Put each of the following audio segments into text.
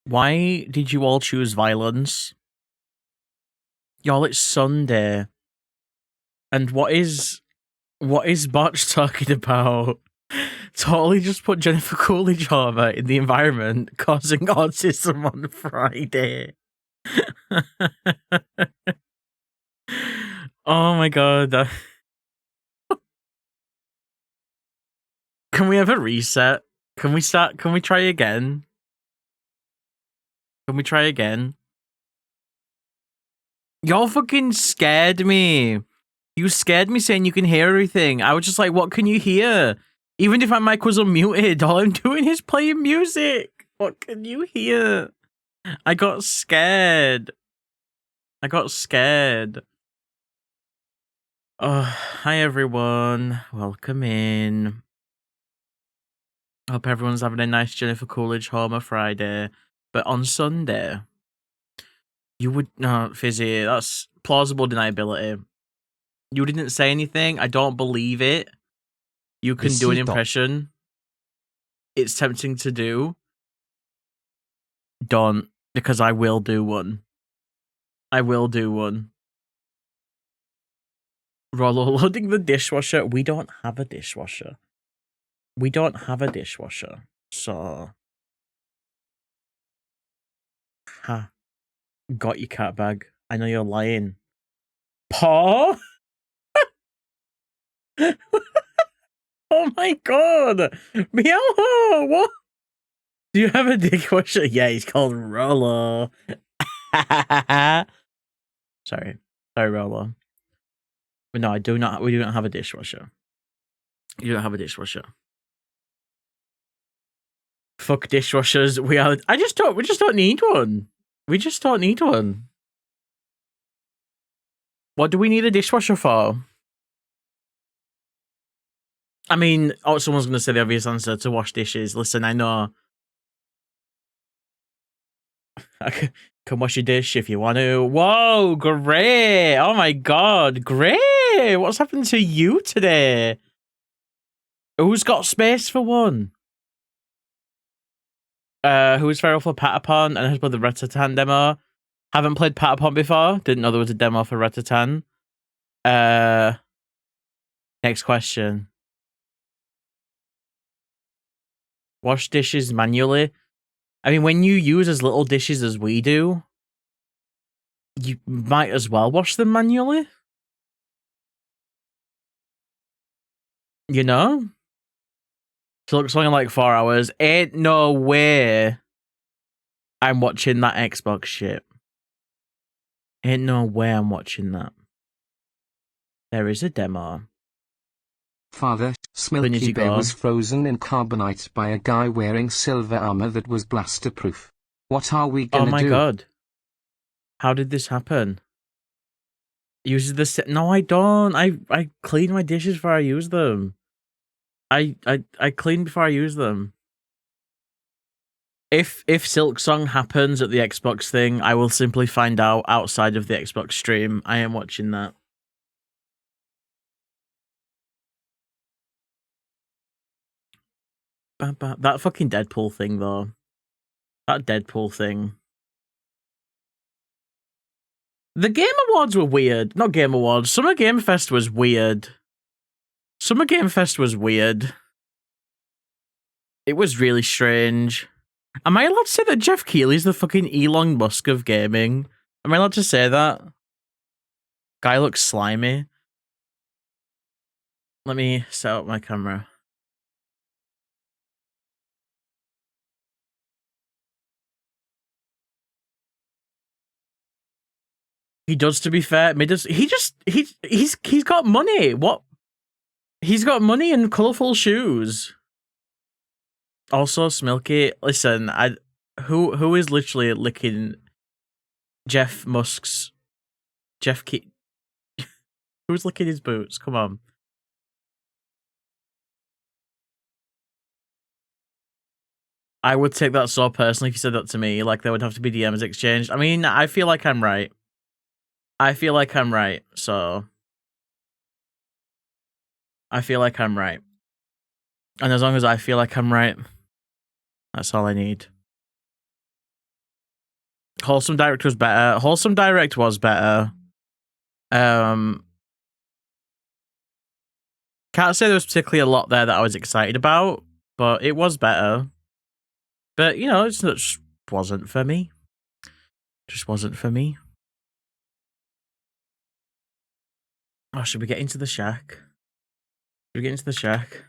Why did you all choose violence? Y'all, it's Sunday. And what is Botch talking about? Totally just put Jennifer Coolidge over in the environment, causing autism on Friday. Oh my god. Can we have a reset? Can we try again? Can we try again? Y'all fucking scared me. You scared me saying you can hear everything. I was just like, what can you hear? Even if my mic was unmuted, all I'm doing is playing music. What can you hear? I got scared. Oh, hi everyone. Welcome in. Hope everyone's having a nice Jennifer Coolidge Homer Friday. But on Sunday, you would... No, Fizzy, that's plausible deniability. You didn't say anything. I don't believe it. You can do an impression. It's tempting to do. Don't, because I will do one. Rollo loading the dishwasher. We don't have a dishwasher. So... Ha. Got your cat bag. I know you're lying. Paw? Oh my god! Meow! What? Do you have a dishwasher? Yeah, he's called Rollo. Sorry, Rollo. But no, we do not have a dishwasher. You don't have a dishwasher. Fuck dishwashers. We just don't need one. We just don't need one. What do we need a dishwasher for? I mean, someone's going to say the obvious answer, to wash dishes. Listen, I know. I can wash your dish if you want to. Whoa, great. Oh my god, great. What's happened to you today? Who's got space for one? Who's feral for Patapon and has played the Ratatan demo? Haven't played Patapon before. Didn't know there was a demo for Ratatan. Next question. Wash dishes manually. I mean, when you use as little dishes as we do, you might as well wash them manually. You know? So looks something like 4 hours. Ain't no way I'm watching that Xbox shit. Ain't no way I'm watching that. There is a demo. Father, Smilky Bear was frozen in carbonite by a guy wearing silver armor that was blaster-proof. What are we gonna do? Oh my god. How did this happen? Uses the... No, I don't. I clean my dishes before I use them. I clean before I use them. If Silksong happens at the Xbox thing, I will simply find out outside of the Xbox stream. I am watching that. That fucking Deadpool thing, though. That Deadpool thing. The Game Awards were weird. Not Game Awards. Summer Game Fest was weird. It was really strange. Am I allowed to say that Jeff Keighley's the fucking Elon Musk of gaming? Am I allowed to say that? Guy looks slimy. Let me set up my camera. He does, to be fair. He's got money. What? He's got money and colourful shoes. Also, Smilky, listen, who is literally licking Jeff Musk's... Who's licking his boots? Come on. I would take that so personally if you said that to me. Like, there would have to be DMs exchanged. I mean, I feel like I'm right. So... I feel like I'm right. And as long as I feel like I'm right, that's all I need. Wholesome Direct was better. Wholesome Direct was better. Can't say there was particularly a lot there that I was excited about, but it was better. But, you know, it just wasn't for me. Just wasn't for me. Oh, should we get into the shack? Should we get into the shack?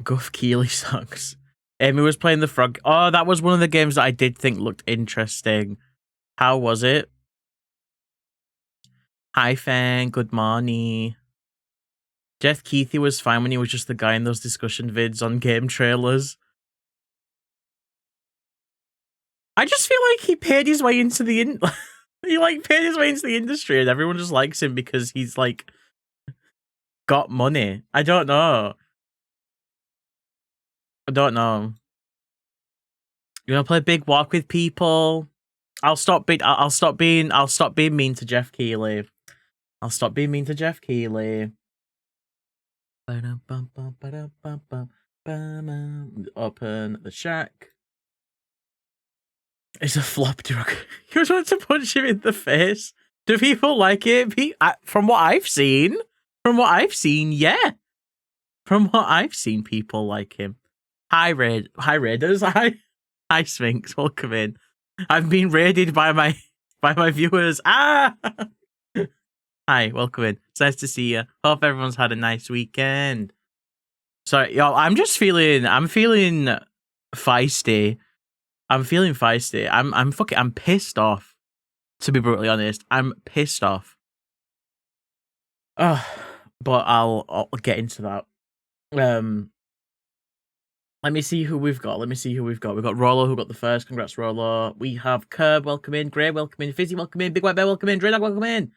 Guff Keely sucks. Amy was playing the frog. Oh, that was one of the games that I did think looked interesting. How was it? Hi, Fang. Good morning. Jeff Keithy was fine when he was just the guy in those discussion vids on game trailers. I just feel like he paid his way into the paid his way into the industry, and everyone just likes him because he's like got money. I don't know. You wanna play Big Walk with people? I'll stop being mean to Jeff Keighley. I'll stop being mean to Jeff Keighley. Open the shack. It's a flop drug. You just want to punch him in the face. Do people like it? From what I've seen, yeah. From what I've seen, people like him. Hi Raiders. Hi Sphinx. Welcome in. I've been raided by my viewers. Ah. Hi, welcome in. It's nice to see you. Hope everyone's had a nice weekend. Sorry, y'all. I'm feeling feisty. I'm pissed off. To be brutally honest, I'm pissed off. But I'll get into that. Let me see who we've got. We've got Rollo, who got the first. Congrats, Rollo. We have Curb, welcome in. Grey, welcome in. Fizzy, welcome in. Big White Bear, welcome in. Draydog, welcome in.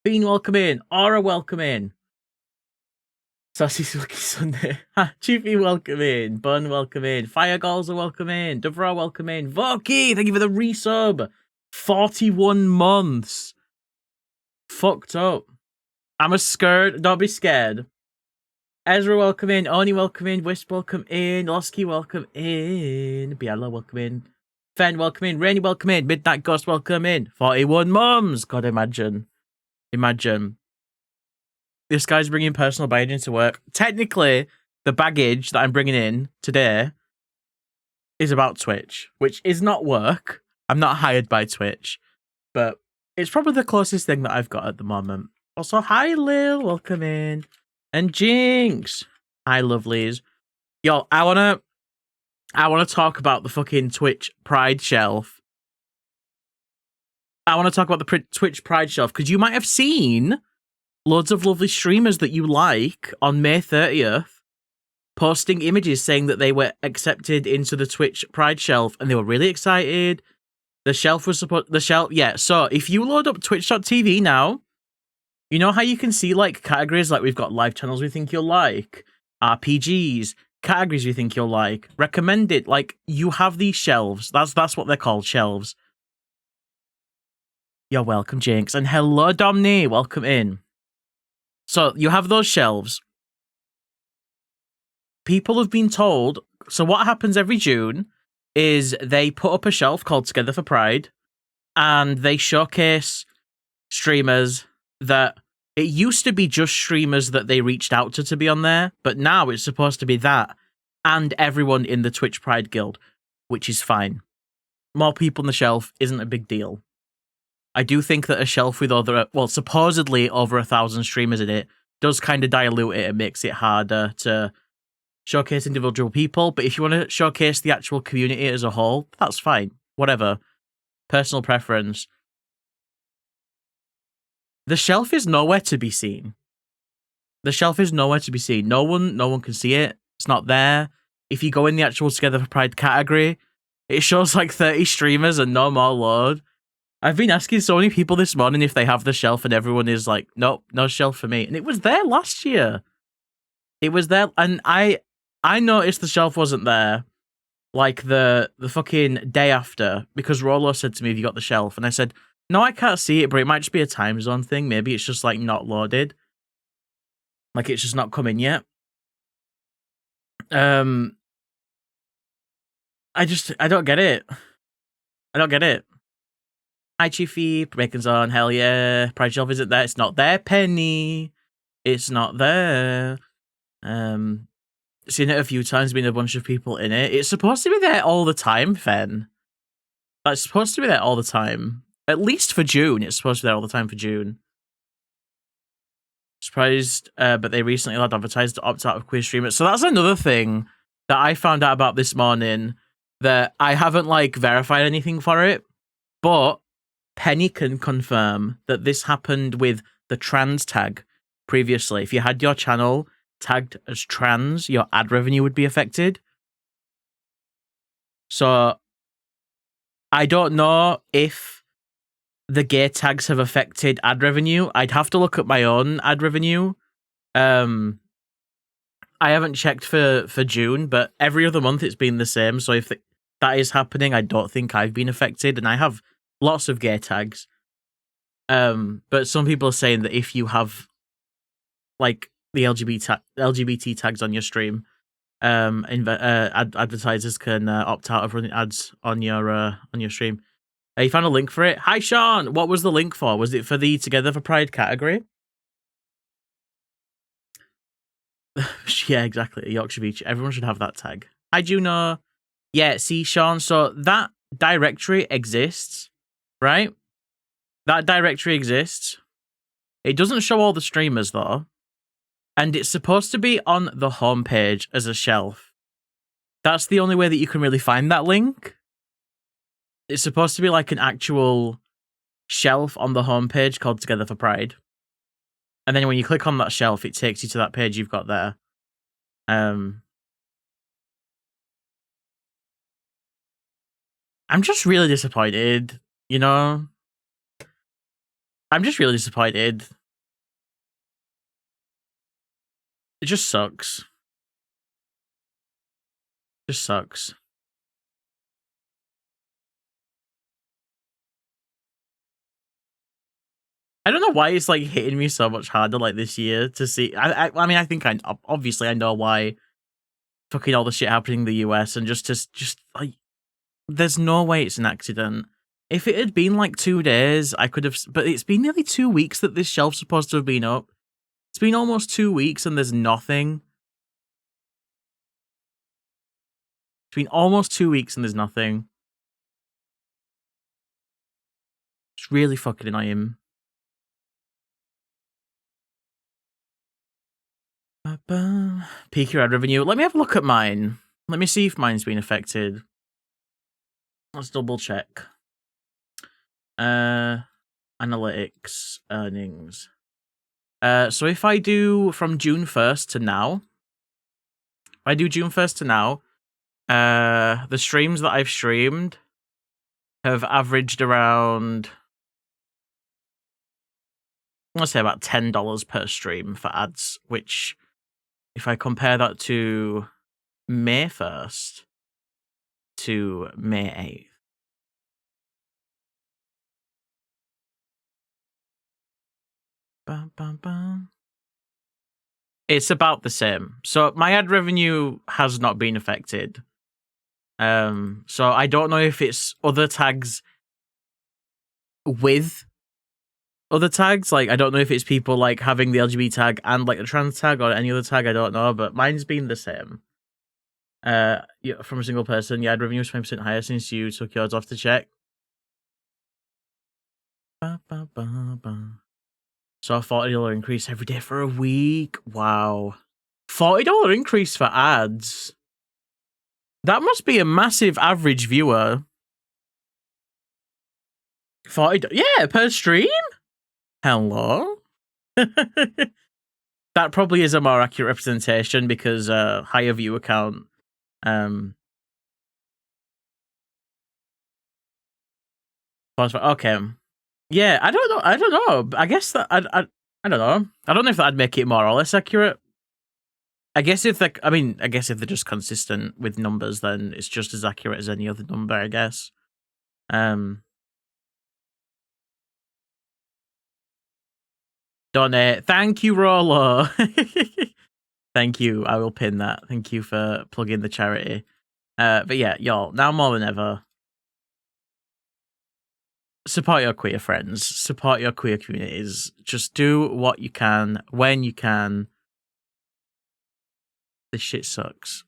Bean, welcome in. Aura, welcome in. Sassy Silky Sunday. Chiefy, welcome in. Bun, welcome in. Fire Goals are welcome in. Devra, welcome in. Voki, thank you for the resub. 41 months. Fucked up. I'm a scared. Don't be scared. Ezra, welcome in. Oni, welcome in. Wisp, welcome in. Losky, welcome in. Biella, welcome in. Fen, welcome in. Rainy, welcome in. Midnight Ghost, welcome in. 41 mums. God, imagine. This guy's bringing personal baggage into work. Technically, the baggage that I'm bringing in today is about Twitch, which is not work. I'm not hired by Twitch, but it's probably the closest thing that I've got at the moment. Also, hi Lil, welcome in. And Jinx. Hi, lovelies. Yo, I wanna talk about the fucking Twitch Pride shelf. I want to talk about the Twitch Pride shelf, because you might have seen loads of lovely streamers that you like on May 30th posting images saying that they were accepted into the Twitch Pride shelf, and they were really excited. The shelf was yeah. So if you load up twitch.tv now, you know how you can see like categories, like we've got live channels we think you'll like, RPGs, categories you think you'll like, recommended, like you have these shelves. That's what they're called, shelves. You're welcome, Jinx. And hello, Domney. Welcome in. So you have those shelves. People have been told. So what happens every June is they put up a shelf called Together for Pride, and they showcase streamers that it used to be just streamers that they reached out to be on there, but now it's supposed to be that and everyone in the Twitch Pride Guild, which is fine. More people on the shelf isn't a big deal. I do think that a shelf with supposedly over 1,000 streamers in it does kind of dilute it and makes it harder to showcase individual people. But if you want to showcase the actual community as a whole, that's fine. Whatever. Personal preference. The shelf is nowhere to be seen. No one can see it. It's not there. If you go in the actual Together for Pride category, it shows like 30 streamers and no more load. I've been asking so many people this morning if they have the shelf, and everyone is like, nope, no shelf for me. And it was there last year. It was there, and I noticed the shelf wasn't there like the fucking day after, because Rollo said to me, have you got the shelf? And I said, no, I can't see it, but it might just be a time zone thing. Maybe it's just like not loaded. Like it's just not coming yet. I don't get it. Hi, Chiefy. Bacon's on. Hell yeah. Pride Shelf isn't there. It's not there, Penny. It's not there. Seen it a few times, been a bunch of people in it. It's supposed to be there all the time, Fen. It's supposed to be there all the time. At least for June. It's supposed to be there all the time for June. Surprised, but they recently allowed advertisers to opt out of quiz streamers. So that's another thing that I found out about this morning that I haven't like verified anything for it, but Penny can confirm that this happened with the trans tag previously. If you had your channel tagged as trans, your ad revenue would be affected. So I don't know if the gay tags have affected ad revenue. I'd have to look at my own ad revenue. I haven't checked for June, but every other month it's been the same. So if that is happening, I don't think I've been affected, and I have lots of gay tags. But some people are saying that if you have like the LGBT tags on your stream, advertisers can opt out of running ads on your stream. You found a link for it. Hi, Sean. What was the link for? Was it for the Together for Pride category? Yeah, exactly. Yorkshire Beach. Everyone should have that tag. Hi, Juno. Yeah, see, Sean. So that directory exists, right? That directory exists. It doesn't show all the streamers, though. And it's supposed to be on the homepage as a shelf. That's the only way that you can really find that link. It's supposed to be like an actual shelf on the homepage called Together for Pride. And then when you click on that shelf, it takes you to that page you've got there. I'm just really disappointed, you know? I'm just really disappointed. It just sucks. Just sucks. I don't know why it's like hitting me so much harder like this year to see. I mean, I think obviously I know why. Fucking all the shit happening in the US and just like, there's no way it's an accident. If it had been like 2 days, I could have. But it's been nearly 2 weeks that this shelf's supposed to have been up. It's been almost 2 weeks and there's nothing. It's been almost 2 weeks and there's nothing. It's really fucking annoying. Peak your ad revenue. Let me have a look at mine. Let me see if mine's been affected. Let's double check. Analytics, earnings. So if I do from June 1st to now, the streams that I've streamed have averaged around, let's say about $10 per stream for ads, which if I compare that to May 1st to May 8th. Bum, bum, bum. It's about the same. So my ad revenue has not been affected. So I don't know if it's other tags with other tags. Like, I don't know if it's people like having the LGBT tag and like the trans tag or any other tag. I don't know, but mine's been the same. Yeah, from a single person. Yeah, ad revenue is 20% higher since you took yours off to check. So a $40 increase every day for a week. Wow. $40 increase for ads. That must be a massive average viewer. $40, yeah, per stream? Hello? That probably is a more accurate representation because higher viewer count. Okay. Yeah, I don't know. I guess that I don't know. I don't know if that'd make it more or less accurate. I guess if they're just consistent with numbers, then it's just as accurate as any other number, I guess. Donate. Thank you, Rollo. Thank you. I will pin that. Thank you for plugging the charity. But yeah, y'all, now more than ever, support your queer friends, support your queer communities. Just do what you can when you can. This shit sucks.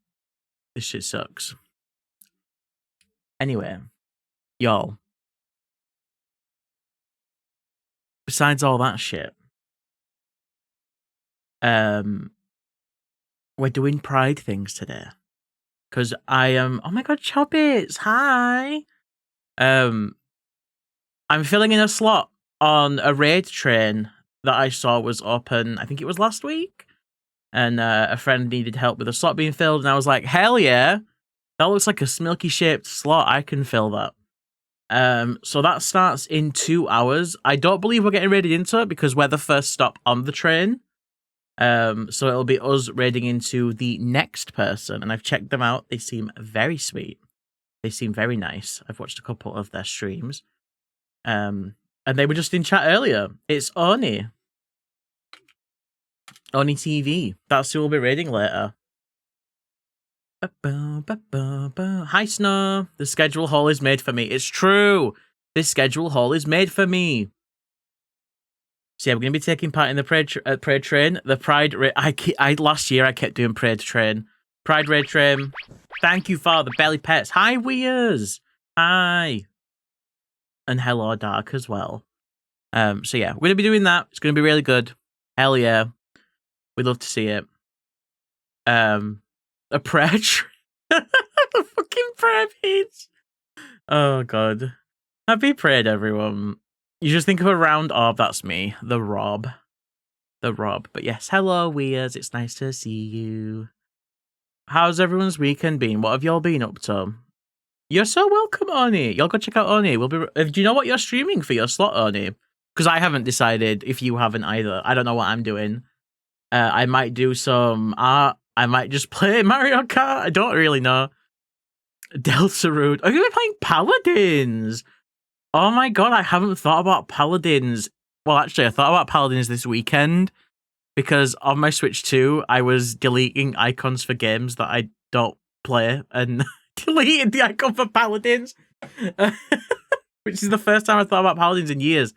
This shit sucks. Anyway, y'all. Besides all that shit, we're doing pride things today. Cause I am oh my god, Chobbits, hi. I'm filling in a slot on a raid train that I saw was open, I think it was last week. And a friend needed help with a slot being filled, and I was like, hell yeah. That looks like a smilky shaped slot. I can fill that. So that starts in 2 hours. I don't believe we're getting raided into it because we're the first stop on the train. So it'll be us raiding into the next person, and I've checked them out. They seem very sweet. They seem very nice. I've watched a couple of their streams. And they were just in chat earlier. It's Oni. Oni TV. That's who we'll be raiding later. Hi, Snow. The schedule hall is made for me. It's true. This schedule hall is made for me. So yeah, we're going to be taking part in the Parade Train. The Pride... last year, I kept doing Parade Train. Pride Raid Train. Thank you for the belly pets. Hi, Weers. Hi. And hello, Dark, as well. So yeah, we're going to be doing that. It's going to be really good. Hell yeah. We'd love to see it. A prayer train. The fucking prayer beads. Oh, God. Happy Parade, everyone. You just think of a round orb. That's me. The Rob. The Rob. But yes, hello, Weirds. It's nice to see you. How's everyone's weekend been? What have y'all been up to? You're so welcome, Oni. Y'all go check out Oni. We'll be. Do you know what you're streaming for your slot, Oni? Because I haven't decided if you haven't either. I don't know what I'm doing. I might do some art. I might just play Mario Kart. I don't really know. Delta Road. Are you going to be playing Paladins? Oh my god, I haven't thought about Paladins. Well, actually, I thought about Paladins this weekend because on my Switch 2, I was deleting icons for games that I don't play and deleted the icon for Paladins, which is the first time I thought about Paladins in years.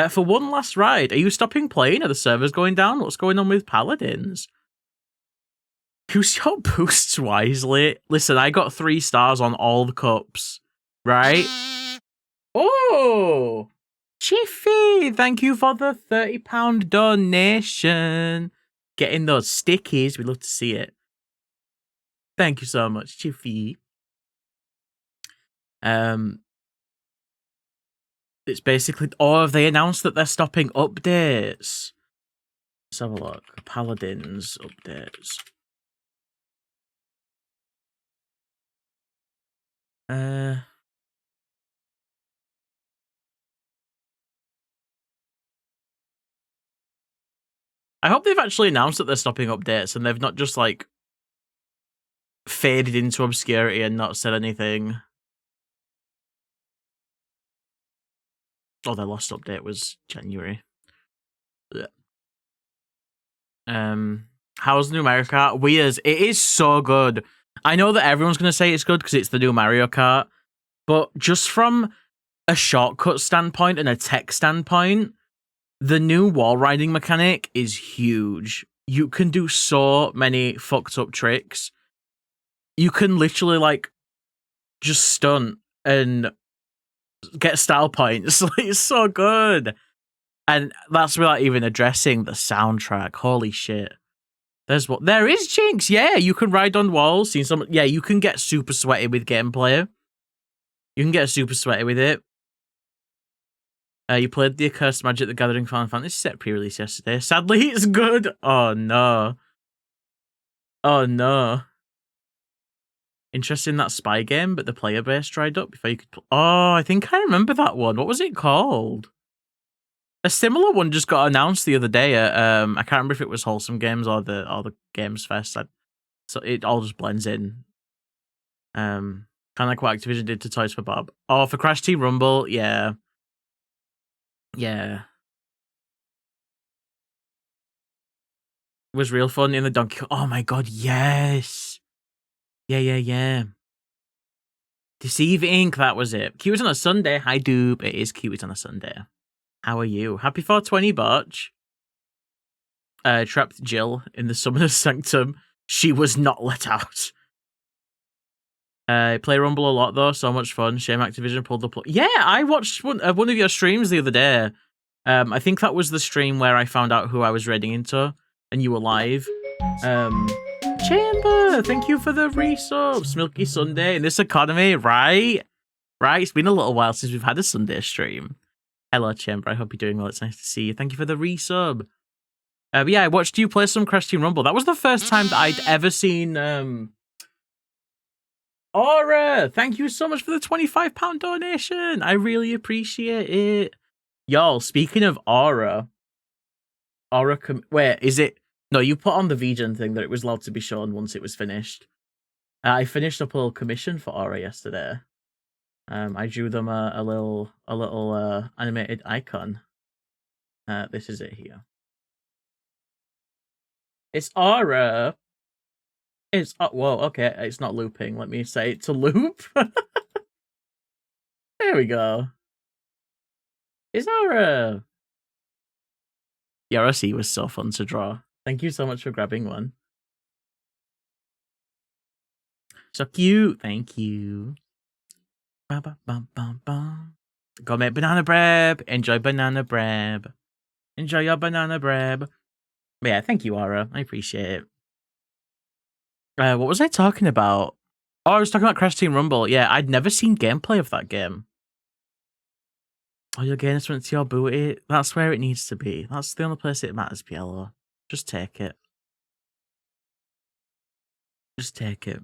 For one last ride, are you stopping playing? Are the servers going down? What's going on with Paladins? Use your boosts wisely. Listen, I got 3 stars on all the cups, right? Oh, Chiffy, thank you for the £30 donation. Getting those stickies, we'd love to see it. Thank you so much, Chiffy. It's basically, have they announced that they're stopping updates? Let's have a look. Paladins updates. I hope they've actually announced that they're stopping updates and they've not just, like, faded into obscurity and not said anything. Oh, their last update was January. Yeah. How's the new Mario Kart? Weird. It is so good. I know that everyone's going to say it's good because it's the new Mario Kart, but just from a shortcut standpoint and a tech standpoint, the new wall riding mechanic is huge. You can do so many fucked up tricks. You can literally, like, just stunt and get style points. It's so good. And that's without even addressing the soundtrack. Holy shit. There is Jinx. Yeah, you can ride on walls. Yeah, you can get super sweaty with gameplay. You can get super sweaty with it. You played the Accursed Magic the Gathering Final Fantasy set pre-release yesterday. Sadly, it's good. Oh no. Oh no. Interesting, that spy game, but the player base dried up before you could. Oh, I think I remember that one. What was it called? A similar one just got announced the other day. I can't remember if it was Wholesome Games or the Games Fest. So it all just blends in. Kind of like what Activision did to Toys for Bob. Oh, for Crash Team Rumble, yeah. Yeah. It was real fun in the Donkey Kong. Oh my god, yes. Yeah. Deceive Inc. That was it. Q is on a Sunday. Hi, Doob. It is Q is on a Sunday. How are you? Happy 420, Botch. Trapped Jill in the Summoner's Sanctum. She was not let out. Play Rumble a lot, though. So much fun. Shame Activision pulled the plug. Yeah, I watched one of your streams the other day. I think that was the stream where I found out who I was raiding into, and you were live. Chamber, thank you for the resub. Smilky Sunday in this economy, right? Right, it's been a little while since we've had a Sunday stream. Hello, Chamber. I hope you're doing well. It's nice to see you. Thank you for the resub. But yeah, I watched you play some Crash Team Rumble. That was the first time that I'd ever seen Aura. Thank you so much for the £25 donation. I really appreciate it. Y'all, speaking of Aura, wait, is it? No, you put on the VGen thing that it was allowed to be shown once it was finished. I finished up a little commission for Aura yesterday. I drew them a little animated icon. This is it here. It's Aura. It's whoa, okay, it's not looping. Let me say it to loop. There we go. It's Aura. Yarasi was so fun to draw. Thank you so much for grabbing one. So cute. Thank you. Ba, ba, ba, ba, ba. Go make banana bread. Enjoy banana bread. Enjoy your banana bread. But yeah, thank you, Aura. I appreciate it. What was I talking about? Oh, I was talking about Crash Team Rumble. Yeah, I'd never seen gameplay of that game. Oh, your games went to your booty. That's where it needs to be. That's the only place it matters, Piello. Just take it. Just take it.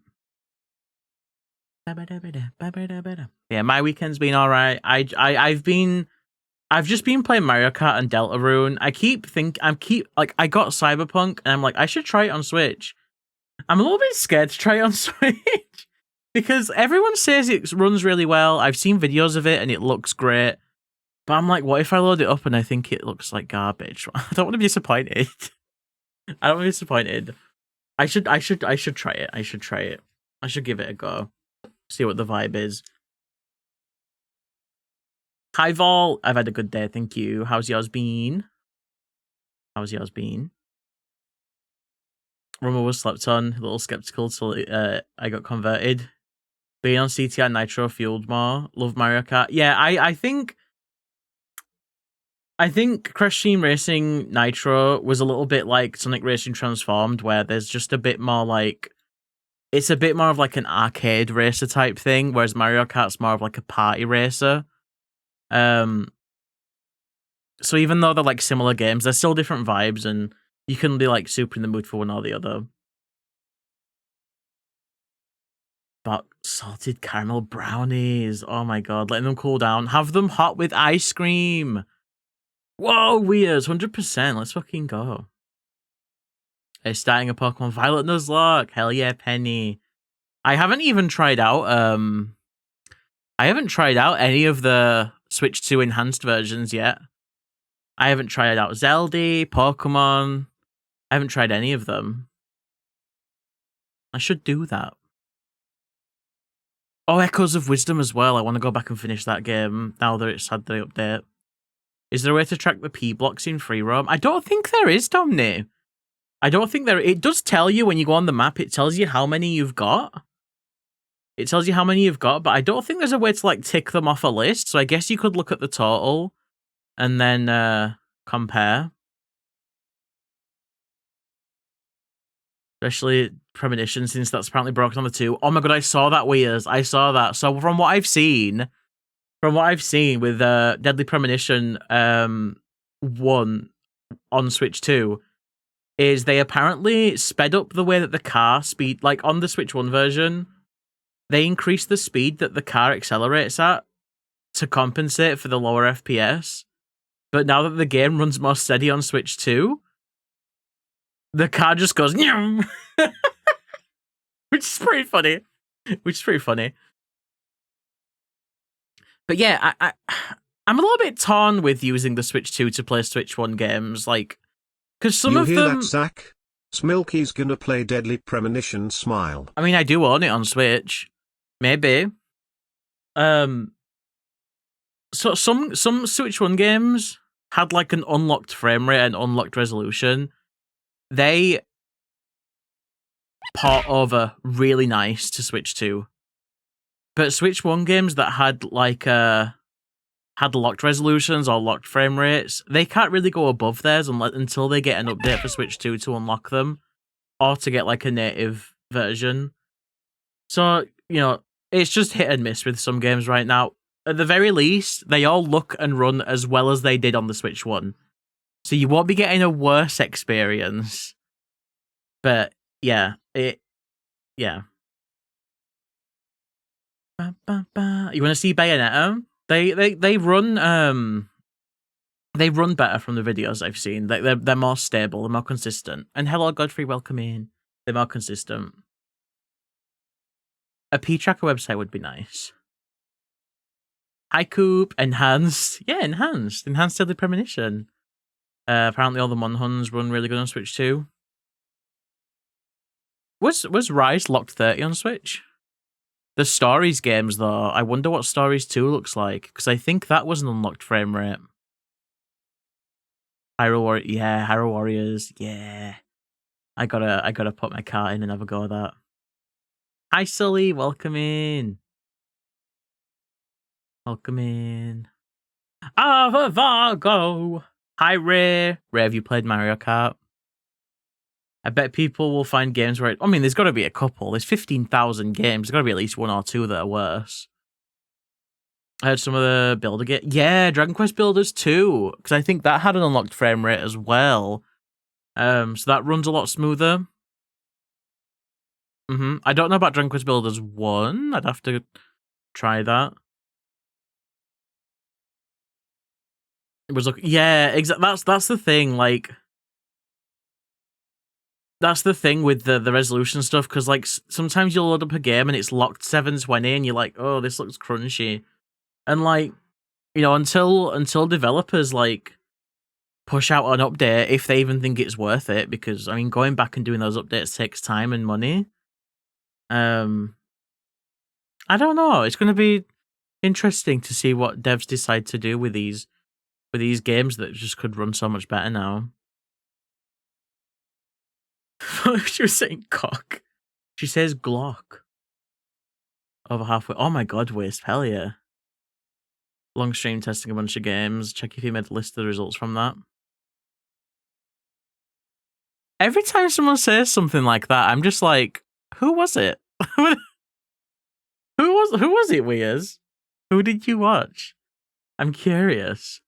Yeah, my weekend's been alright. I've just been playing Mario Kart and Deltarune. I got Cyberpunk and I'm like, I should try it on Switch. I'm a little bit scared to try it on Switch because everyone says it runs really well. I've seen videos of it and it looks great. But I'm like, what if I load it up and I think it looks like garbage? I don't want to be disappointed. I don't want to be disappointed. I should try it. I should try it. I should give it a go. See what the vibe is. Hi, Vol. I've had a good day, thank you. How's yours been? How's yours been? Rumor was slept on. A little skeptical till I got converted. Being on CTR Nitro fueled more. Love Mario Kart. Yeah, I think Crash Team Racing Nitro was a little bit like Sonic Racing Transformed, where there's just a bit more like... It's a bit more of like an arcade racer type thing, whereas Mario Kart's more of like a party racer. So even though they're like similar games, they're still different vibes, and you can be like super in the mood for one or the other. But salted caramel brownies, oh my god, letting them cool down. Have them hot with ice cream. Whoa, Weirds, 100%. Let's fucking go. Hey, starting a Pokemon Violet Nuzlocke. Hell yeah, Penny. I haven't even tried out any of the Switch 2 enhanced versions yet. I haven't tried out Zelda, Pokemon. I haven't tried any of them. I should do that. Oh, Echoes of Wisdom as well. I want to go back and finish that game now that it's had the update. Is there a way to track the P blocks in free roam? I don't think there is, Domney. I don't think there... It does tell you when you go on the map, it tells you how many you've got. It tells you how many you've got, but I don't think there's a way to, like, tick them off a list. So I guess you could look at the total and then compare. Especially Premonition, since that's apparently broken on the 2. Oh my god, I saw that, Weirds. I saw that. So from what I've seen with Deadly Premonition 1 on Switch 2, is they apparently sped up the way that the car speed, like on the Switch 1 version, they increased the speed that the car accelerates at to compensate for the lower FPS. But now that the game runs more steady on Switch 2, the car just goes which is pretty funny. But yeah, I'm a little bit torn with using the Switch 2 to play Switch 1 games, like, because some of them... You hear that, Zach? Smilky's gonna play Deadly Premonition, smile. I mean, I do own it on Switch. Maybe. So some Switch 1 games had like an unlocked frame rate and unlocked resolution. They port over really nice to Switch 2. But Switch 1 games that had like had locked resolutions or locked frame rates, they can't really go above theirs until they get an update for Switch 2 to unlock them, or to get like a native version. So, it's just hit and miss with some games right now. At the very least, they all look and run as well as they did on the Switch 1. So you won't be getting a worse experience. But yeah, yeah. You want to see Bayonetta? They run better from the videos I've seen. They're more stable, they're more consistent. And hello Godfrey, welcome in. They're more consistent. A P-Tracker website would be nice. Hi Coop, enhanced. Yeah, enhanced. Enhanced Deadly Premonition. Apparently all the Monhuns run really good on Switch too. Was Rise locked 30 on Switch? The Stories games though, I wonder what Stories 2 looks like, because I think that was an unlocked frame rate. Hyrule Warriors, yeah. I gotta put my cart in and have a go at that. Hi Sully, welcome in. Welcome in. Avavargo! Hi Ray. Ray, have you played Mario Kart? I bet people will find games where there's got to be a couple. There's 15,000 games. There's got to be at least one or two that are worse. I heard some of the Builder game. Yeah, Dragon Quest Builders 2. Because I think that had an unlocked frame rate as well. So that runs a lot smoother. I don't know about Dragon Quest Builders 1. I'd have to try that. It was exactly. That's the thing. Like, that's the thing with the resolution stuff. Because like sometimes you'll load up a game and it's locked 720, and you're like, oh, this looks crunchy. And like, until developers like push out an update, if they even think it's worth it, because going back and doing those updates takes time and money. I don't know. It's going to be interesting to see what devs decide to do with these games that just could run so much better now. She was saying cock. She says Glock. Over halfway. Oh my god, Wisp. Hell yeah. Long stream testing a bunch of games. Check if you made a list of the results from that. Every time someone says something like that, I'm just like, who was it? who was it, Weirz? Who did you watch? I'm curious.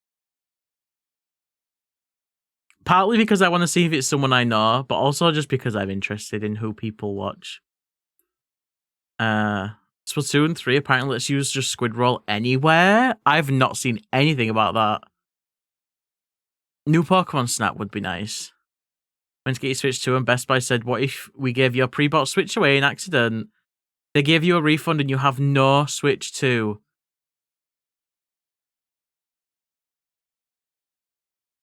Partly because I want to see if it's someone I know, but also just because I'm interested in who people watch. Splatoon 3 apparently lets you use just Squid Roll anywhere. I've not seen anything about that. New Pokemon Snap would be nice. Went to get your Switch 2 and Best Buy said, what if we gave your pre-bought Switch away in accident? They gave you a refund and you have no Switch 2.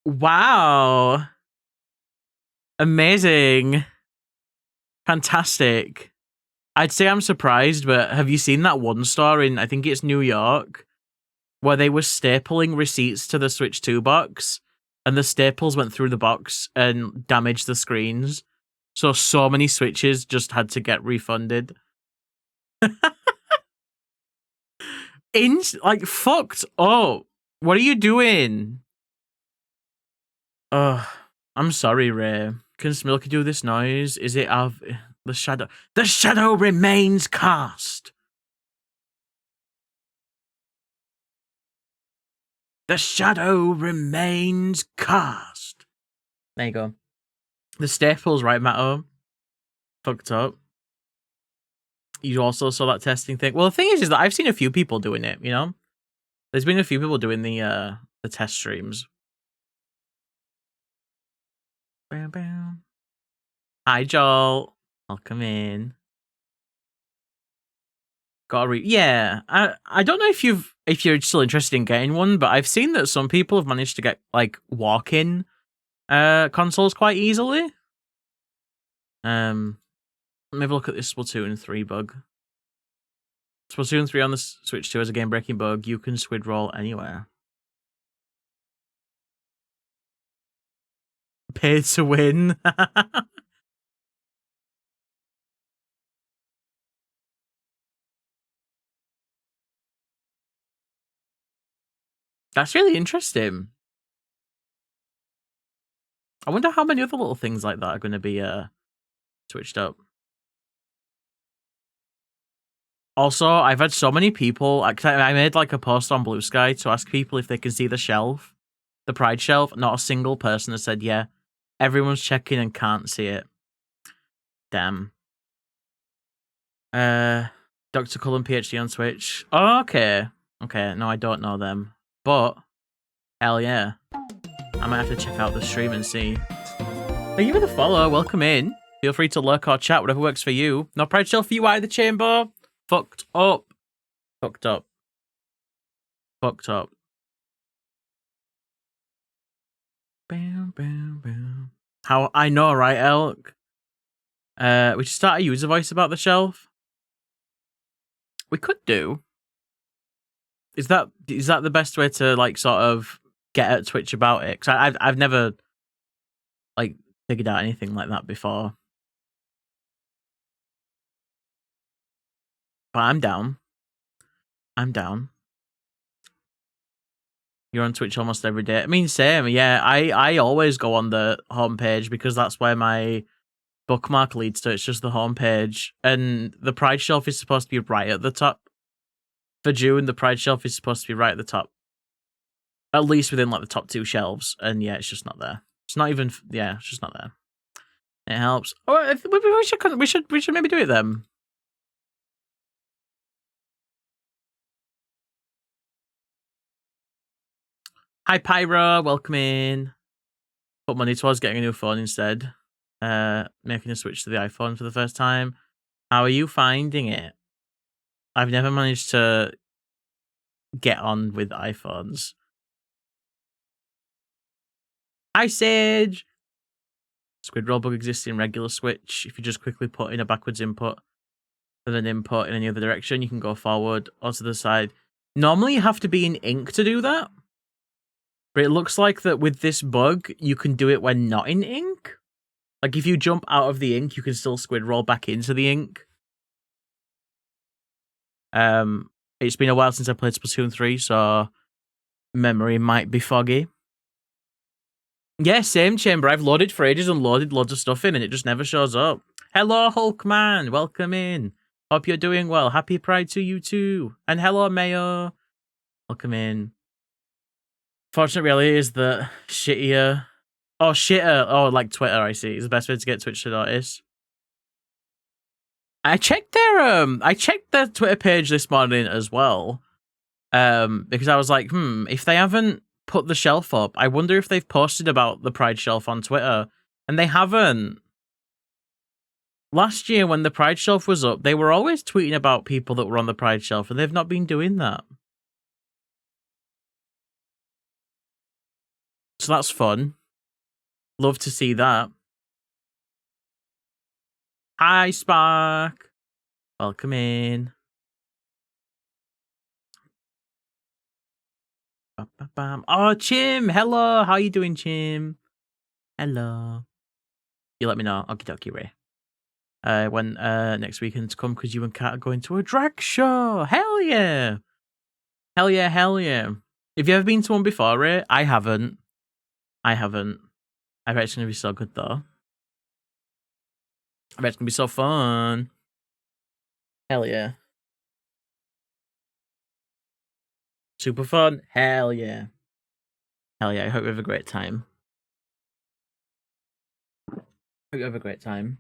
Wow. Amazing. Fantastic. I'd say I'm surprised, but have you seen that one store in, I think it's New York, where they were stapling receipts to the Switch 2 box, and the staples went through the box and damaged the screens. So many Switches just had to get refunded. Fucked up. What are you doing? Ugh. I'm sorry, Ray. Can Smilky do this noise? Is it of the shadow? The shadow remains cast. The shadow remains cast. There you go. The staples, right, Matto? Fucked up. You also saw that testing thing. Well, the thing is that I've seen a few people doing it, There's been a few people doing the test streams. Bam, bam. Hi, Joel. Welcome in. Yeah. I don't know if you're still interested in getting one, but I've seen that some people have managed to get like walk-in consoles quite easily. Maybe look at this Splatoon 3 bug. Splatoon 3 on the Switch 2 has a game-breaking bug. You can squid roll anywhere. Pay to win. That's really interesting. I wonder how many other little things like that are going to be switched up. Also, I've had so many people. I made like a post on Blue Sky to ask people if they can see the shelf, the Pride shelf. Not a single person has said yeah. Everyone's checking and can't see it. Damn. Dr. Cullen PhD on Twitch. Oh, okay. Okay, no, I don't know them. But, hell yeah. I might have to check out the stream and see. Thank you for the follow. Welcome in. Feel free to lurk or chat, whatever works for you. No Pride shelf for you either, Chamber. Fucked up. Fucked up. Fucked up. Bam, bam, bam. How I know, right, Elk? We should start a user voice about the shelf. We could do. Is that the best way to like sort of get at Twitch about it? Because I've never like figured out anything like that before. But I'm down. I'm down. You're on Twitch almost every day. I mean, same. Yeah, I always go on the homepage because that's where my bookmark leads to. It's just the homepage, and the Pride shelf is supposed to be right at the top. For June, the Pride shelf is supposed to be right at the top, at least within like the top 2 shelves. And yeah, it's just not there. It's not even. Yeah, it's just not there. It helps. Oh, we should maybe do it then. Hi Pyra, welcome in. Put money towards getting a new phone instead. Making a switch to the iPhone for the first time. How are you finding it? I've never managed to get on with iPhones. Hi Sage! Squid roll bug exists in regular Switch. If you just quickly put in a backwards input and then input in any other direction, you can go forward or to the side. Normally you have to be in ink to do that. But it looks like that with this bug, you can do it when not in ink. Like if you jump out of the ink, you can still squid roll back into the ink. It's been a while since I played Splatoon 3, so memory might be foggy. Yeah, same Chamber. I've loaded for ages and loaded loads of stuff in, and it just never shows up. Hello, Hulkman. Welcome in. Hope you're doing well. Happy Pride to you too. And hello, Mayo. Welcome in. Fortunate reality is that shittier. Oh, shitter. Oh, like Twitter, I see. Is the best way to get Twitch to notice. I checked their Twitter page this morning as well. Because I was like, if they haven't put the shelf up, I wonder if they've posted about the Pride shelf on Twitter. And they haven't. Last year when the Pride shelf was up, they were always tweeting about people that were on the Pride shelf, and they've not been doing that. So that's fun. Love to see that. Hi, Spark. Welcome in. Oh, Chim. Hello. How you doing, Chim? Hello. You let me know. Okie dokie, Ray. When next weekend to come because you and Kat are going to a drag show. Hell yeah. Hell yeah, hell yeah. Have you ever been to one before, Ray? I haven't. I bet it's going to be so good, though. I bet it's going to be so fun. Hell yeah. Super fun. Hell yeah. Hell yeah. I hope you have a great time. Hope you have a great time.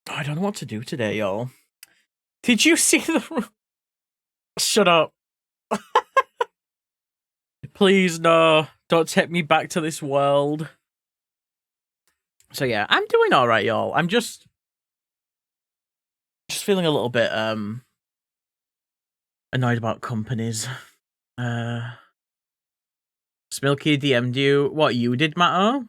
Oh, I don't know what to do today, y'all. Did you see the... Shut up. Please, no. Don't take me back to this world. So yeah, I'm doing alright, y'all. I'm just feeling a little bit annoyed about companies. Smilky DM'd you. What, you did, Matto?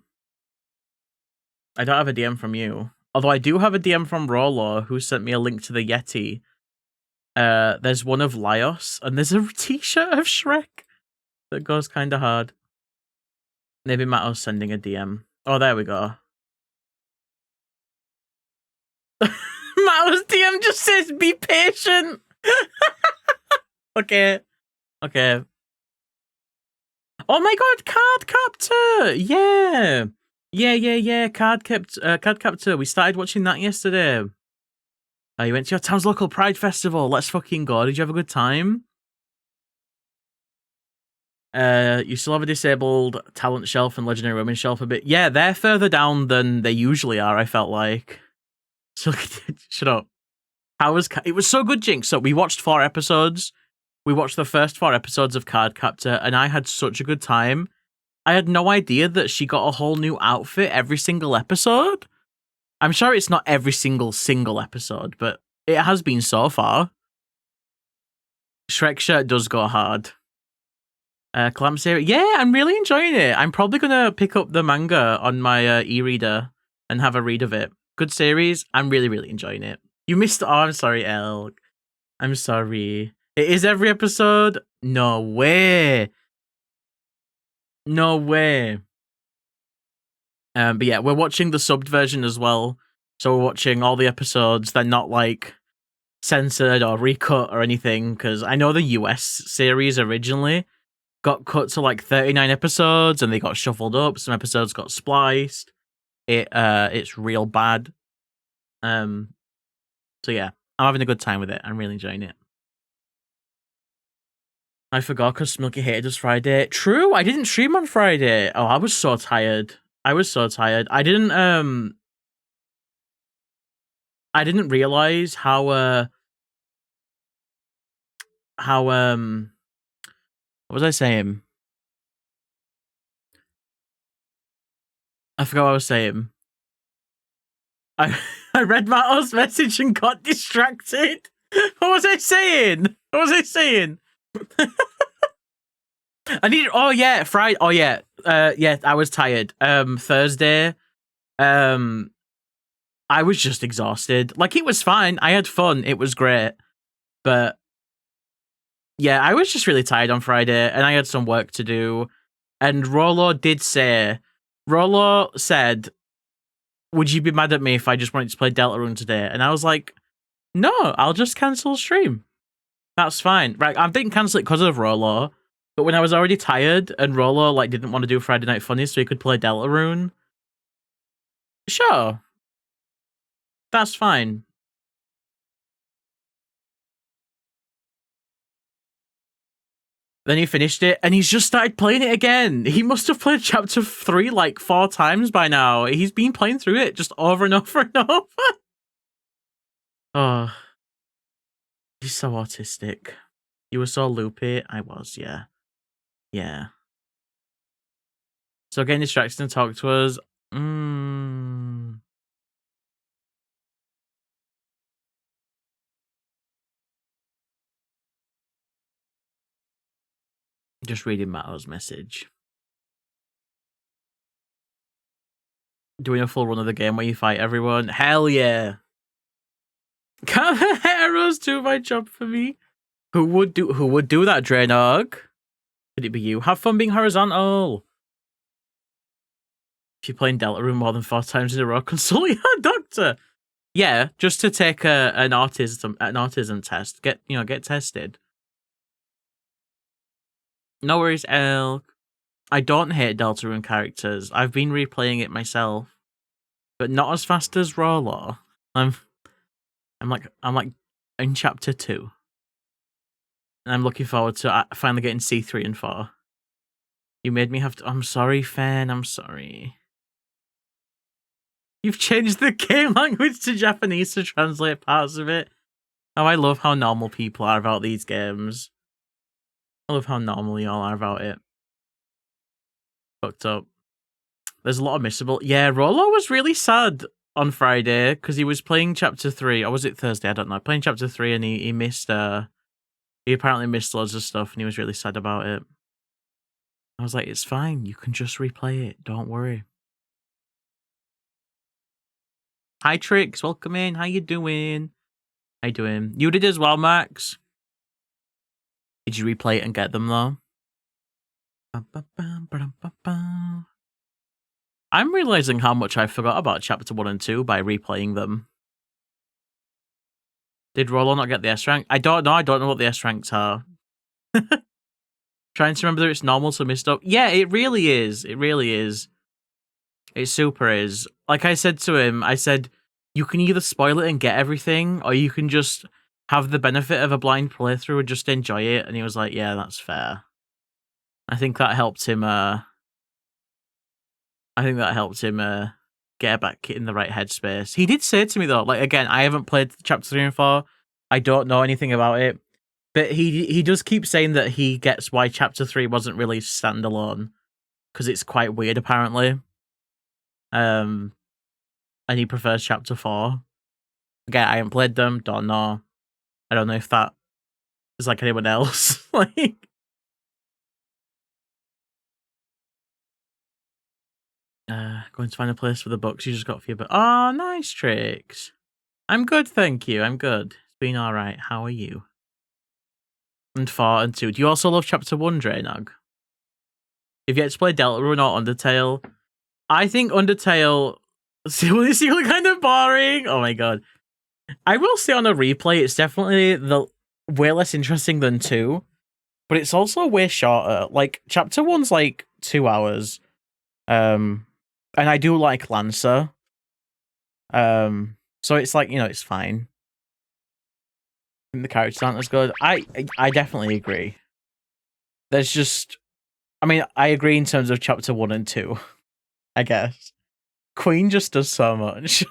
I don't have a DM from you. Although I do have a DM from Rawlaw who sent me a link to the Yeti. There's one of Laios, and there's a t-shirt of Shrek that goes kind of hard. Maybe Matto's sending a DM. Oh, there we go. Matto's DM just says, be patient. Okay. Okay. Oh my god, Card Captor! Yeah! Yeah. Card Captor. We started watching that yesterday. You went to your town's local Pride Festival. Let's fucking go. Did you have a good time? You still have a disabled talent shelf and legendary women shelf a bit. Yeah, they're further down than they usually are, I felt like. So, shut up. It was so good, Jinx. So we watched 4 episodes. We watched the first 4 episodes of Card Captor, and I had such a good time. I had no idea that she got a whole new outfit every single episode. I'm sure it's not every single episode, but it has been so far. Shrek shirt does go hard. Clamp series. Yeah, I'm really enjoying it. I'm probably going to pick up the manga on my e-reader and have a read of it. Good series. I'm really, really enjoying it. You missed... Oh, I'm sorry, Elk. I'm sorry. It is every episode? No way. No way. But yeah, we're watching the subbed version as well. So we're watching all the episodes. They're not like censored or recut or anything, because I know the US series originally got cut to like 39 episodes and they got shuffled up. Some episodes got spliced. It's real bad. So yeah, I'm having a good time with it. I'm really enjoying it. I forgot because Smilky hated us Friday. True, I didn't stream on Friday. Oh, I was so tired. I didn't realize how what was I saying? I forgot what I was saying. I read Matto's message and got distracted. What was I saying? Friday. Oh yeah. Yeah, I was tired. Thursday. I was just exhausted. Like, it was fine. I had fun. It was great. But yeah, I was just really tired on Friday and I had some work to do. And Rollo said, would you be mad at me if I just wanted to play Deltarune today? And I was like, no, I'll just cancel stream. That's fine. Right, I didn't cancel it because of Rollo, but when I was already tired and Rollo like didn't want to do Friday Night Funnies so he could play Deltarune, sure. That's fine. Then he finished it, and he's just started playing it again. He must have played chapter 3 like 4 times by now. He's been playing through it just over and over and over. Oh, he's so autistic. You were so loopy. I was, yeah. Yeah. So getting distracted and talk to us. Just reading Matto's message. Doing a full run of the game where you fight everyone. Hell yeah. Can the arrows do my job for me? Who would do that, Drainog? Could it be you? Have fun being horizontal. If you're playing Deltarune more than 4 times in a row, consult your doctor. Yeah, just to take an autism test. Get tested. No worries, Elk. I don't hate Deltarune characters. I've been replaying it myself, but not as fast as Rawlaw. I'm like in chapter 2. And I'm looking forward to finally getting C3 and 4. You made me have to... I'm sorry, fan. I'm sorry. You've changed the game language to Japanese to translate parts of it. Oh, I love how normal people are about these games. I love how normal y'all are about it. Fucked up. There's a lot of missable... Yeah, Rollo was really sad on Friday because he was playing chapter 3. Or was it Thursday? I don't know. Playing chapter 3 and he missed... He apparently missed loads of stuff and he was really sad about it. I was like, it's fine. You can just replay it. Don't worry. Hi, Trix. Welcome in. How you doing? How you doing? You did as well, Max. Did you replay it and get them, though? I'm realizing how much I forgot about Chapter 1 and 2 by replaying them. Did Rollo not get the S rank? I don't know. I don't know what the S ranks are. Trying to remember that it's normal to miss stuff. Yeah, it really is. It really is. It super is. Like I said to him, I said, you can either spoil it and get everything, or you can just have the benefit of a blind playthrough and just enjoy it. And he was like, yeah, that's fair. I think that helped him, get back in the right headspace. He did say to me, though, like, again, I haven't played Chapter 3 and 4. I don't know anything about it. But he does keep saying that he gets why Chapter 3 wasn't really standalone. Because it's quite weird, apparently. And he prefers Chapter 4. Again, I haven't played them, don't know. I don't know if that is like anyone else. Like, going to find a place for the books. You just got a few, but oh, nice tricks. I'm good, thank you. I'm good. It's been all right. How are you? And 4 and 2. Do you also love Chapter 1, Draynog? If you had to play Deltarune or Undertale, I think Undertale is kind of boring. Oh my god. I will say on a replay, it's definitely way less interesting than 2, but it's also way shorter. Like, Chapter 1's like 2 hours. And I do like Lancer. So it's like, it's fine. The characters aren't as good. I definitely agree. There's just, I mean, I agree in terms of Chapter 1 and 2, I guess. Queen just does so much.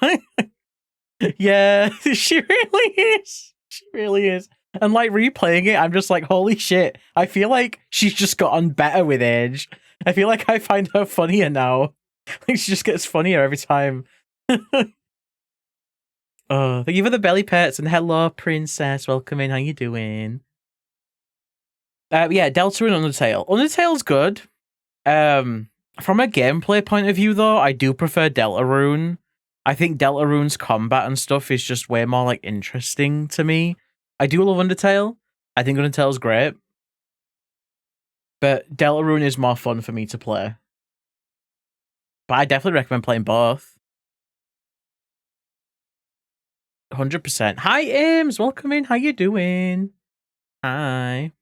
Yeah, she really is. She really is. And like replaying it, I'm just like, holy shit. I feel like she's just gotten better with age. I feel like I find her funnier now. Like she just gets funnier every time. Oh, thank you for the belly pets and hello, princess. Welcome in. How you doing? Yeah, Deltarune and Undertale. Undertale's good. From a gameplay point of view, though, I do prefer Deltarune. I think Deltarune's combat and stuff is just way more like interesting to me. I do love Undertale. I think Undertale's great. But Deltarune is more fun for me to play. But I definitely recommend playing both. 100%. Hi, Ames. Welcome in. How you doing? Hi.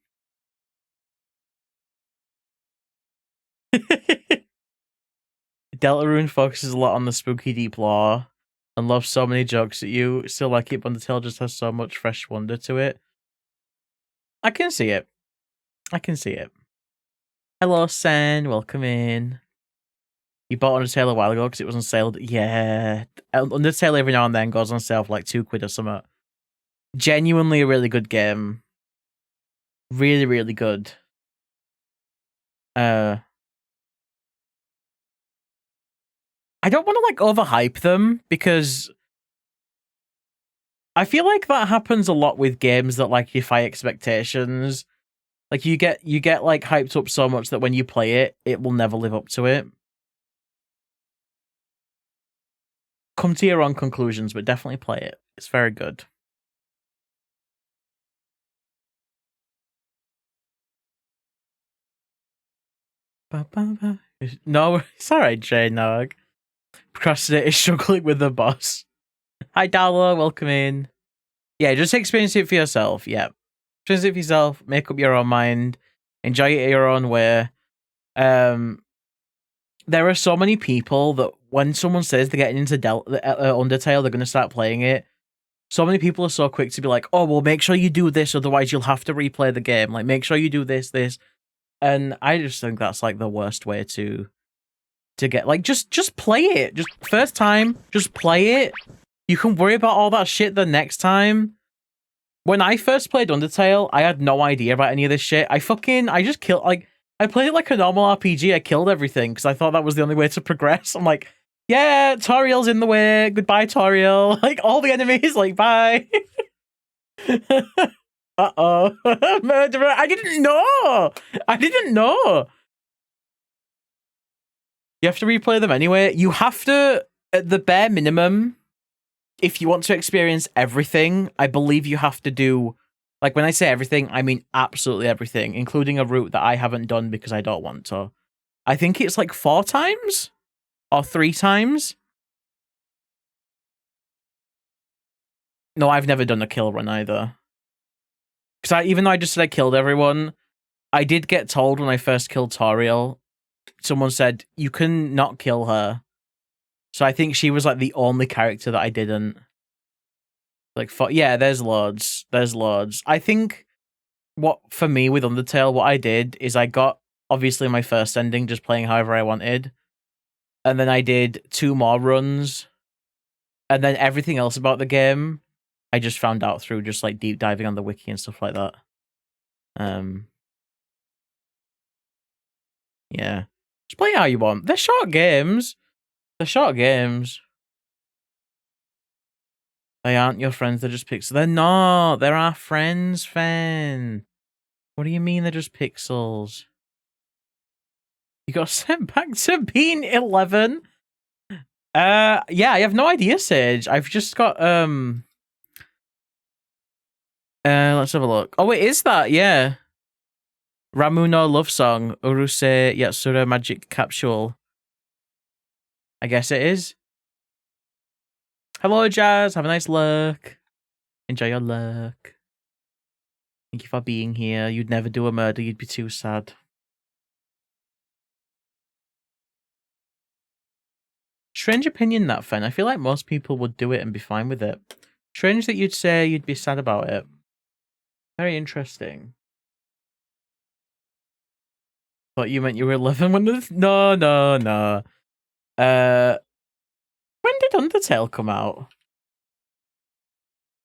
Deltarune focuses a lot on the spooky deep lore and loves so many jokes at you. Still like it, but Undertale just has so much fresh wonder to it. I can see it. I can see it. Hello, Sen. Welcome in. You bought Undertale a while ago because it was on sale. Yeah. Undertale every now and then goes on sale for like £2 or something. Genuinely a really good game. Really, really good. I don't want to like overhype them because I feel like that happens a lot with games that like defy expectations. Like you get like hyped up so much that when you play it, it will never live up to it. Come to your own conclusions, but definitely play it. It's very good. No, it's alright, J-Nog. Procrastinate is struggling with the boss. Hi, Dala, welcome in. Yeah, just experience it for yourself. Yeah. Experience it for yourself, make up your own mind, enjoy it your own way. There are so many people that when someone says they're getting into Undertale, they're going to start playing it. So many people are so quick to be like, oh, well, make sure you do this, otherwise you'll have to replay the game. Like, make sure you do this. And I just think that's like the worst way to get, like, just play it. Just first time, just play it. You can worry about all that shit the next time. When I first played Undertale, I had no idea about any of this shit. I just killed, like, I played it like a normal RPG. I killed everything because I thought that was the only way to progress. I'm like, yeah, Toriel's in the way. Goodbye, Toriel. Like, all the enemies, like, bye. Uh-oh. Murderer. I didn't know. You have to replay them anyway. You have to, at the bare minimum, if you want to experience everything, I believe you have to do, like, when I say everything, I mean absolutely everything, including a route that I haven't done because I don't want to. I think it's like 4 times or 3 times. No, I've never done a kill run either. Because even though I just said I killed everyone, I did get told when I first killed Toriel, someone said, you can not kill her. So I think she was like the only character that I didn't. Like, yeah, there's loads. There's loads. I think for me with Undertale, what I did is I got, obviously, my first ending just playing however I wanted. And then I did 2 more runs. And then everything else about the game, I just found out through just like deep diving on the wiki and stuff like that. Yeah. Just play how you want. They're short games. They're short games. They aren't your friends, they're just pixels. They're not. They're our friends, Fan. What do you mean they're just pixels? You got sent back to being 11? Yeah, I have no idea, Sage. I've just got, let's have a look. Oh, it is that, yeah. Ramu no Love Song, Uruse Yatsura Magic Capsule. I guess it is. Hello, Jazz. Have a nice look. Enjoy your look. Thank you for being here. You'd never do a murder. You'd be too sad. Strange opinion, that, Fen. I feel like most people would do it and be fine with it. Strange that you'd say you'd be sad about it. Very interesting. But you meant you were 11 when the... No. When did Undertale come out?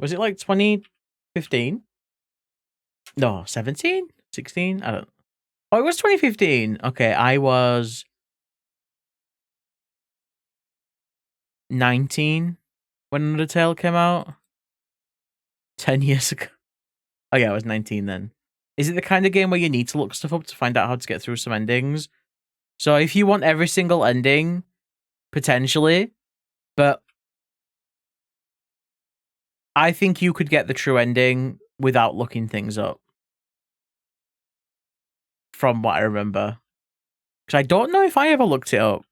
Was it like 2015? No, 17? 16? I don't... Oh, it was 2015. Okay, I was 19 when Undertale came out. 10 years ago. Oh yeah, I was 19 then. Is it the kind of game where you need to look stuff up to find out how to get through some endings? So if you want every single ending, potentially, but I think you could get the true ending without looking things up. From what I remember. Because I don't know if I ever looked it up.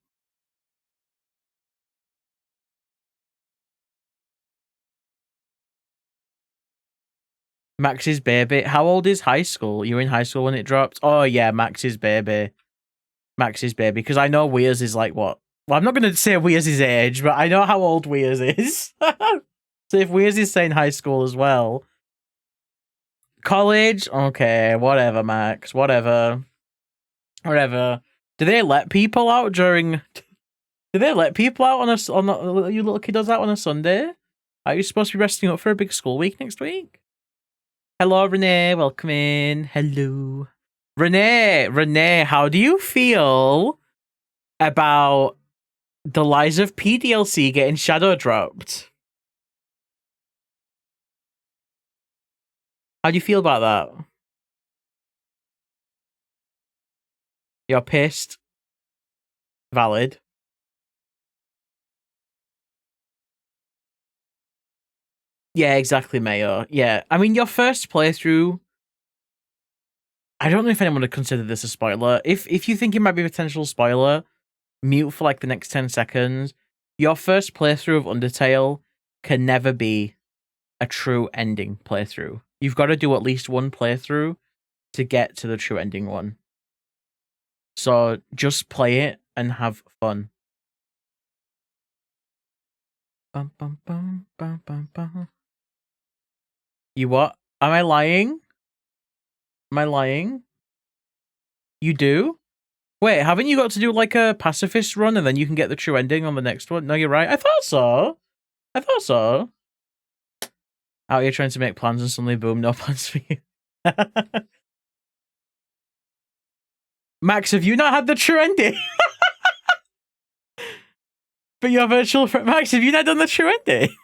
Max's baby. How old is high school? You were in high school when it dropped? Oh yeah, Max's baby. Max's baby. Because I know Weir's is like what? Well, I'm not going to say Weir's age, but I know how old Weir's is. So if Weir's is saying high school as well. College? Okay, whatever, Max. Whatever. Do they let people out during... Do they let people out on you little kiddos out on a Sunday? Are you supposed to be resting up for a big school week next week? Hello, Renee. Welcome in. Hello. Renee, how do you feel about the Lies of P DLC getting shadow dropped? How do you feel about that? You're pissed. Valid. Yeah, exactly, Mayo. Yeah, I mean, your first playthrough... I don't know if anyone would consider this a spoiler. If you think it might be a potential spoiler, mute for like the next 10 seconds. Your first playthrough of Undertale can never be a true ending playthrough. You've got to do at least one playthrough to get to the true ending one. So just play it and have fun. Bum, bum, bum, bum, bum, bum. You what? Am I lying? Am I lying? You do? Wait, haven't you got to do like a pacifist run and then you can get the true ending on the next one? No, you're right. I thought so. Out here trying to make plans and suddenly boom, no plans for you. Max, have you not had the true ending? But your virtual friend, Max, have you not done the true ending?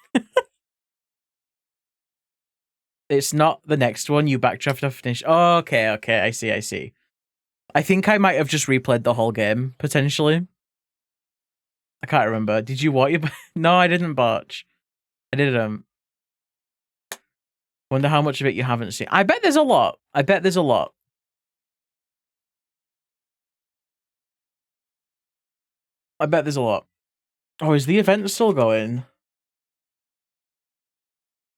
It's not the next one. You backtracked to finish. Oh, okay, I see. I think I might have just replayed the whole game, potentially. I can't remember. Did you watch it? No, I didn't botch. I did wonder how much of it you haven't seen. I bet there's a lot. I bet there's a lot. I bet there's a lot. Oh, is the event still going?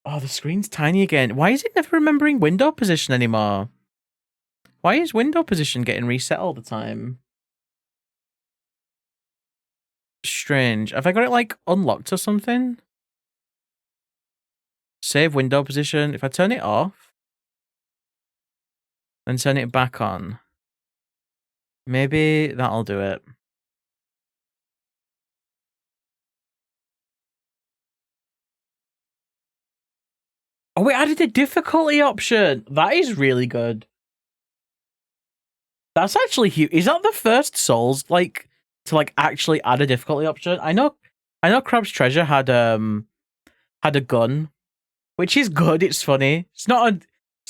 Oh, the screen's tiny again. Why is it never remembering window position anymore? Why is window position getting reset all the time? Strange. Have I got it, like, unlocked or something? Save window position. If I turn it off and turn it back on, maybe that'll do it. Oh, we added a difficulty option. That is really good. That's actually huge. Is that the first Souls to actually add a difficulty option? I know Crab's Treasure had a gun, which is good. It's funny. It's not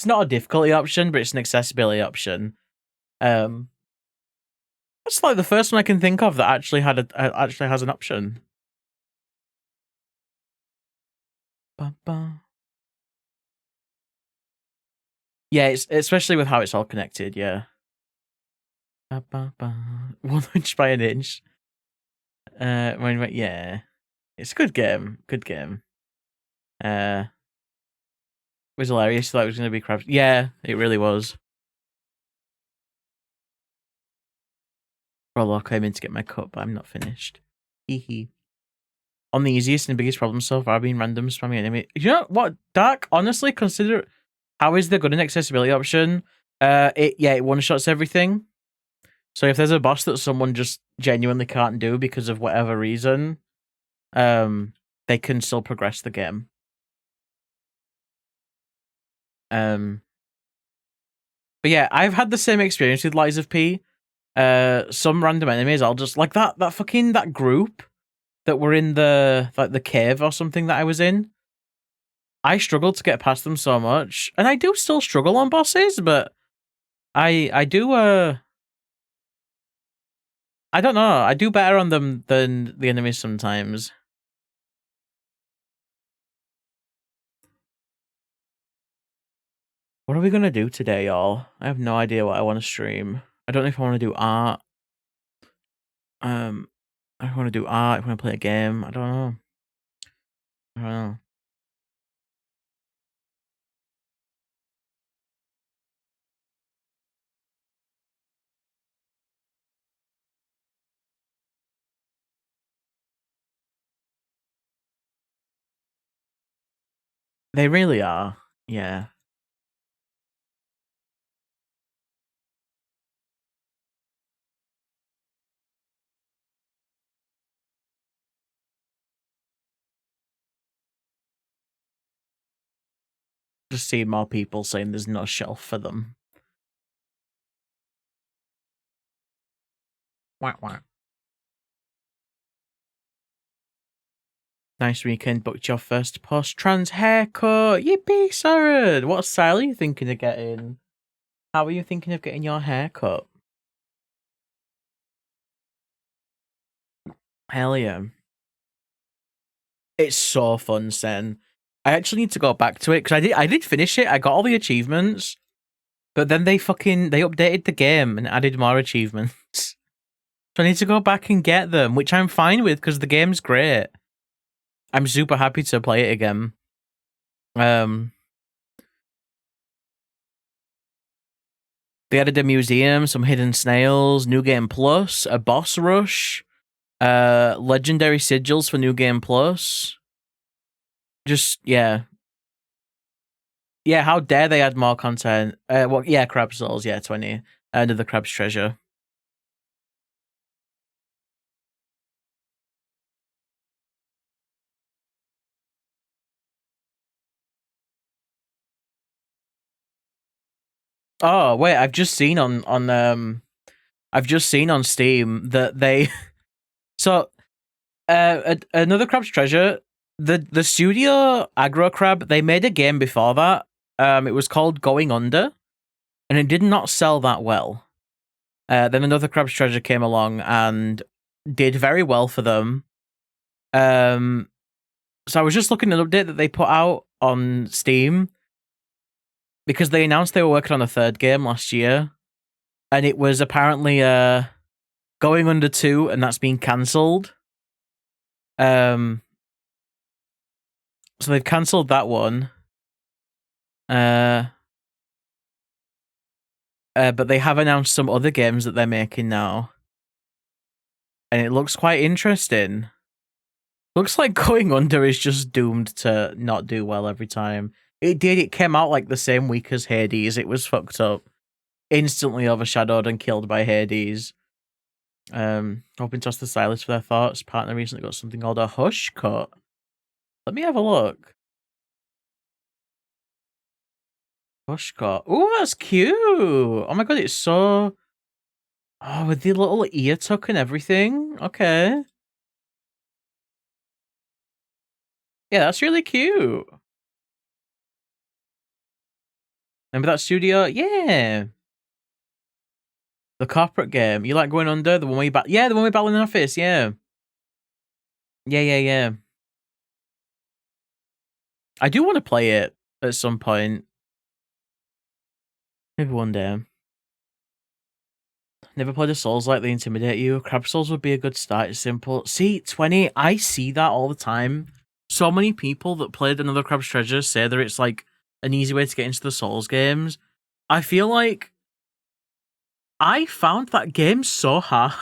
a difficulty option, but it's an accessibility option. That's like the first one I can think of that actually has an option. Ba-ba. Yeah, it's especially with how it's all connected. Yeah. 1 inch by an inch. Yeah, it's a good game. Good game. It was hilarious. Thought it was going to be crap. Yeah, it really was. Prologue came in to get my cup, but I'm not finished. Hee. On the easiest and biggest problem so far being random spamming enemy. You know what, Dark? Honestly, consider how is there good an accessibility option? It one shots everything. So if there's a boss that someone just genuinely can't do because of whatever reason, they can still progress the game. But yeah, I've had the same experience with Lies of P. Some random enemies, I'll just like that group that were in the cave or something that I was in. I struggled to get past them so much, and I do still struggle on bosses, but I do I don't know. I do better on them than the enemies sometimes. What are we gonna do today, y'all? I have no idea what I want to stream. I don't know if I want to do art. I want to do art. I want to play a game. I don't know. I don't know. They really are. Yeah. Just see more people saying there's no shelf for them. Wah. Nice weekend, booked your first post-trans haircut. Yippee, Sarah! What style are you thinking of getting? How are you thinking of getting your haircut? Hell yeah. It's so fun, Sen. I actually need to go back to it, because I did finish it. I got all the achievements, but then they updated the game and added more achievements. So I need to go back and get them, which I'm fine with, because the game's great. I'm super happy to play it again. They added a museum, some hidden snails, New Game Plus, a boss rush, legendary sigils for New Game Plus. Just, yeah. Yeah, how dare they add more content? Crab Souls, 20. Another Crab's Treasure. Oh, wait, I've just seen on Steam that they so another Crab's Treasure, the studio Aggro Crab, they made a game before that. It was called Going Under, and it did not sell that well. Then another Crab's Treasure came along and did very well for them. So I was just looking at an update that they put out on Steam because they announced they were working on a third game last year, and it was apparently Going Under 2, and that's been cancelled. So they've cancelled that one. But they have announced some other games that they're making now, and it looks quite interesting. Looks like Going Under is just doomed to not do well every time. It came out like the same week as Hades. It was fucked up. Instantly overshadowed and killed by Hades. Hoping to ask the stylist for their thoughts. Partner recently got something called a hush cut. Let me have a look. Hush cut. Oh, that's cute. Oh my god, it's so... Oh, with the little ear tuck and everything. Okay. Yeah, that's really cute. Remember that studio? Yeah. The corporate game. You like Going Under? The one where you yeah, the one we battle in the office. Yeah. Yeah. I do want to play it at some point. Maybe one day. Never played a Souls like they intimidate you. Crab Souls would be a good start. It's simple. See, 20, I see that all the time. So many people that played Another Crab's Treasure say that it's like an easy way to get into the Souls games. I feel like I found that game so hard.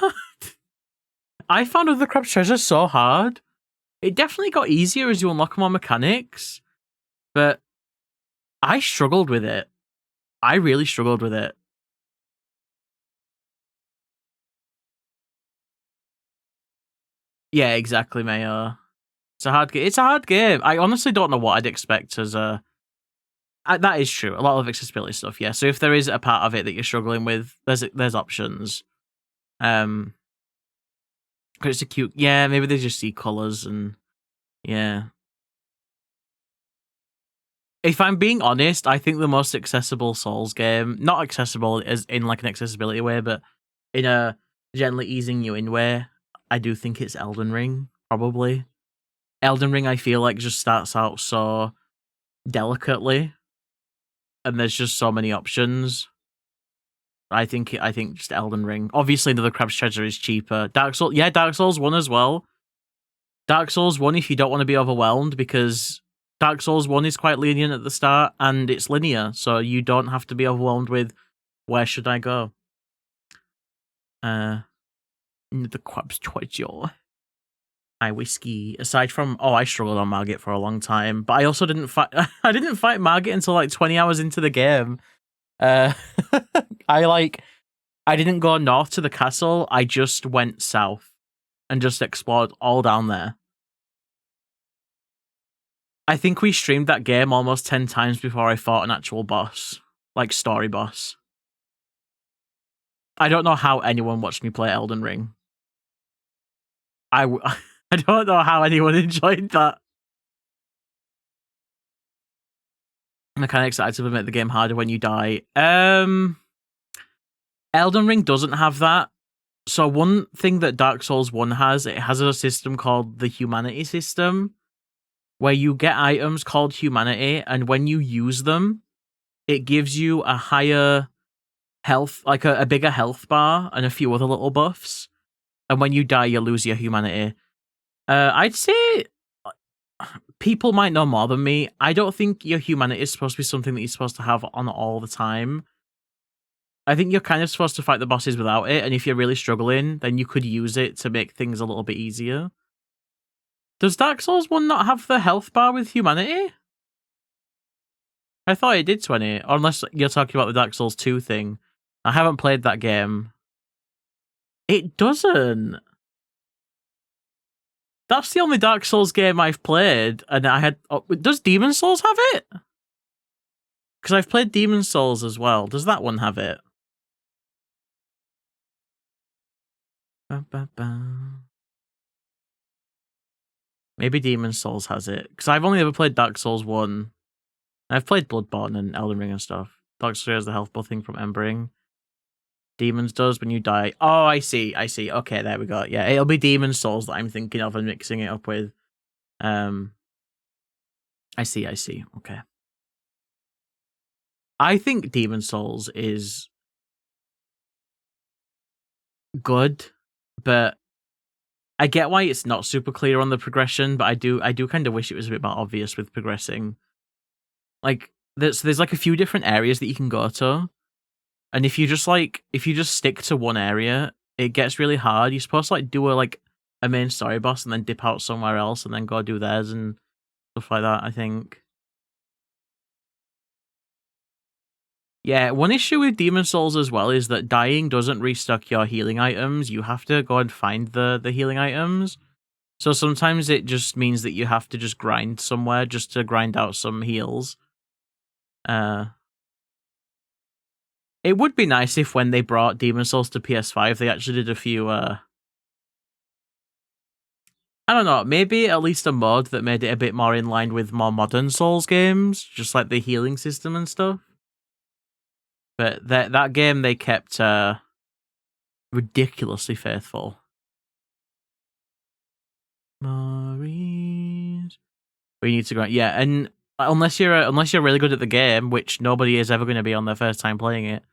I found Another Crab's Treasure so hard. It definitely got easier as you unlock more mechanics, but I struggled with it. I really struggled with it. Yeah, exactly, Mayo. It's a hard game. It's a hard game. I honestly don't know what I'd expect as a... that is true. A lot of accessibility stuff, yeah. So if there is a part of it that you're struggling with, there's options. Because it's a cute... Yeah, maybe they just see colours and... Yeah. If I'm being honest, I think the most accessible Souls game... Not accessible as in like an accessibility way, but in a gently easing you in way, I do think it's Elden Ring, probably. Elden Ring, I feel like, just starts out so delicately, and there's just so many options. I think just Elden Ring. Obviously, Another Crab's Treasure is cheaper. Dark Souls 1 as well. Dark Souls 1 if you don't want to be overwhelmed, because Dark Souls 1 is quite lenient at the start, and it's linear, so you don't have to be overwhelmed with, where should I go? The Crab's Treasure. Hi, whiskey. Aside from, I struggled on Margit for a long time, but I also didn't fight. I didn't fight Margit until like 20 hours into the game. I didn't go north to the castle. I just went south and just explored all down there. I think we streamed that game almost 10 times before I fought an actual boss, like story boss. I don't know how anyone watched me play Elden Ring. I don't know how anyone enjoyed that. Mechanics that actively make the game harder when you die. Elden Ring doesn't have that. So one thing that Dark Souls 1 has, it has a system called the Humanity system, where you get items called Humanity, and when you use them, it gives you a higher health, like a bigger health bar and a few other little buffs. And when you die, you lose your Humanity. I'd say people might know more than me. I don't think your Humanity is supposed to be something that you're supposed to have on all the time. I think you're kind of supposed to fight the bosses without it, and if you're really struggling, then you could use it to make things a little bit easier. Does Dark Souls 1 not have the health bar with Humanity? I thought it did 20, unless you're talking about the Dark Souls 2 thing. I haven't played that game. It doesn't. That's the only Dark Souls game I've played, and I had... does Demon Souls have it? Because I've played Demon Souls as well. Does that one have it? Maybe Demon Souls has it. Because I've only ever played Dark Souls 1. I've played Bloodborne and Elden Ring and stuff. Dark Souls has the health bar thing from Embering. Demons does when you die. Oh, I see. Okay, there we go. Yeah, it'll be Demon Souls that I'm thinking of and mixing it up with. I see. Okay. I think Demon Souls is good, but I get why it's not super clear on the progression, but I do kind of wish it was a bit more obvious with progressing. Like there's like a few different areas that you can go to, and if you just stick to one area, it gets really hard. You're supposed to like do a main story boss and then dip out somewhere else and then go do theirs and stuff like that, I think. Yeah, one issue with Demon Souls as well is that dying doesn't restock your healing items. You have to go and find the healing items. So sometimes it just means that you have to just grind somewhere just to grind out some heals. It would be nice if when they brought Demon Souls to PS5, they actually did a few, I don't know, maybe at least a mod that made it a bit more in line with more modern Souls games, just like the healing system and stuff. But that game, they kept ridiculously faithful. Maurice. We need to grind. Yeah, and unless you're really good at the game, which nobody is ever going to be on their first time playing it,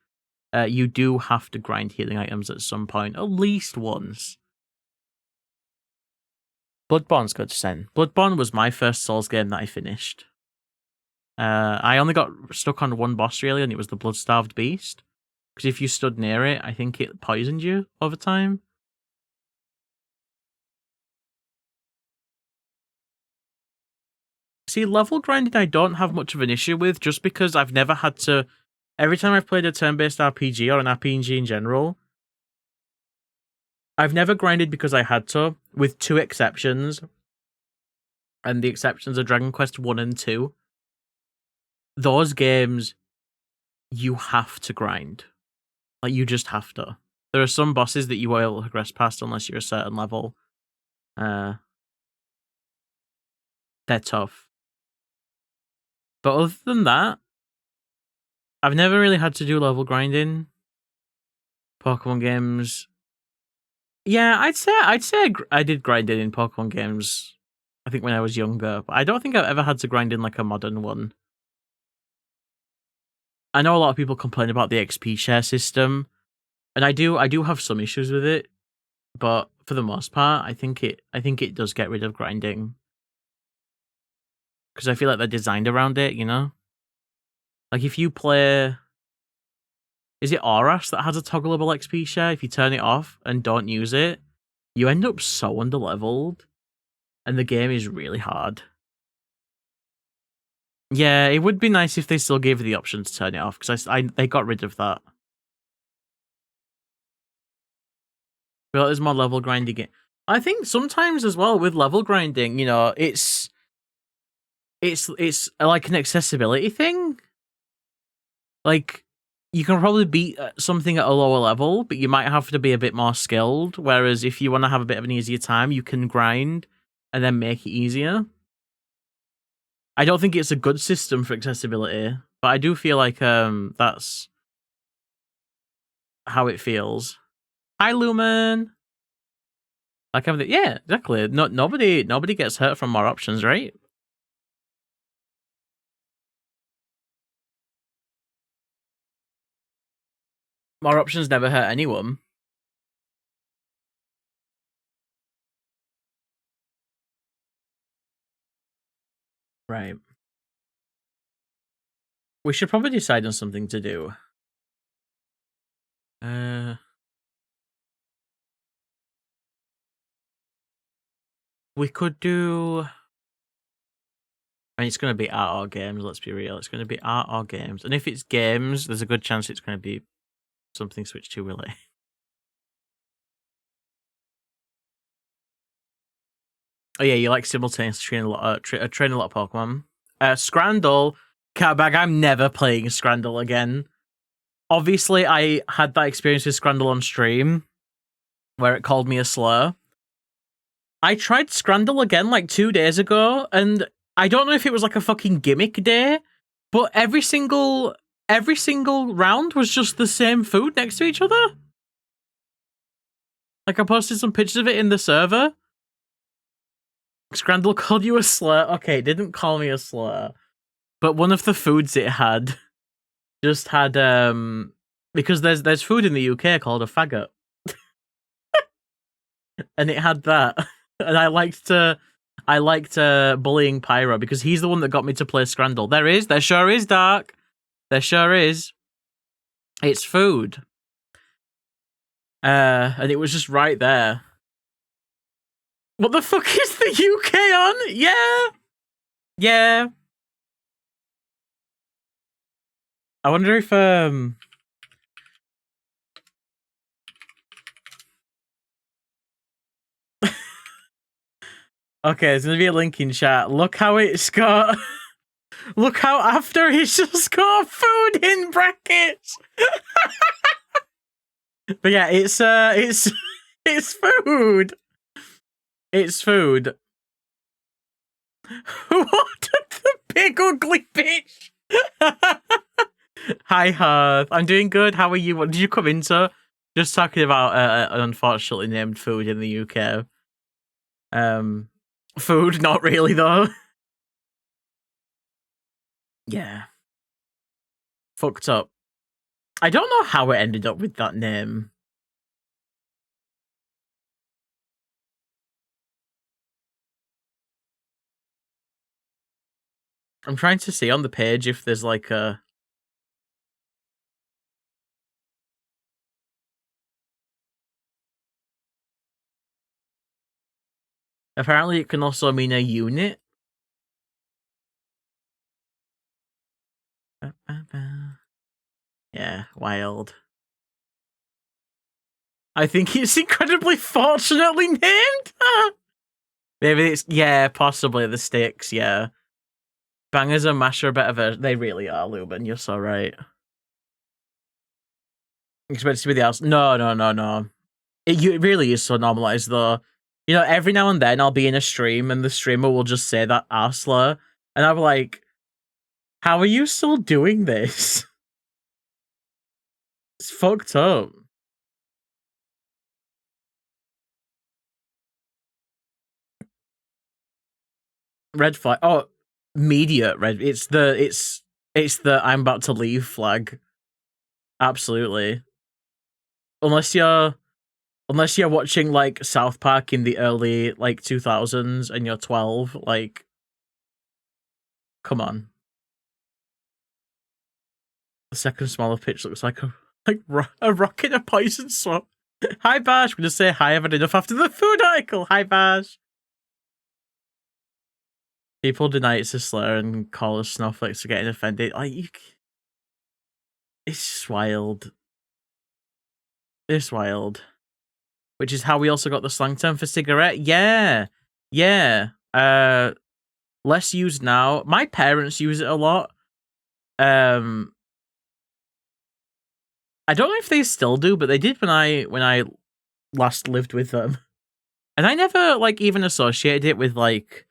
you do have to grind healing items at some point, at least once. Bloodborne's good to send. Bloodborne was my first Souls game that I finished. I only got stuck on one boss really, and it was the Blood-Starved Beast. Because if you stood near it, I think it poisoned you over time. See, level grinding I don't have much of an issue with, just because I've never had to... Every time I've played a turn-based RPG or an RPG in general, I've never grinded because I had to, with two exceptions. And the exceptions are Dragon Quest 1 and 2. Those games, you have to grind. Like, you just have to. There are some bosses that you will progress past unless you're a certain level. They're tough. But other than that, I've never really had to do level grinding. Pokemon games. Yeah, I'd say I did grinding in Pokemon games. I think when I was younger, but I don't think I've ever had to grind in like a modern one. I know a lot of people complain about the XP share system, and I do have some issues with it, but for the most part, I think it does get rid of grinding. Because I feel like they're designed around it, you know? Like if you play... Is it Aurash that has a toggleable XP share? If you turn it off and don't use it, you end up so underleveled. And the game is really hard. Yeah, it would be nice if they still gave you the option to turn it off, because they got rid of that. Well, there's more level grinding. I think sometimes as well with level grinding, you know, it's like an accessibility thing. Like, you can probably beat something at a lower level, but you might have to be a bit more skilled. Whereas if you want to have a bit of an easier time, you can grind and then make it easier. I don't think it's a good system for accessibility, but I do feel like that's how it feels. Hi, Lumen. Like everything. Yeah, exactly. Nobody gets hurt from more options, right? More options never hurt anyone. Right. We should probably decide on something to do. We could do... I mean, it's going to be art or games, let's be real. It's going to be art or games. And if it's games, there's a good chance it's going to be something Switch 2 related. Oh yeah, you like simultaneously training a lot of Pokemon. Scrandle, Catbag, I'm never playing Scrandle again. Obviously, I had that experience with Scrandle on stream, where it called me a slur. I tried Scrandle again like 2 days ago, and I don't know if it was like a fucking gimmick day, but every single round was just the same food next to each other. Like, I posted some pictures of it in the server. Scrandle called you a slur. Okay, it didn't call me a slur. But one of the foods it had just had because there's food in the UK called a faggot. And it had that. And I liked bullying Pyro because he's the one that got me to play Scrandle. There sure is, Dark. There sure is. It's food. And it was just right there. What the fuck is the UK on? Yeah. Yeah. I wonder if okay, there's gonna be a link in chat. Look how it's got look how after it's just got food in brackets. But yeah, it's food. It's food. What the big ugly bitch? Hi Hearth. I'm doing good. How are you? What did you come into? Just talking about an unfortunately named food in the UK. Food, not really though. Yeah. Fucked up. I don't know how it ended up with that name. I'm trying to see on the page if there's like a... Apparently it can also mean a unit. Yeah, wild. I think it's incredibly fortunately named. Maybe it's, yeah, possibly the sticks, yeah. Bangers and mash are a better version. They really are, Lubin. You're so right. Expect it to be the house. No. It really is so normalized, though. You know, every now and then I'll be in a stream and the streamer will just say that arsler. And I'm like, how are you still doing this? It's fucked up. Red flag. Oh, media red. It's the I'm about to leave flag. Absolutely. Unless you're watching like South Park in the early like 2000s and you're 12, like, come on. The second smaller pitch looks like a rock in a poison swamp. Hi Bash, I'm gonna say hi. I've had enough after the food article. Hi Bash. People deny it's a slur and call us snowflakes for getting offended. Like, it's just wild. It's wild. Which is how we also got the slang term for cigarette. Yeah. Less used now. My parents use it a lot. I don't know if they still do, but they did when I last lived with them. And I never like even associated it with like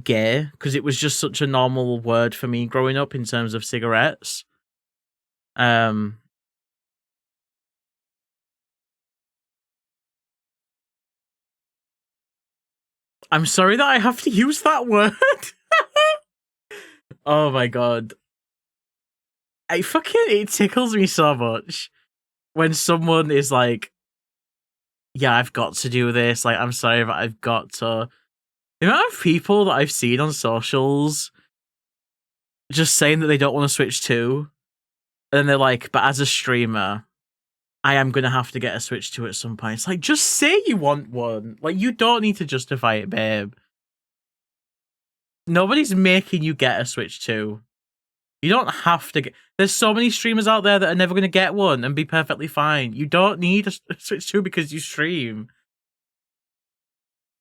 gay because it was just such a normal word for me growing up in terms of cigarettes. I'm sorry that I have to use that word. Oh my god. It tickles me so much when someone is like, yeah, I've got to do this. Like, I'm sorry, but I've got to. The amount of people that I've seen on socials just saying that they don't want to Switch 2, and then they're like, but as a streamer, I am going to have to get a Switch 2 at some point. It's like, just say you want one. Like, you don't need to justify it, babe. Nobody's making you get a Switch 2. You don't have to get... There's so many streamers out there that are never going to get one and be perfectly fine. You don't need a Switch 2 because you stream.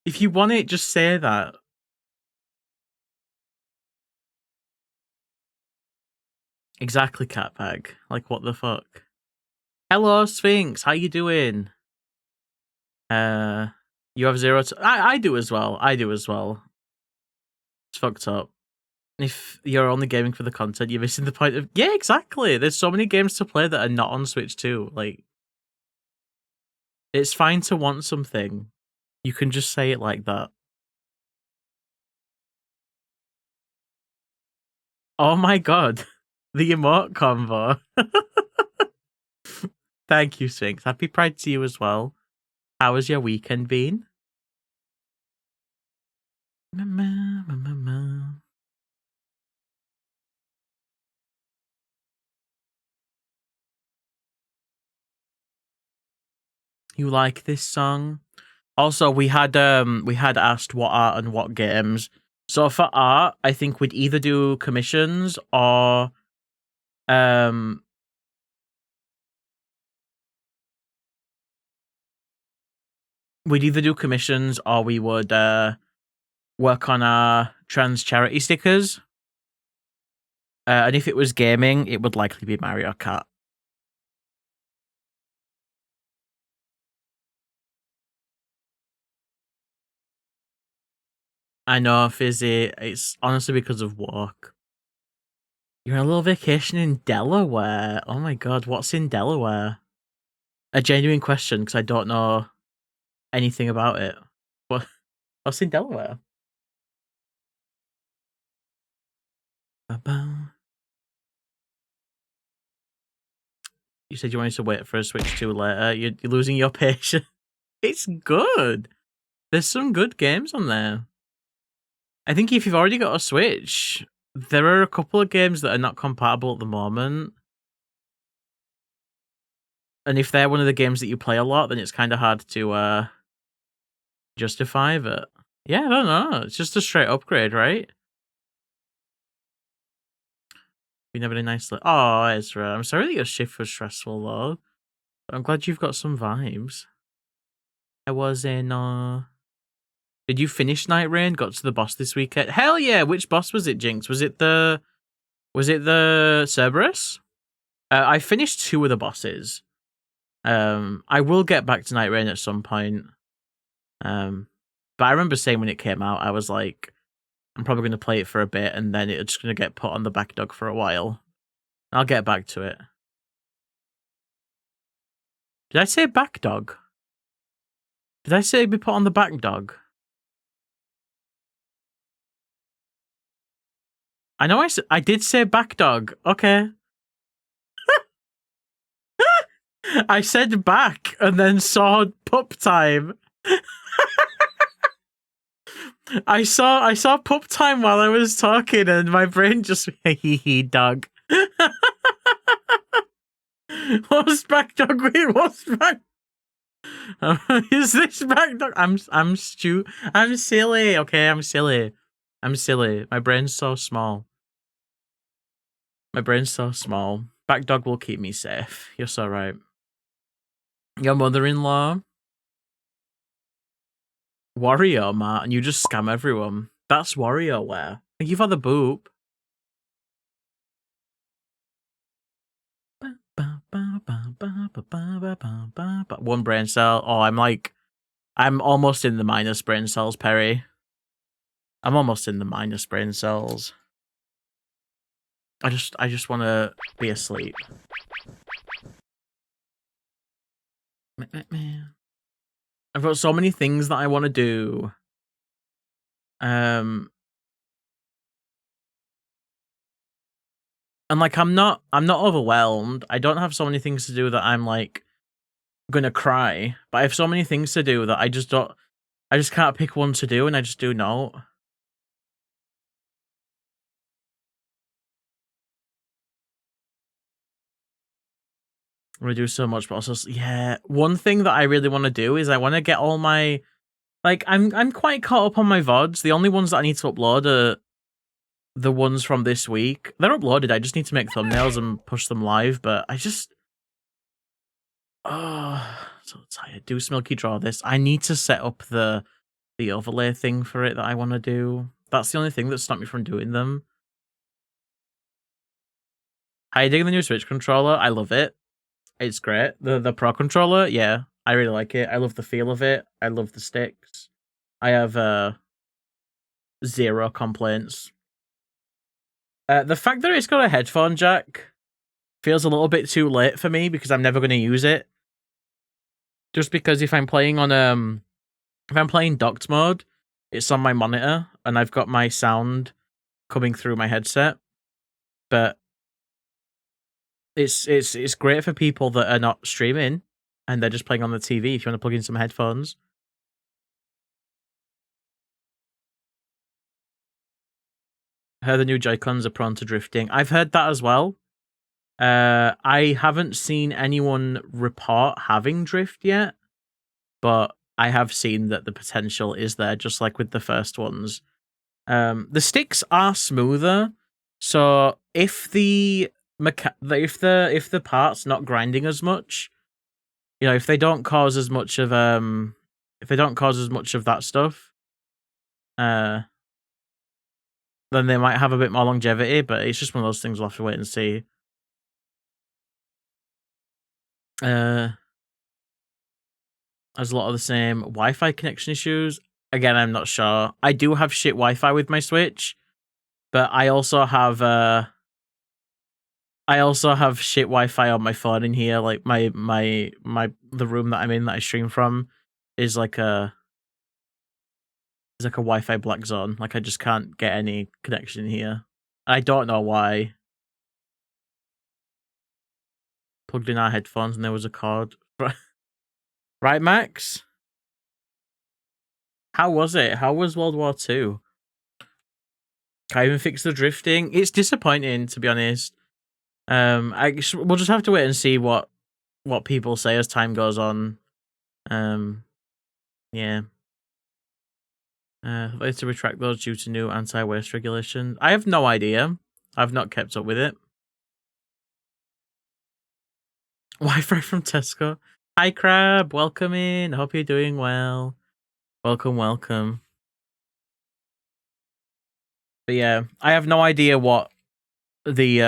If you want it, just say that. Exactly, Catbag. Like, what the fuck? Hello, Sphinx. How you doing? You have 0 to... I do as well. It's fucked up. If you're only gaming for the content, you're missing the point of... Yeah, exactly. There's so many games to play that are not on Switch 2. Like, it's fine to want something. You can just say it like that. Oh my god. The emote combo. Thank you, Sphinx. Happy Pride to you as well. How has your weekend been? You like this song? Also, we had asked what art and what games. So for art, I think we'd either do commissions or we would work on our trans charity stickers. And if it was gaming, it would likely be Mario Kart. I know, Fizzy. It's honestly because of work. You're on a little vacation in Delaware. Oh my god, what's in Delaware? A genuine question, because I don't know anything about it. What's in Delaware? You said you wanted to wait for a Switch 2 later. You're losing your patience. It's good. There's some good games on there. I think if you've already got a Switch, there are a couple of games that are not compatible at the moment. And if they're one of the games that you play a lot, then it's kind of hard to justify it. Yeah, I don't know. It's just a straight upgrade, right? We never had a nice oh, Ezra. I'm sorry that your shift was stressful though. But I'm glad you've got some vibes. I was in Did you finish Night Rain? Got to the boss this weekend? Hell yeah! Which boss was it, Jinx? Was it the Cerberus? I finished 2 of the bosses. I will get back to Night Rain at some point. But I remember saying when it came out, I was like, I'm probably going to play it for a bit, and then it's just going to get put on the back dog for a while. I'll get back to it. Did I say back dog? Did I say be put on the back dog? I know I did say back dog. Okay. I said back and then saw pup time. I saw pup time while I was talking and my brain just hee dog. What's back dog? Wait, what's back? Is this back dog? I'm silly. Okay, I'm silly. My brain's so small. Back dog will keep me safe. You're so right. Your mother-in-law, Wario, Matt, and you just scam everyone. That's WarioWare. Thank you for the boop. One brain cell. Oh, I'm almost in the minus brain cells, Perry. I'm almost in the minus brain cells. I just want to be asleep. I've got so many things that I want to do. And like I'm not overwhelmed. I don't have so many things to do that I'm like gonna cry. But I have so many things to do that I just can't pick one to do, and I just do not. I'm gonna do so much, but also yeah. One thing that I really want to do is I want to get all my I'm quite caught up on my VODs. The only ones that I need to upload are the ones from this week. They're uploaded. I just need to make thumbnails and push them live. But I just so tired. Do Smilky draw this? I need to set up the overlay thing for it that I want to do. That's the only thing that stopped me from doing them. How digging the new Switch controller? I love it. It's great. The Pro controller, yeah, I really like it. I love the feel of it. I love the sticks. I have 0 complaints. The fact that it's got a headphone jack feels a little bit too late for me because I'm never going to use it. Just because if I'm playing on if I'm playing docked mode, it's on my monitor and I've got my sound coming through my headset. But it's great for people that are not streaming and they're just playing on the TV if you want to plug in some headphones. I heard the new Joy-Cons are prone to drifting. I've heard that as well. I haven't seen anyone report having drift yet, but I have seen that the potential is there, just like with the first ones. The sticks are smoother, so if the parts not grinding as much, you know, if they don't cause as much of that stuff, then they might have a bit more longevity. But it's just one of those things we'll have to wait and see. There's a lot of the same Wi-Fi connection issues. Again, I'm not sure. I do have shit Wi-Fi with my Switch, but I also have shit Wi-Fi on my phone in here. Like the room that I'm in that I stream from is like a Wi-Fi black zone. Like I just can't get any connection in here. I don't know why. Plugged in our headphones and there was a cord. Right, Max? How was it? How was World War II? Can't even fix the drifting. It's disappointing, to be honest. We'll just have to wait and see what people say as time goes on. Yeah. They to retract those due to new anti-waste regulations. I have no idea. I've not kept up with it. Wi-Fi from Tesco. Hi, Crab. Welcome in. Hope you're doing well. Welcome, welcome. But yeah, I have no idea what the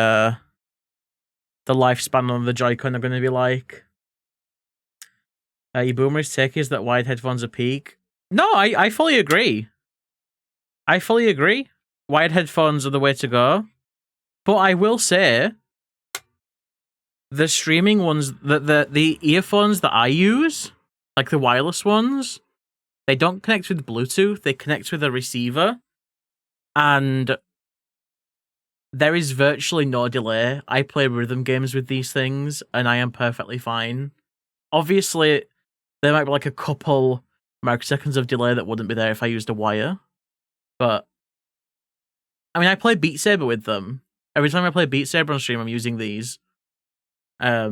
lifespan on the Joy-Con are going to be like. Your boomer's take is that wired headphones are peak. No, I fully agree. I fully agree. Wired headphones are the way to go. But I will say, the streaming ones, the earphones that I use, like the wireless ones, they don't connect with Bluetooth. They connect with a receiver. And there is virtually no delay. I play rhythm games with these things, and I am perfectly fine. Obviously, there might be like a couple microseconds of delay that wouldn't be there if I used a wire. But, I mean, I play Beat Saber with them. Every time I play Beat Saber on stream, I'm using these. I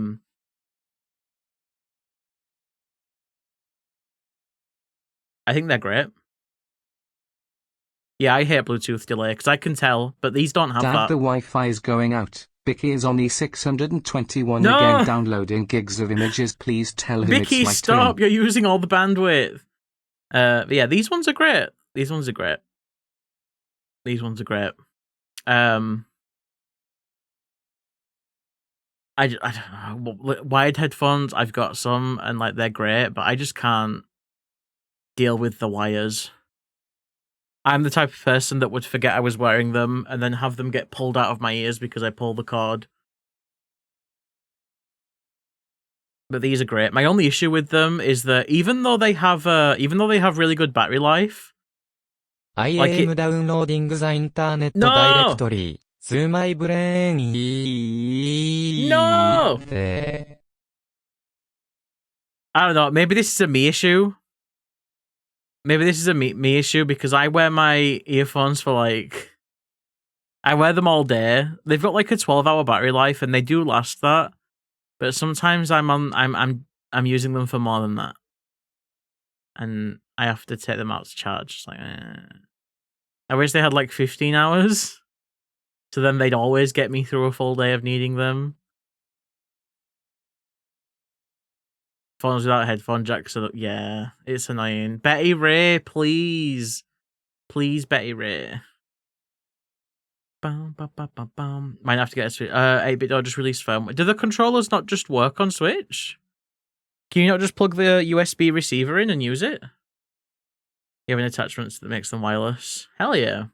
think they're great. Yeah, I hate Bluetooth delay, because I can tell, but these don't have Dad, that. the Wi-Fi is going out. Bicky is on E621 No! again downloading gigs of images. Please tell him Bicky, it's like stop! You're using all the bandwidth. But yeah, these ones are great. These ones are great. These ones are great. I don't know. Wired headphones, I've got some, and like they're great, but I just can't deal with the wires. I'm the type of person that would forget I was wearing them and then have them get pulled out of my ears because I pull the cord. But these are great. My only issue with them is that even though they have really good battery life, I am downloading the internet No! directory to my brain. No! I don't know. Maybe this is a me issue. Maybe this is a me issue because I wear my earphones for like... I wear them all day. They've got like a 12-hour battery life and they do last that. But sometimes I'm using them for more than that. And I have to take them out to charge. It's like, I wish they had like 15 hours. So then they'd always get me through a full day of needing them. Phones without headphone jacks. So yeah, it's annoying. Betty Ray, please. Please, Betty Ray. Bum, bum, bum, bum, bum. Might have to get a Switch. 8-bit or just release firmware. Do the controllers not just work on Switch? Can you not just plug the USB receiver in and use it? You have an attachment that makes them wireless. Hell yeah.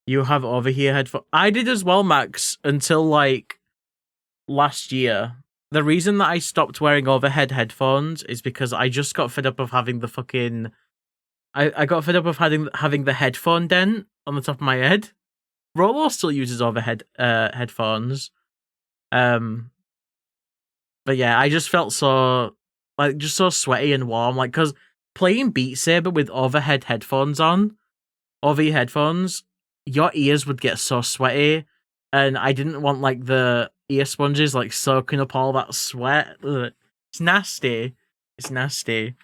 You have over-ear headphones. I did as well, Max, until like last year. The reason that I stopped wearing overhead headphones is because I just got fed up of having the fucking... I got fed up of having the headphone dent on the top of my head. Rolo still uses overhead headphones. But yeah, I just felt so just so sweaty and warm, like because playing Beat Saber with overhead headphones on, over your headphones, your ears would get so sweaty, and I didn't want like the ear sponges like soaking up all that sweat. Ugh. It's nasty. It's nasty.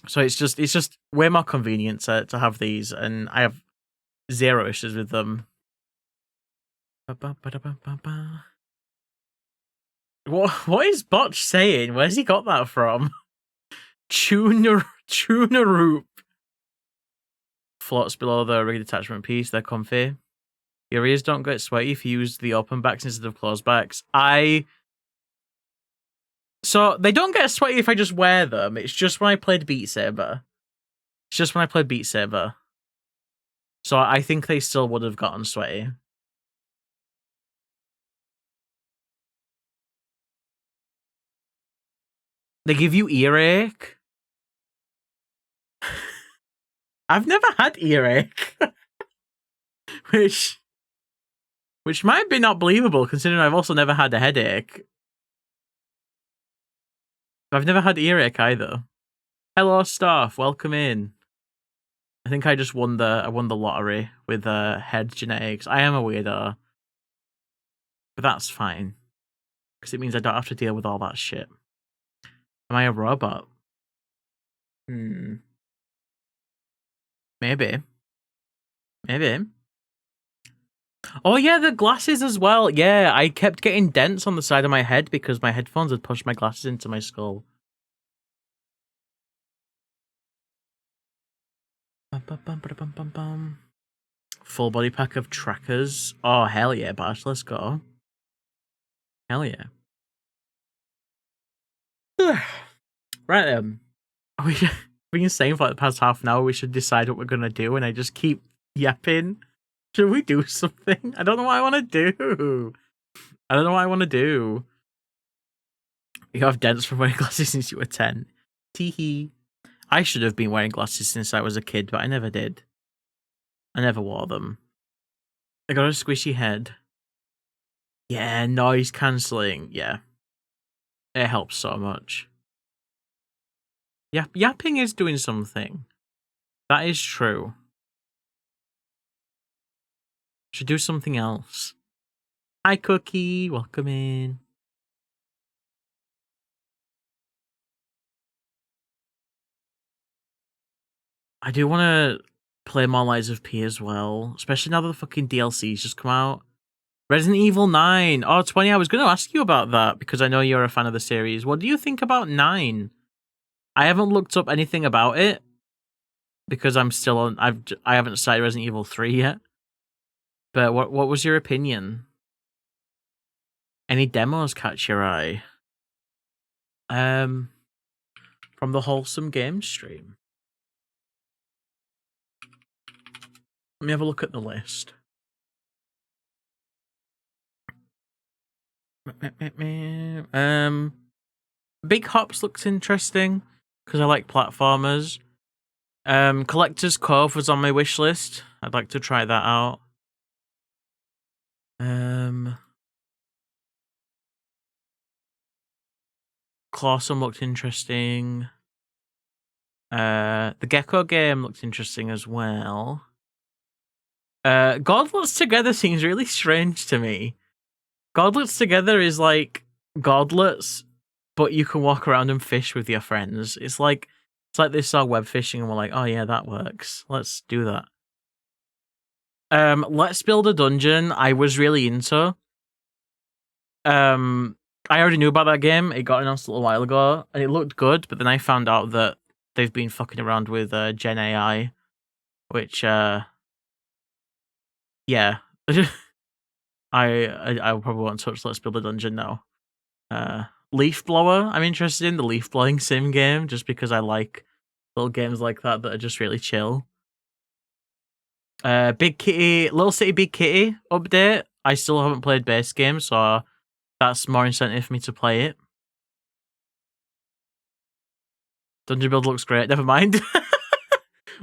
So it's just way more convenient to have these, and I have zero issues with them. What is Botch saying? Where's he got that from? Tunaroop. Floats below the rigged attachment piece. They're comfy. Your ears don't get sweaty if you use the open backs instead of closed backs. So they don't get sweaty if I just wear them. It's just when I played Beat Saber. So I think they still would have gotten sweaty. They give you earache? I've never had earache. Which might be not believable, considering I've also never had a headache. I've never had earache either. Hello, staff. Welcome in. I think I just won the lottery with head genetics. I am a weirdo, but that's fine because it means I don't have to deal with all that shit. Am I a robot? Maybe. Oh yeah, the glasses as well. Yeah, I kept getting dents on the side of my head because my headphones had pushed my glasses into my skull. Full body pack of trackers. Oh hell yeah, Bash, let's go. Hell yeah. Right then. We've been saying for like the past half an hour we should decide what we're gonna do, and I just keep yapping. Should we do something? I don't know what I want to do. You have dents from wearing glasses since you were 10. Teehee. I should have been wearing glasses since I was a kid, but I never did. I never wore them. I got a squishy head. Yeah, noise cancelling. Yeah. It helps so much. Yapping is doing something. That is true. Should do something else. Hi, Cookie. Welcome in. I do want to play more Lies of P as well, especially now that the fucking DLC's just come out. Resident Evil 9. Oh, 20, I was going to ask you about that because I know you're a fan of the series. What do you think about 9? I haven't looked up anything about it because I'm still on. I haven't started Resident Evil 3 yet. But what was your opinion? Any demos catch your eye? From the Wholesome Games stream. Let me have a look at the list. Big Hops looks interesting because I like platformers. Collector's Cove was on my wish list. I'd like to try that out. Clawsome looked interesting. The Gecko game looked interesting as well. Godlets Together seems really strange to me. Godlets Together is like Godlets, but you can walk around and fish with your friends. It's like they saw web fishing and were like, oh yeah, that works. Let's do that. Let's Build a Dungeon. I was really into. I already knew about that game. It got announced a little while ago, and it looked good. But then I found out that they've been fucking around with Gen AI, which yeah, I probably won't touch Let's Build a Dungeon now. Leaf Blower, I'm interested in the leaf blowing sim game just because I like little games like that are just really chill. Big Kitty, Little City Big Kitty update. I still haven't played base game, so that's more incentive for me to play it. Dungeon Build looks great. Never mind.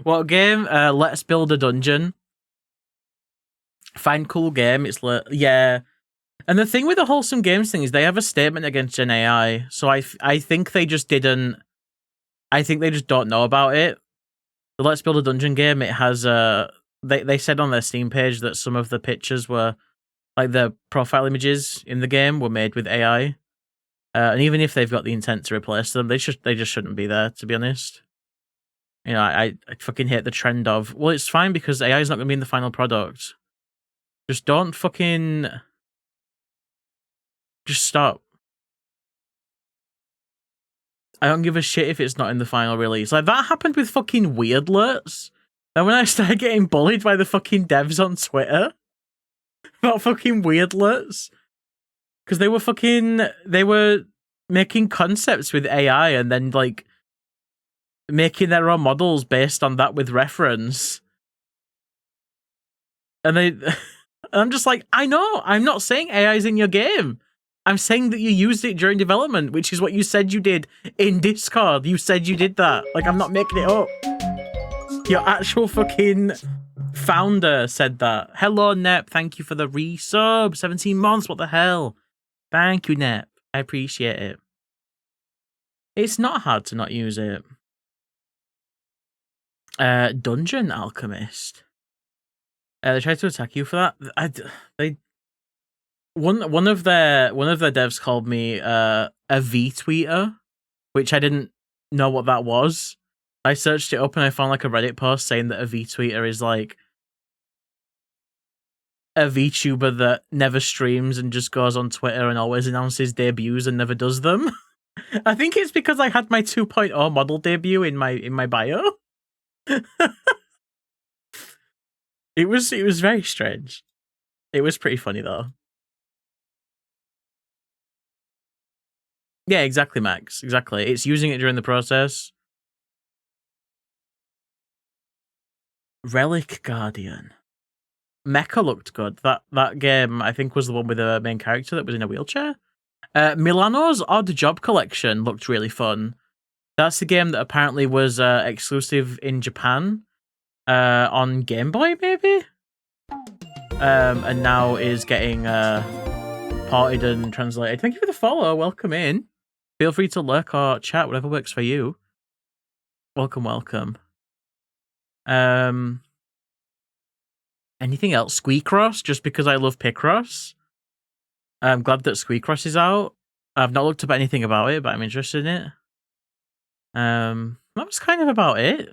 What game? Let's Build a Dungeon. Find cool game. It's like, yeah. And the thing with the wholesome games thing is they have a statement against Gen AI. So I think they just didn't. I think they just don't know about it. The Let's Build a Dungeon game, it has they said on their Steam page that some of the pictures were like the profile images in the game were made with AI. And even if they've got the intent to replace them, they just shouldn't be there, to be honest. You know, I fucking hate the trend of, well, it's fine because AI is not going to be in the final product. Just don't fucking... Just stop. I don't give a shit if it's not in the final release. Like, that happened with fucking Weirdlets. And when I started getting bullied by the fucking devs on Twitter about fucking Weirdlets, because they were making concepts with AI and then, like, making their own models based on that with reference. And I'm just like, I know, I'm not saying AI's in your game. I'm saying that you used it during development, which is what you said you did in Discord. You said you did that. Like, I'm not making it up. Your actual fucking founder said that. Hello, Nep. Thank you for the resub. 17 months. What the hell? Thank you, Nep. I appreciate it. It's not hard to not use it. Dungeon Alchemist. They tried to attack you for that. One of their devs called me a V-tweeter, which I didn't know what that was. I searched it up and I found like a Reddit post saying that a V-tweeter is like a VTuber that never streams and just goes on Twitter and always announces debuts and never does them. I think it's because I had my 2.0 model debut in my bio. It was very strange. It was pretty funny though. Yeah, exactly, Max. Exactly. It's using it during the process. Relic Guardian. Mecha looked good. That game, I think, was the one with the main character that was in a wheelchair. Milano's Odd Job Collection looked really fun. That's the game that apparently was exclusive in Japan on Game Boy, maybe? And now is getting ported and translated. Thank you for the follow. Welcome in. Feel free to lurk or chat, whatever works for you. Welcome, welcome. Anything else? Squeakross, just because I love Picross. I'm glad that Squeakross is out. I've not looked up anything about it, but I'm interested in it. That was kind of about it.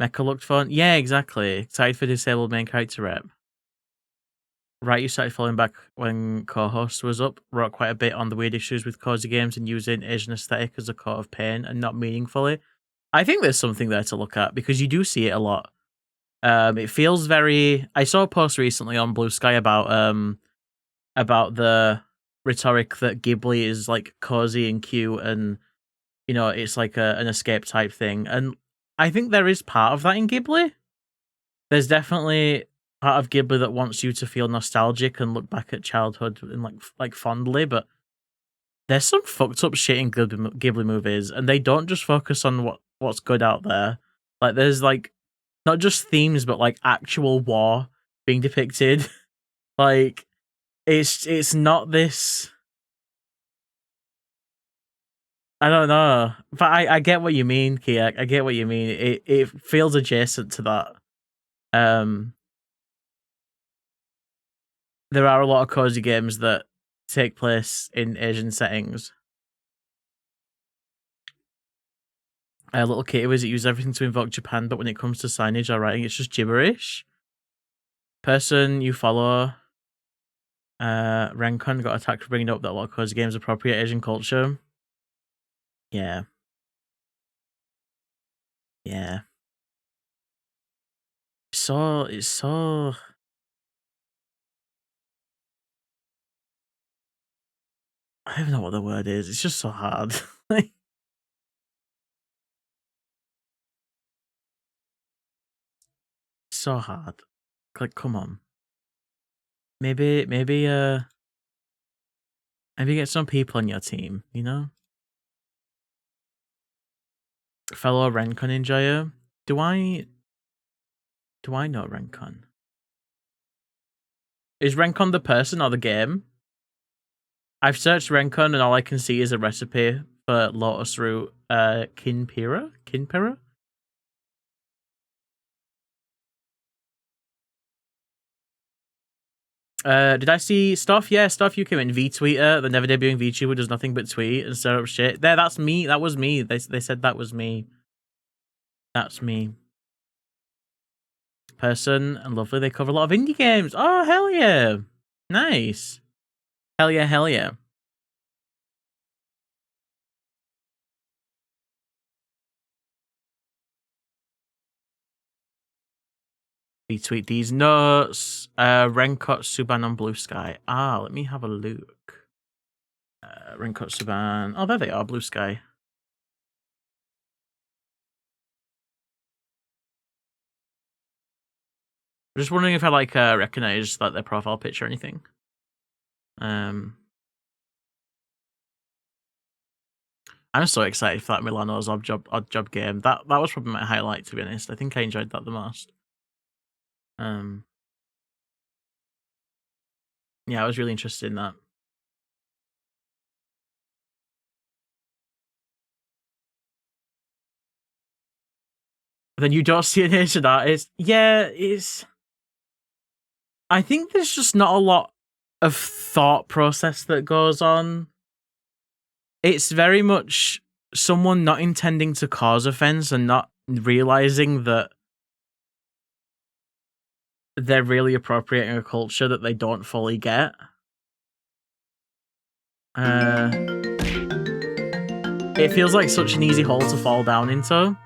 Mecha looked fun. Yeah, exactly. Excited for disabled main character rep. Right, you started following back when co-host was up. Wrote quite a bit on the weird issues with cozy games and using Asian aesthetic as a coat of paint and not meaningfully. I think there's something there to look at because you do see it a lot. It feels very... I saw a post recently on Blue Sky about the rhetoric that Ghibli is like cozy and cute and, you know, it's like an escape type thing. And I think there is part of that in Ghibli. There's definitely part of Ghibli that wants you to feel nostalgic and look back at childhood and like fondly, but there's some fucked up shit in Ghibli movies, and they don't just focus on what's good out there. Like there's like not just themes, but like actual war being depicted. Like it's not this. I don't know, but I get what you mean, Kiak. I get what you mean. It feels adjacent to that. There are a lot of cozy games that take place in Asian settings. Little Kitty Wizard use everything to invoke Japan, but when it comes to signage or writing, it's just gibberish. Person you follow, Rencon got attacked for bringing up that a lot of cozy games appropriate Asian culture. Yeah. Yeah. It's so... I don't even know what the word is. It's just so hard. So hard. Like, come on. Maybe get some people on your team, you know? Fellow Rencon enjoyer. Do I know Rencon? Is Rencon the person or the game? I've searched Rencon and all I can see is a recipe for lotus root Kinpira? Kinpira? Did I see Stuff? Yeah, Stuff, you came in. V-tweeter, the never debuting VTuber, does nothing but tweet and stir up shit. There, that's me. That was me. They said that was me. That's me. Person and lovely. They cover a lot of indie games. Oh, hell yeah. Nice. Hell yeah, hell yeah. Retweet these notes. Renkot Suban on Blue Sky. Ah, let me have a look. Renkot Suban. Oh, there they are, Blue Sky. I'm just wondering if I recognize their profile picture or anything. I'm so excited for that Milano's odd job game. That was probably my highlight, to be honest. I think I enjoyed that the most. Yeah, I was really interested in that. Then you don't see an Asian artist. Yeah, it's. I think there's just not a lot of thought process that goes on. It's very much someone not intending to cause offense and not realizing that they're really appropriating a culture that they don't fully get. It feels like such an easy hole to fall down into.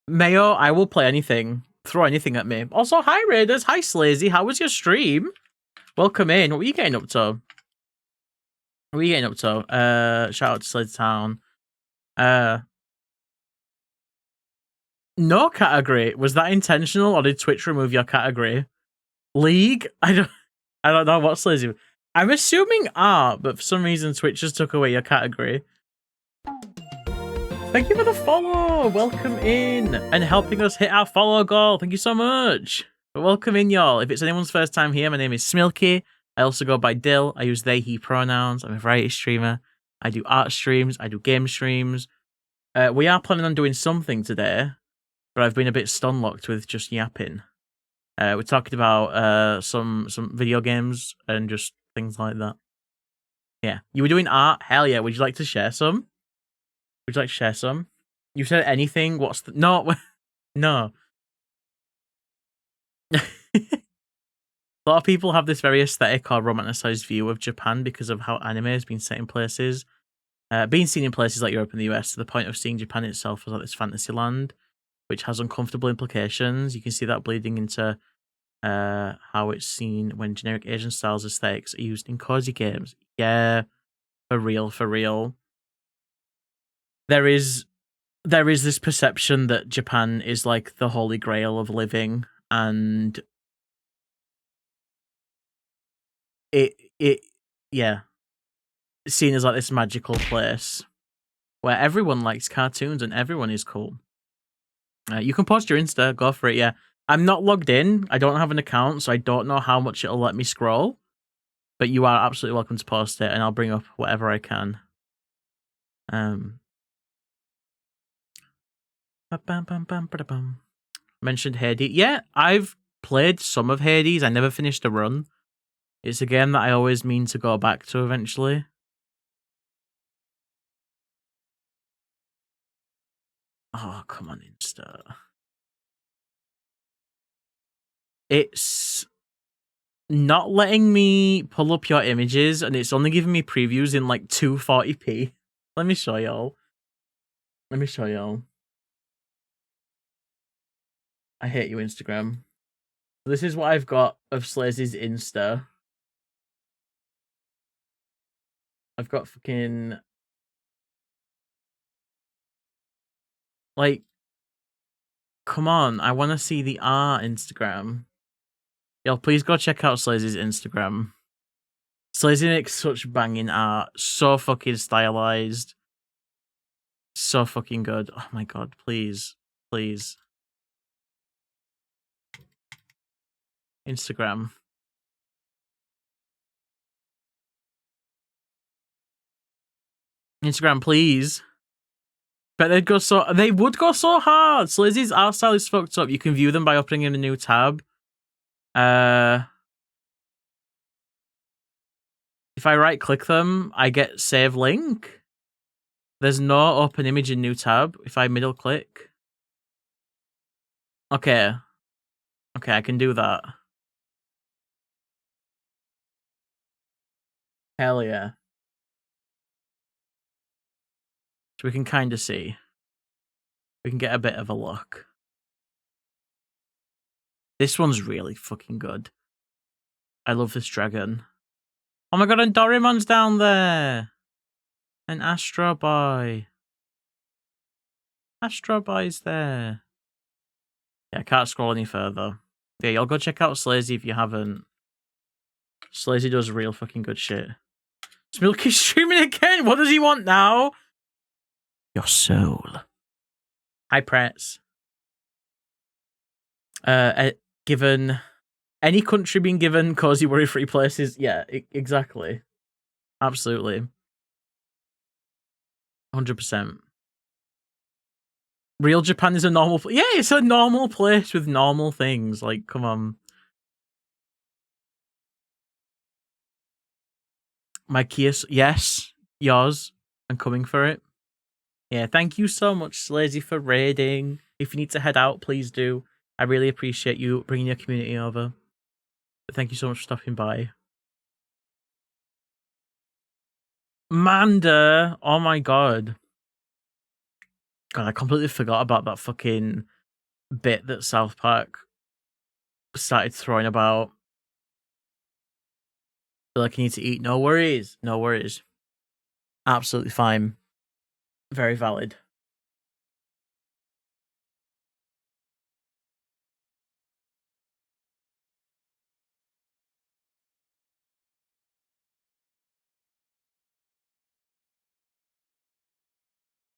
Mayo, I will play anything. Throw anything at me. Also, hi Raiders, hi Slazy, how was your stream? Welcome in. What were you getting up to? What are you getting up to? Shout out to Slade Town. No category. Was that intentional, or did Twitch remove your category? League? I don't know what Slazy. I'm assuming art, but for some reason Twitch just took away your category. Thank you for the follow. Welcome in and helping us hit our follow goal. Thank you so much. But welcome in, y'all. If it's anyone's first time here, my name is Smilky. I also go by Dill. I use they, he pronouns. I'm a variety streamer. I do art streams. I do game streams. We are planning on doing something today, but I've been a bit stun-locked with just yapping. We're talking about some video games and just things like that. Yeah. You were doing art? Hell yeah. Would you like to share some? Would you like to share some? You said anything? What's the... No. No. A lot of people have this very aesthetic or romanticized view of Japan because of how anime has been set in places. Being seen in places like Europe and the US, to the point of seeing Japan itself as like this fantasy land, which has uncomfortable implications. You can see that bleeding into how it's seen when generic Asian styles aesthetics are used in cozy games. Yeah, for real, for real. There is this perception that Japan is like the holy grail of living, and yeah, seen as like this magical place where everyone likes cartoons and everyone is cool. You can post your Insta, go for it. Yeah, I'm not logged in. I don't have an account, so I don't know how much it'll let me scroll. But you are absolutely welcome to post it, and I'll bring up whatever I can. Mentioned Hades. Yeah, I've played some of Hades. I never finished a run. It's a game that I always mean to go back to eventually. Oh, come on, Insta. It's not letting me pull up your images, and it's only giving me previews in like 240p. Let me show y'all. I hate you, Instagram. This is what I've got of Slazy's Insta. I've got fucking... Like... Come on, I want to see the art Instagram. Yo, please go check out Slazy's Instagram. Slazy makes such banging art. So fucking stylized. So fucking good. Oh my god, please. Please. Instagram. Instagram, please. But they would go so hard. So Lizzie's art style is fucked up. You can view them by opening in a new tab. If I right click them, I get save link. There's no open image in new tab. If I middle click. Okay. Okay, I can do that. Hell yeah. So we can kind of see. We can get a bit of a look. This one's really fucking good. I love this dragon. Oh my god, and Doraemon's down there! And Astro Boy. Astro Boy's there. Yeah, I can't scroll any further. Yeah, y'all go check out Slazy if you haven't. Slazy does real fucking good shit. Smilky's streaming again! What does he want now? Your soul. Hi, Pretz. Given any country being given cozy worry-free places, yeah, exactly. Absolutely. 100%. Real Japan is a normal place. Yeah, it's a normal place with normal things. Like, come on. My Kias, yes, yours. I'm coming for it. Yeah, thank you so much, Slazy, for raiding. If you need to head out, please do. I really appreciate you bringing your community over. But thank you so much for stopping by. Manda! Oh my god. God, I completely forgot about that fucking bit that South Park started throwing about. Feel like you need to eat. No worries. No worries. Absolutely fine. Very valid.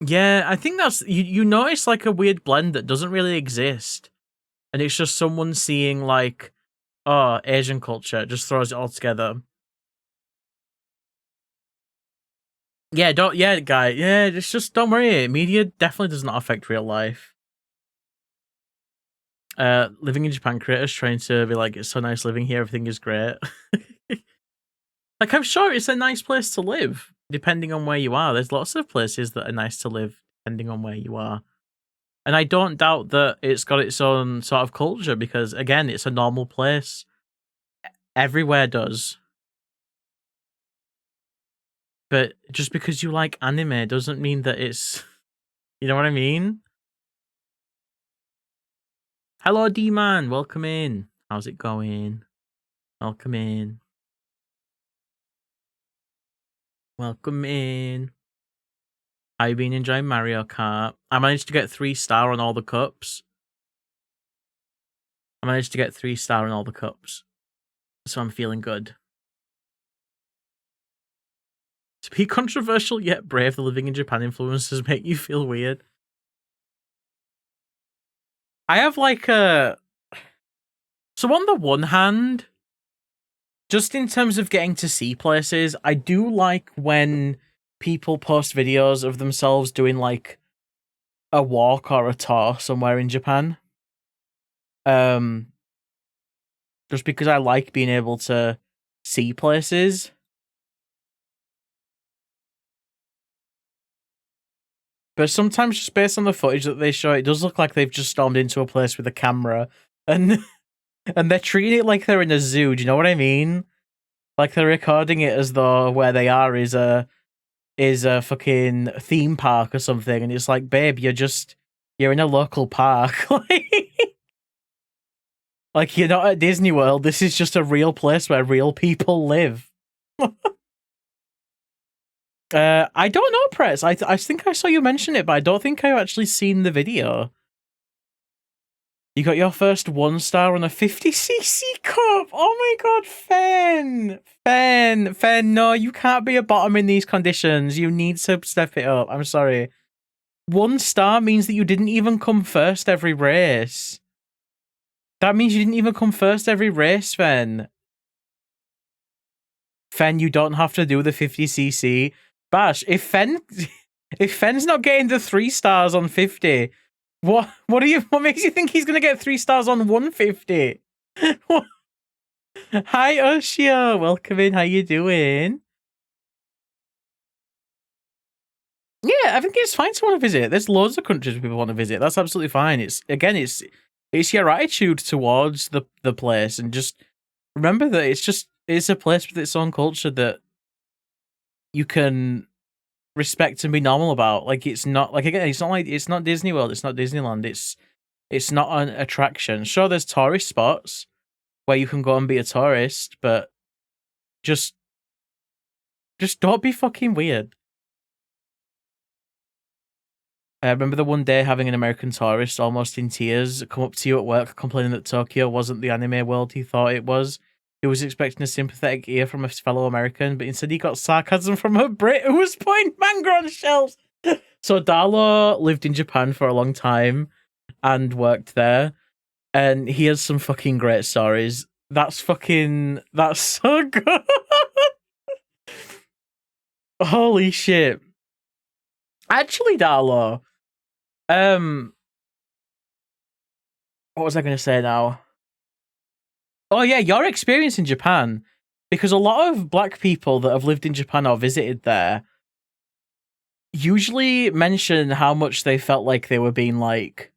Yeah, I think that's you notice like a weird blend that doesn't really exist. And it's just someone seeing like, oh, Asian culture, just throws it all together. Yeah, guy. Yeah, it's just don't worry. Media definitely does not affect real life. Living in Japan creators trying to be like, it's so nice living here, everything is great. Like, I'm sure it's a nice place to live, depending on where you are. There's lots of places that are nice to live, depending on where you are. And I don't doubt that it's got its own sort of culture, because, again, it's a normal place. Everywhere does. But just because you like anime doesn't mean that it's... You know what I mean? Hello, D-Man. Welcome in. How's it going? Welcome in. Welcome in. How you been enjoying Mario Kart? I managed to get 3-star on all the cups. I managed to get 3-star on all the cups. So I'm feeling good. To be controversial yet brave, the living in Japan influences make you feel weird. I have like a... So on the one hand, just in terms of getting to see places, I do like when people post videos of themselves doing like a walk or a tour somewhere in Japan. Just because I like being able to see places. But sometimes just based on the footage that they show, it does look like they've just stormed into a place with a camera and they're treating it like they're in a zoo. Do you know what I mean? Like they're recording it as though where they are is a fucking theme park or something, and it's like, babe, you're in a local park. Like you're not at Disney World. This is just a real place where real people live. I don't know, Press. I think I saw you mention it, but I don't think I've actually seen the video. You got your first 1-star on a 50cc cup. Oh my god, Fen, no, you can't be a bottom in these conditions. You need to step it up. I'm sorry. 1 star means that you didn't even come first every race. That means you didn't even come first every race, Fen. Fen, you don't have to do the 50cc. Bash, if Fen's not getting the 3 stars on 50, what makes you think he's gonna get 3 stars on 150? Hi, Oshia. Welcome in. How you doing? Yeah, I think it's fine to want to visit. There's loads of countries people want to visit. That's absolutely fine. It's your attitude towards the place, and just remember that it's a place with its own culture that you can respect and be normal about. Like, it's not like, again, it's not Disney World, it's not Disneyland, it's not an attraction. Sure, there's tourist spots where you can go and be a tourist, but just don't be fucking weird. I remember the one day having an American tourist almost in tears come up to you at work complaining that Tokyo wasn't the anime world he thought it was. He was expecting a sympathetic ear from a fellow American, but instead he got sarcasm from a Brit who was putting manga on shelves. So Darlo lived in Japan for a long time and worked there, and he has some fucking great stories. That's so good. Holy shit. Actually, Darlo, what was I going to say now? Oh yeah, your experience in Japan, because a lot of black people that have lived in Japan or visited there usually mention how much they felt like they were being, like,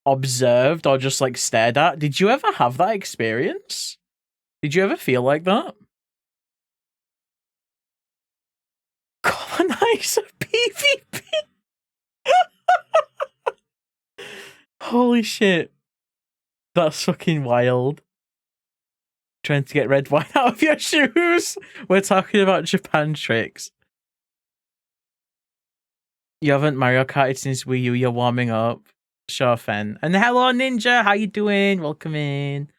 observed or just, like, stared at. Did you ever have that experience? Did you ever feel like that? Colonize a PvP. Holy shit. That's fucking wild. Trying to get red wine out of your shoes. We're talking about Japan tricks. You haven't Mario Karted since Wii U, you're warming up. Sure, Fen. And hello, Ninja. How you doing? Welcome in.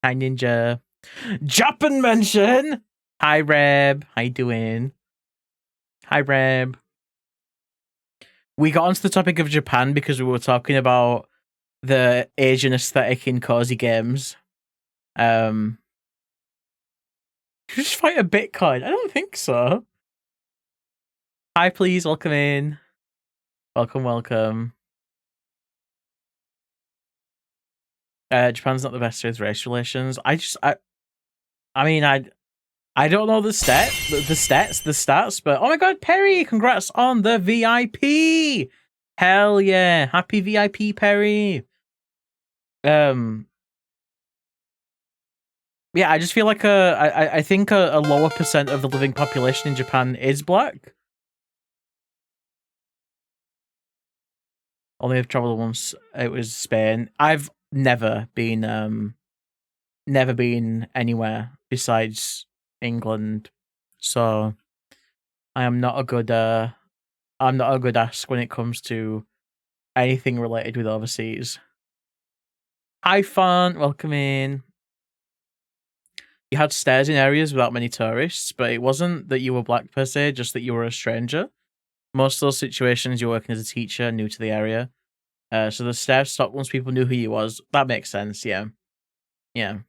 Hi, Ninja. Japan mention. Hi, Reb. How you doing? Hi, Reb. We got onto the topic of Japan because we were talking about the Asian aesthetic in cozy games. Did you just fight a Bitcoin? I don't think so. Hi, please. Welcome in. Welcome. Japan's not the best with race relations. I mean, I don't know the stats, but oh my god, Perry, congrats on the VIP. Hell yeah. Happy VIP, Perry. Yeah, I just feel like I think a lower percent of the living population in Japan is black. Only have traveled once. It was Spain. I've never been anywhere besides England, so I'm not a good ask when it comes to anything related with overseas. Hi, Fun. Welcome in. You had stairs in areas without many tourists, but it wasn't that you were black per se, just that you were a stranger. Most of those situations, you're working as a teacher, new to the area. So the stairs stopped once people knew who you was. That makes sense, yeah. Yeah.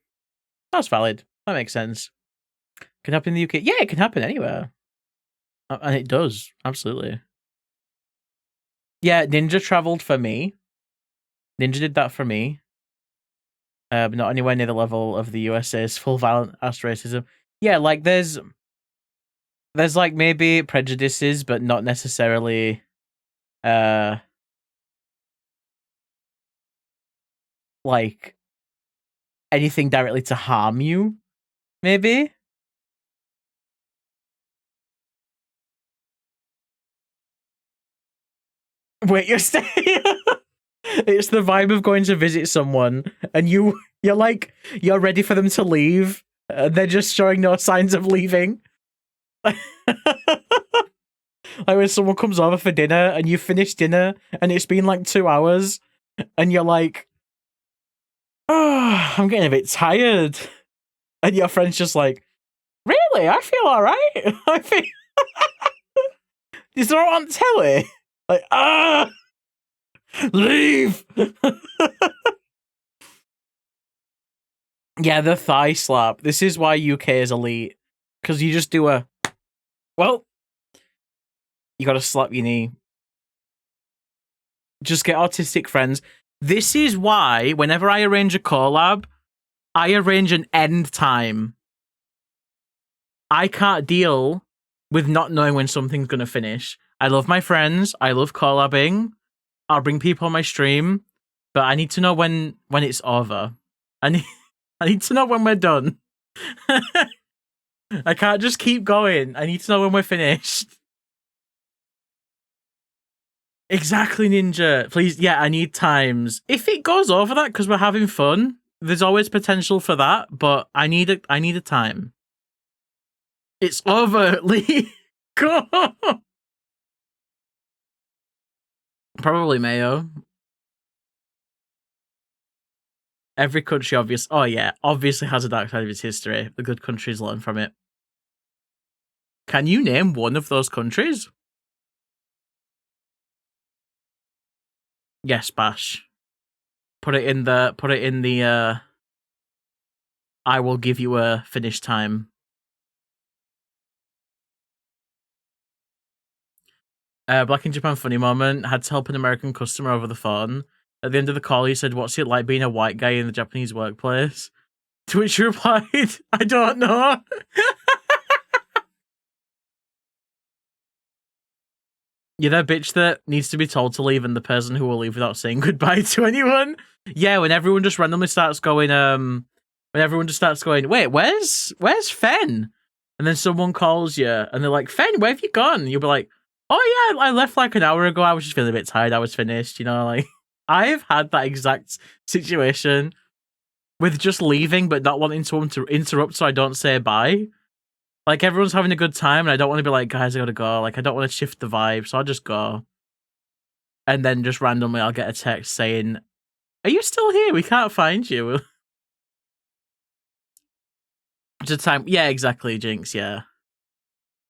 That's valid. That makes sense. Can happen in the UK. Yeah, it can happen anywhere. And it does, absolutely. Yeah, Ninja traveled for me. Ninja did that for me. But not anywhere near the level of the USA's full violent ass racism. Yeah, like there's like maybe prejudices, but not necessarily like anything directly to harm you, maybe. Wait, you're staying. It's the vibe of going to visit someone and you're ready for them to leave. They're just showing no signs of leaving. Like when someone comes over for dinner and you've finished dinner and it's been like 2 hours and you're like, oh, I'm getting a bit tired. And your friend's just like, really? I feel all right. I feel... Is there on telly? Like, leave. Yeah, the thigh slap. This is why UK is elite. Because you just do a... Well, you gotta slap your knee. Just get autistic friends. This is why, whenever I arrange a collab, I arrange an end time. I can't deal with not knowing when something's gonna finish. I love my friends. I love collabing. I'll bring people on my stream. But I need to know when it's over. I need to know when we're done. I can't just keep going. I need to know when we're finished. Exactly, Ninja. Please, yeah, I need times. If it goes over that because we're having fun, there's always potential for that, but I need a time. It's over, Lee. Go. Probably Mayo. Every country obviously has a dark side of its history. The good countries learn from it. Can you name one of those countries? Yes, Bash. Put it in the I will give you a finish time. Black in Japan funny moment. Had to help an American customer over the phone. At the end of the call, he said, "What's it like being a white guy in the Japanese workplace?" To which he replied, "I don't know." You're that bitch that needs to be told to leave and the person who will leave without saying goodbye to anyone. Yeah, when everyone just randomly starts going, wait, where's Fen? And then someone calls you and they're like, Fen, where have you gone? And you'll be like, oh yeah, I left like an hour ago. I was just feeling a bit tired. I was finished, like I've had that exact situation with just leaving but not wanting someone to interrupt so I don't say bye. Like, everyone's having a good time, and I don't want to be like, guys, I gotta go. Like, I don't want to shift the vibe, so I'll just go. And then just randomly, I'll get a text saying, are you still here? We can't find you. Just time. Yeah, exactly, Jinx, yeah.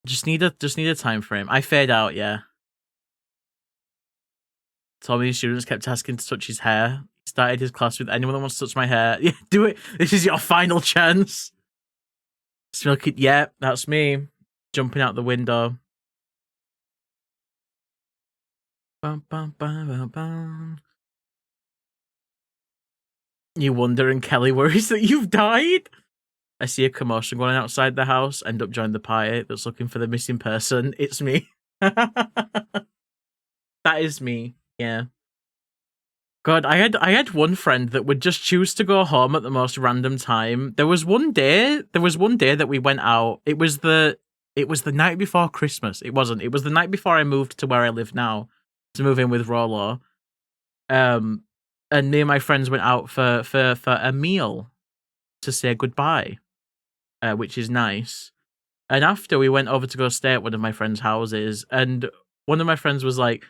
Just need a time frame. I fade out, yeah. Told me his students kept asking to touch his hair. He started his class with anyone that wants to touch my hair. Yeah, do it. This is your final chance. Smilky, yeah, that's me. Jumping out the window. Bum, bum, bum, bum, bum. You wonder and Kelly worries that you've died? I see a commotion going on outside the house, end up joining the party that's looking for the missing person. It's me. That is me, yeah. God, I had one friend that would just choose to go home at the most random time. There was one day that we went out. It was the night before Christmas. It wasn't. It was the night before I moved to where I live now to move in with Rolo. And me and my friends went out for a meal to say goodbye, which is nice. And after we went over to go stay at one of my friends' houses, and one of my friends was like,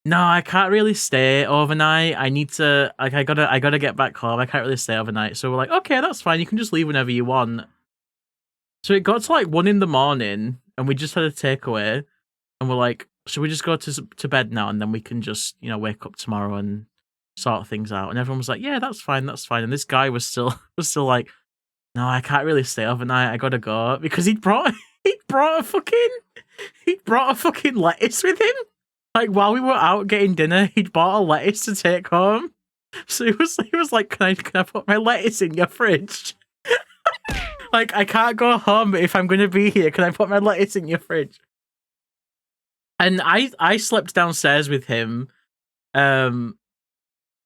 no, I can't really stay overnight. I need to, like, I gotta get back home. I can't really stay overnight. So we're like, okay, that's fine. You can just leave whenever you want. So it got to like 1 a.m, and we just had a takeaway, and we're like, should we just go to bed now, and then we can just, wake up tomorrow and sort things out? And everyone was like, yeah, that's fine. And this guy was still like, no, I can't really stay overnight. I gotta go, because he'd brought a fucking lettuce with him. Like, while we were out getting dinner, he'd bought a lettuce to take home. So he was like, can I put my lettuce in your fridge? Like, I can't go home, but if I'm gonna be here, can I put my lettuce in your fridge? And I slept downstairs with him, and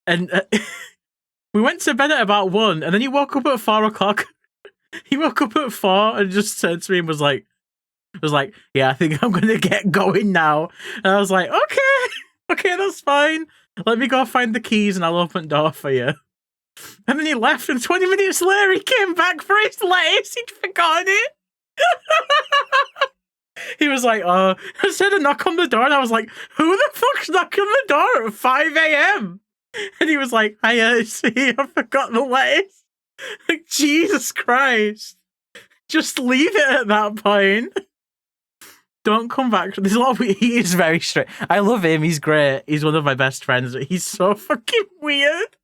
we went to bed at about 1, and then he woke up at 4 o'clock. He woke up at 4 and just turned to me and was like, yeah, I think I'm gonna get going now. And I was like, okay, that's fine. Let me go find the keys and I'll open the door for you. And then he left, and 20 minutes later he came back for his lettuce. He'd forgotten it. He was like, I said a knock on the door, and I was like, who the fuck's knocking on the door at 5 a.m? And he was like, see, I forgot the lettuce. Like, Jesus Christ. Just leave it at that point. Don't come back. There's a lot of, he is very straight. I love him. He's great. He's one of my best friends. But he's so fucking weird.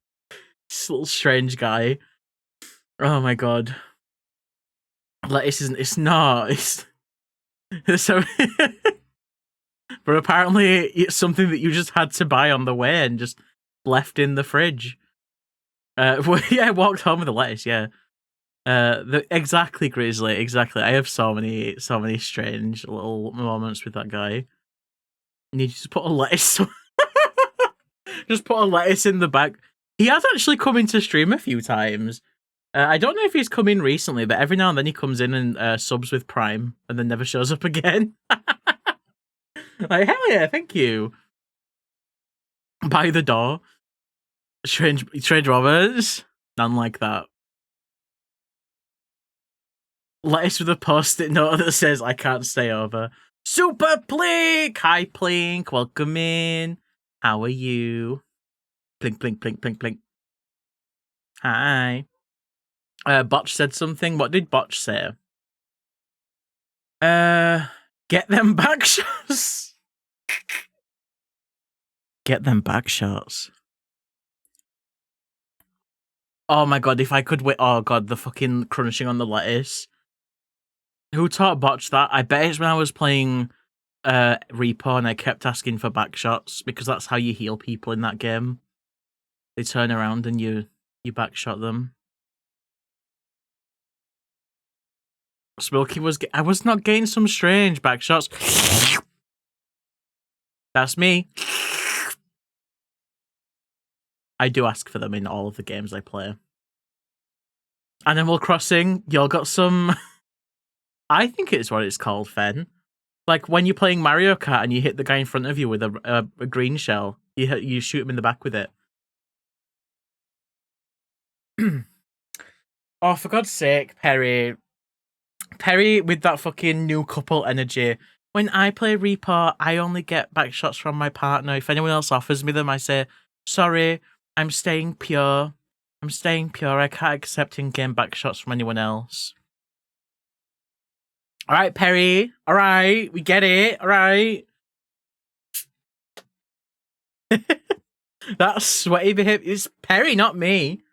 This little strange guy. Oh my god. Lettuce isn't. It's not. It's so. But apparently, it's something that you just had to buy on the way and just left in the fridge. Well, yeah, I walked home with the lettuce. Yeah. Exactly, Grizzly. Exactly. I have so many strange little moments with that guy. And you just put a lettuce. Just put a lettuce in the bag. He has actually come into stream a few times. I don't know if he's come in recently, but every now and then he comes in and subs with Prime and then never shows up again. Like, hell yeah, thank you. By the door. Strange Roberts. None like that. Lettuce with a post-it note that says, I can't stay over. Super Plink! Hi, Plink. Welcome in. How are you? Plink, plink, plink, plink, plink. Hi. Botch said something. What did Botch say? Get them back shots. Get them back shots. Oh my god, if I could wait. Oh god, the fucking crunching on the lettuce. Who taught Botch that? I bet it's when I was playing Repo and I kept asking for back shots because that's how you heal people in that game. They turn around and you back shot them. Smilky was. I was not getting some strange back shots. That's me. I do ask for them in all of the games I play. Animal Crossing, y'all got some. I think it's what it's called, Fen. Like when you're playing Mario Kart and you hit the guy in front of you with a green shell, you shoot him in the back with it. Oh, for God's sake, Perry. Perry with that fucking new couple energy. When I play Reaper, I only get back shots from my partner. If anyone else offers me them, I say, sorry, I'm staying pure. I'm staying pure. I can't accept in-game back shots from anyone else. All right, Perry. All right, we get it. All right. That sweaty behavior is Perry, not me.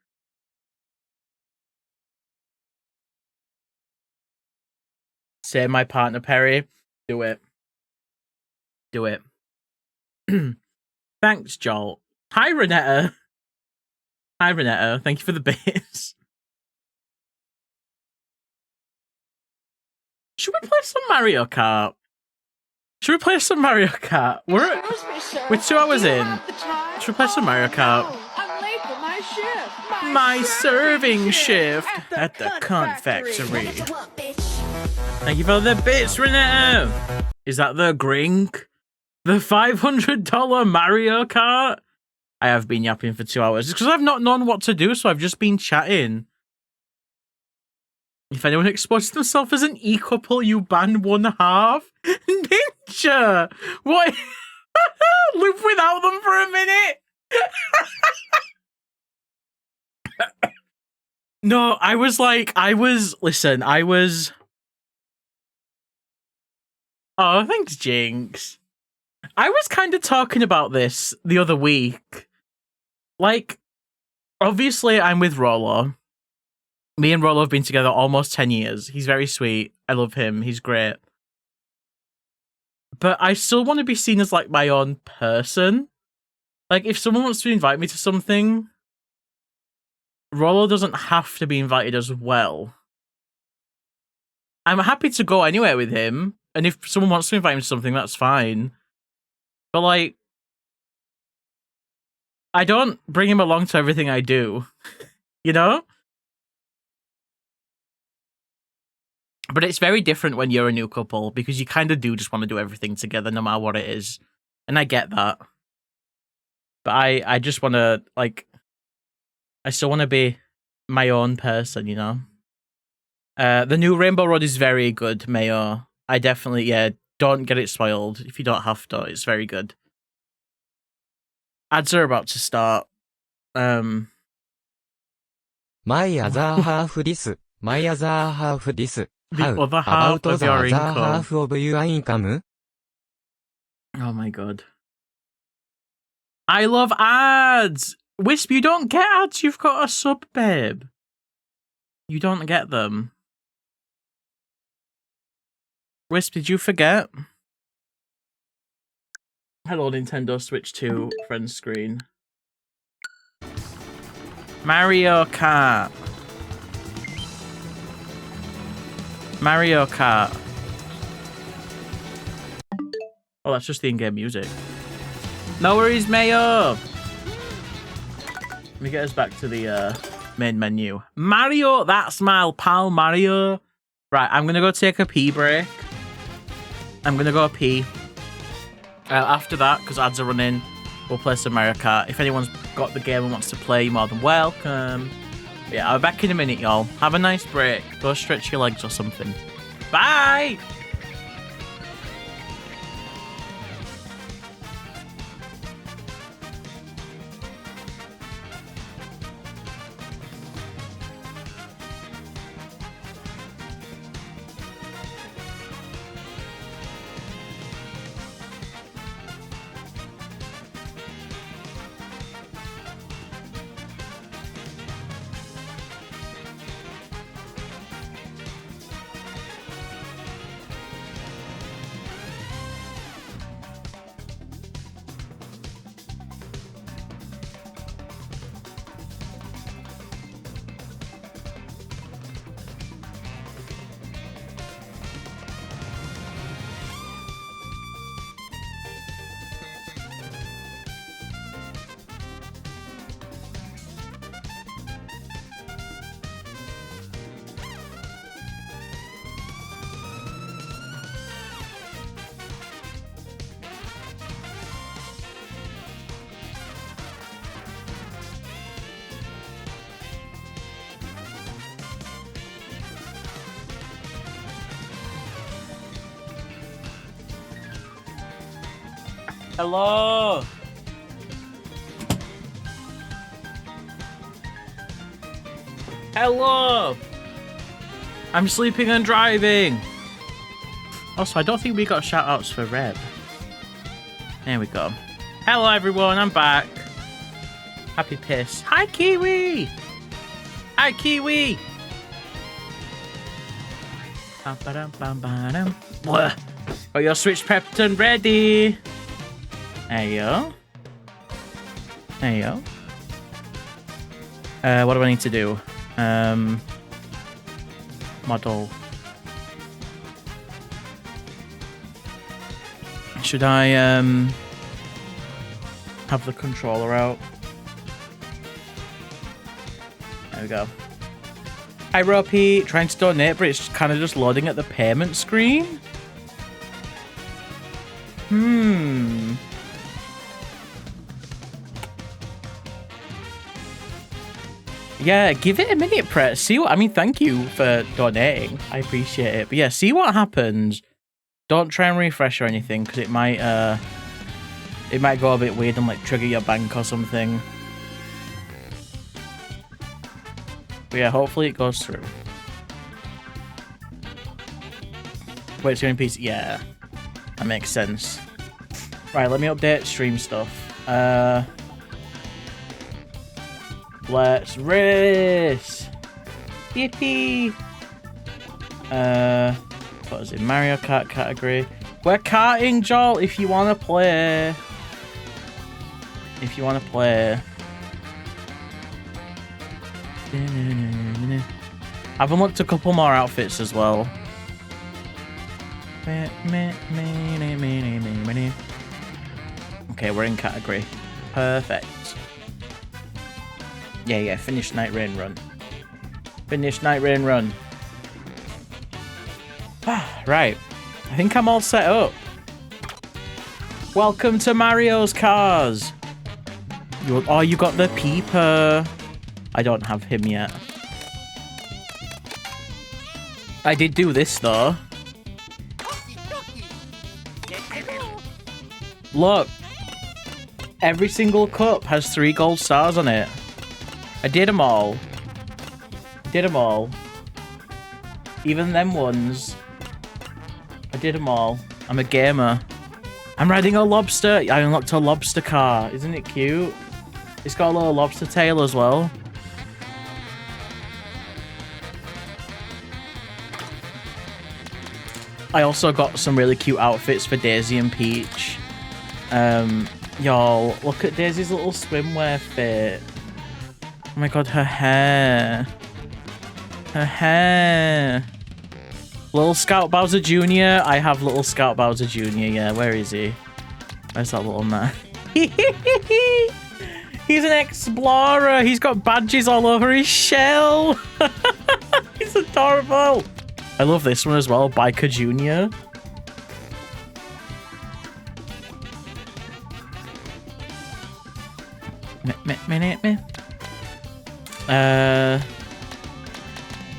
Say my partner, Perry. Do it. Do it. Thanks, Joel. Hi, Renetta. Hi, Renetta. Thank you for the bits. Should we play some Mario Kart? Should we play some Mario Kart? We're 2 hours in. Should we play some Mario Kart? I'm late for my shift. My serving shift at the cunt factory. Thank you for the bits, Renetta. Is that the Grink? The $500 Mario Kart? I have been yapping for 2 hours. It's because I've not known what to do, so I've just been chatting. If anyone exploits themselves as an E-couple, you ban one half. Ninja! What? Live without them for a minute? No, listen, oh, thanks, Jinx. I was kind of talking about this the other week. Like, obviously, I'm with Rollo. Me and Rollo have been together almost 10 years. He's very sweet. I love him. He's great. But I still want to be seen as, like, my own person. Like, if someone wants to invite me to something, Rollo doesn't have to be invited as well. I'm happy to go anywhere with him. And if someone wants to invite me to something, that's fine. But, like, I don't bring him along to everything I do. You know? But it's very different when you're a new couple, because you kind of do just want to do everything together, no matter what it is. And I get that. But I just want to, like, I still want to be my own person, you know? The new Rainbow Road is very good, Mayo. I definitely, yeah, don't get it spoiled if you don't have to. It's very good. Ads are about to start. My other half this. My other half this. The other half about of the your other income. half of your income? Oh my god. I love ads! Wisp, you don't get ads. You've got a sub, babe. You don't get them. Wisp, did you forget? Hello, Nintendo Switch 2 friend screen. Mario Kart. Mario Kart. Oh, that's just the in-game music. No worries, Mayo! Let me get us back to the main menu. Mario, that's my pal Mario. Right, I'm gonna go take a pee break. I'm gonna go pee. After that, because ads are running, we'll play some Mario Kart. If anyone's got the game and wants to play, you're more than welcome. But yeah, I'll be back in a minute, y'all. Have a nice break. Go stretch your legs or something. Bye! Hello! Hello! I'm sleeping and driving! Also, I don't think we got shoutouts for Reb. There we go. Hello everyone, I'm back. Happy piss. Hi Kiwi! Hi Kiwi! Got your Switch prepped and ready. There you go. There you go. What do I need to do? Model. Should I have the controller out? There we go. Hi Ropey, trying to donate, but it's kind of just loading at the payment screen. Yeah, give it a minute, Pret. See what I mean. Thank you for donating. I appreciate it. But yeah, see what happens. Don't try and refresh or anything, because it might go a bit weird and like trigger your bank or something. But yeah, hopefully it goes through. Wait, it's going PC. Yeah, that makes sense. Right, let me update stream stuff. Let's race! Yippee! What is it? Mario Kart category. We're karting, Joel, if you want to play. If you want to play. I've unlocked a couple more outfits as well. Okay, we're in category. Perfect. Yeah, finish Night Rain Run. Finish Night Rain Run. Right. I think I'm all set up. Welcome to Mario's Cars. Oh, you got the Peeper. I don't have him yet. I did do this, though. Look. Every single cup has 3 gold stars on it. I did them all. Even them ones. I did them all. I'm a gamer. I'm riding a lobster. I unlocked a lobster car. Isn't it cute? It's got a little lobster tail as well. I also got some really cute outfits for Daisy and Peach. Y'all, look at Daisy's little swimwear fit. Oh my god, her hair. Her hair. Little Scout Bowser Jr. I have Little Scout Bowser Jr. Yeah, where is he? Where's that little man? He's an explorer. He's got badges all over his shell. He's adorable. I love this one as well, Biker Jr.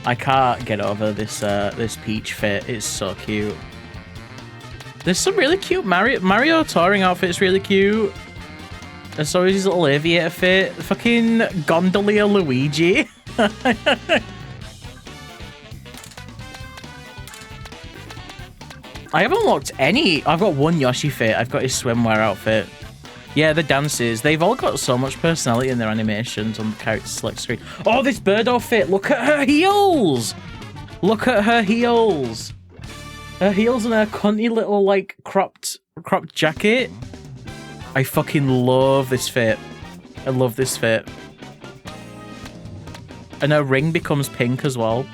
I can't get over this this Peach fit. It's so cute. There's some really cute Mario touring outfits, really cute. And so is his little aviator fit. Fucking Gondolier Luigi. I haven't unlocked any. I've got one Yoshi fit. I've got his swimwear outfit. Yeah, the dances. They've all got so much personality in their animations on the character select screen. Oh, this Birdo fit. Look at her heels. Look at her heels. Her heels and her cunty little, like, cropped jacket. I fucking love this fit. I love this fit. And her ring becomes pink as well.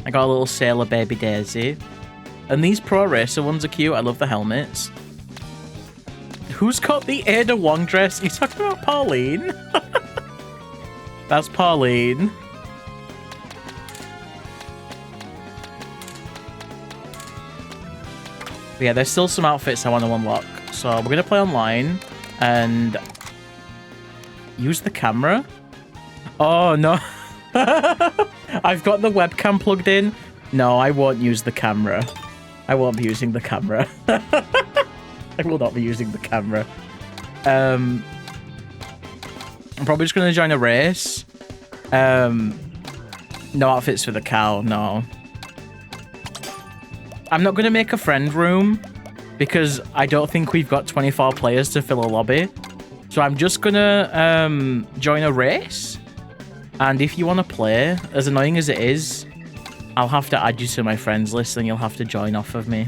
I got a little Sailor Baby Daisy. And these Pro Racer ones are cute. I love the helmets. Who's got the Ada Wong dress? Are you talking about Pauline? That's Pauline. But yeah, there's still some outfits I want to unlock. So we're going to play online and use the camera. Oh, no. I've got the webcam plugged in. No, I won't use the camera. I won't be using the camera. I will not be using the camera. I'm probably just going to join a race. No outfits for the cow, no. I'm not going to make a friend room because I don't think we've got 24 players to fill a lobby. So I'm just going to join a race. And if you want to play, as annoying as it is, I'll have to add you to my friends list and you'll have to join off of me.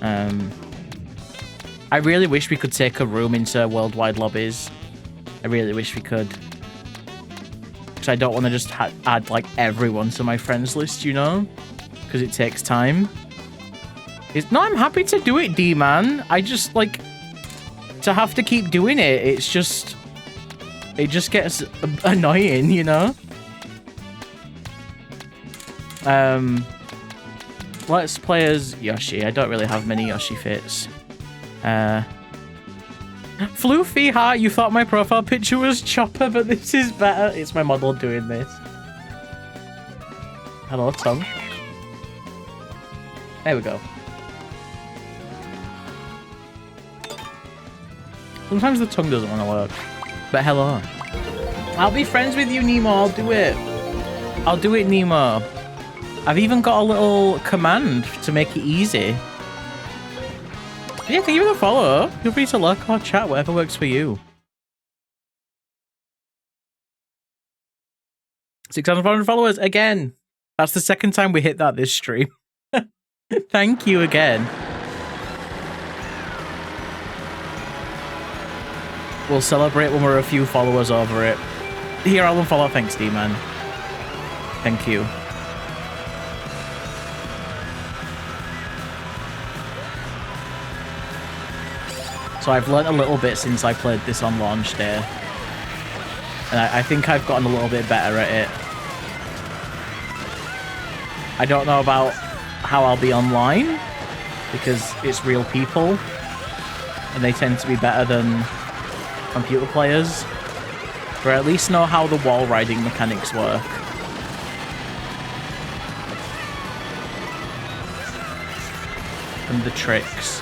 I really wish we could take a room into worldwide lobbies. I really wish we could. Because I don't want to just add, like, everyone to my friends list, you know? Because it takes time. No, I'm happy to do it, D-Man. I just, like, to have to keep doing it, it's just... It just gets annoying, you know? Let's play as Yoshi. I don't really have many Yoshi fits. Floofy Heart, you thought my profile picture was Chopper, but this is better. It's my model doing this. Hello, tongue. There we go. Sometimes the tongue doesn't want to work. But hello. I'll be friends with you, Nemo. I'll do it. I'll do it, Nemo. I've even got a little command to make it easy. Yeah, thank you for the follow. Feel free to lurk or chat, whatever works for you. 6,400 followers again. That's the second time we hit that this stream. Thank you again. We'll celebrate when we're a few followers over it. Here, I'll unfollow. Thanks, D-Man. Thank you. So I've learnt a little bit since I played this on launch day. And I think I've gotten a little bit better at it. I don't know about how I'll be online, because it's real people. And they tend to be better than computer players. But I at least know how the wall riding mechanics work. And the tricks.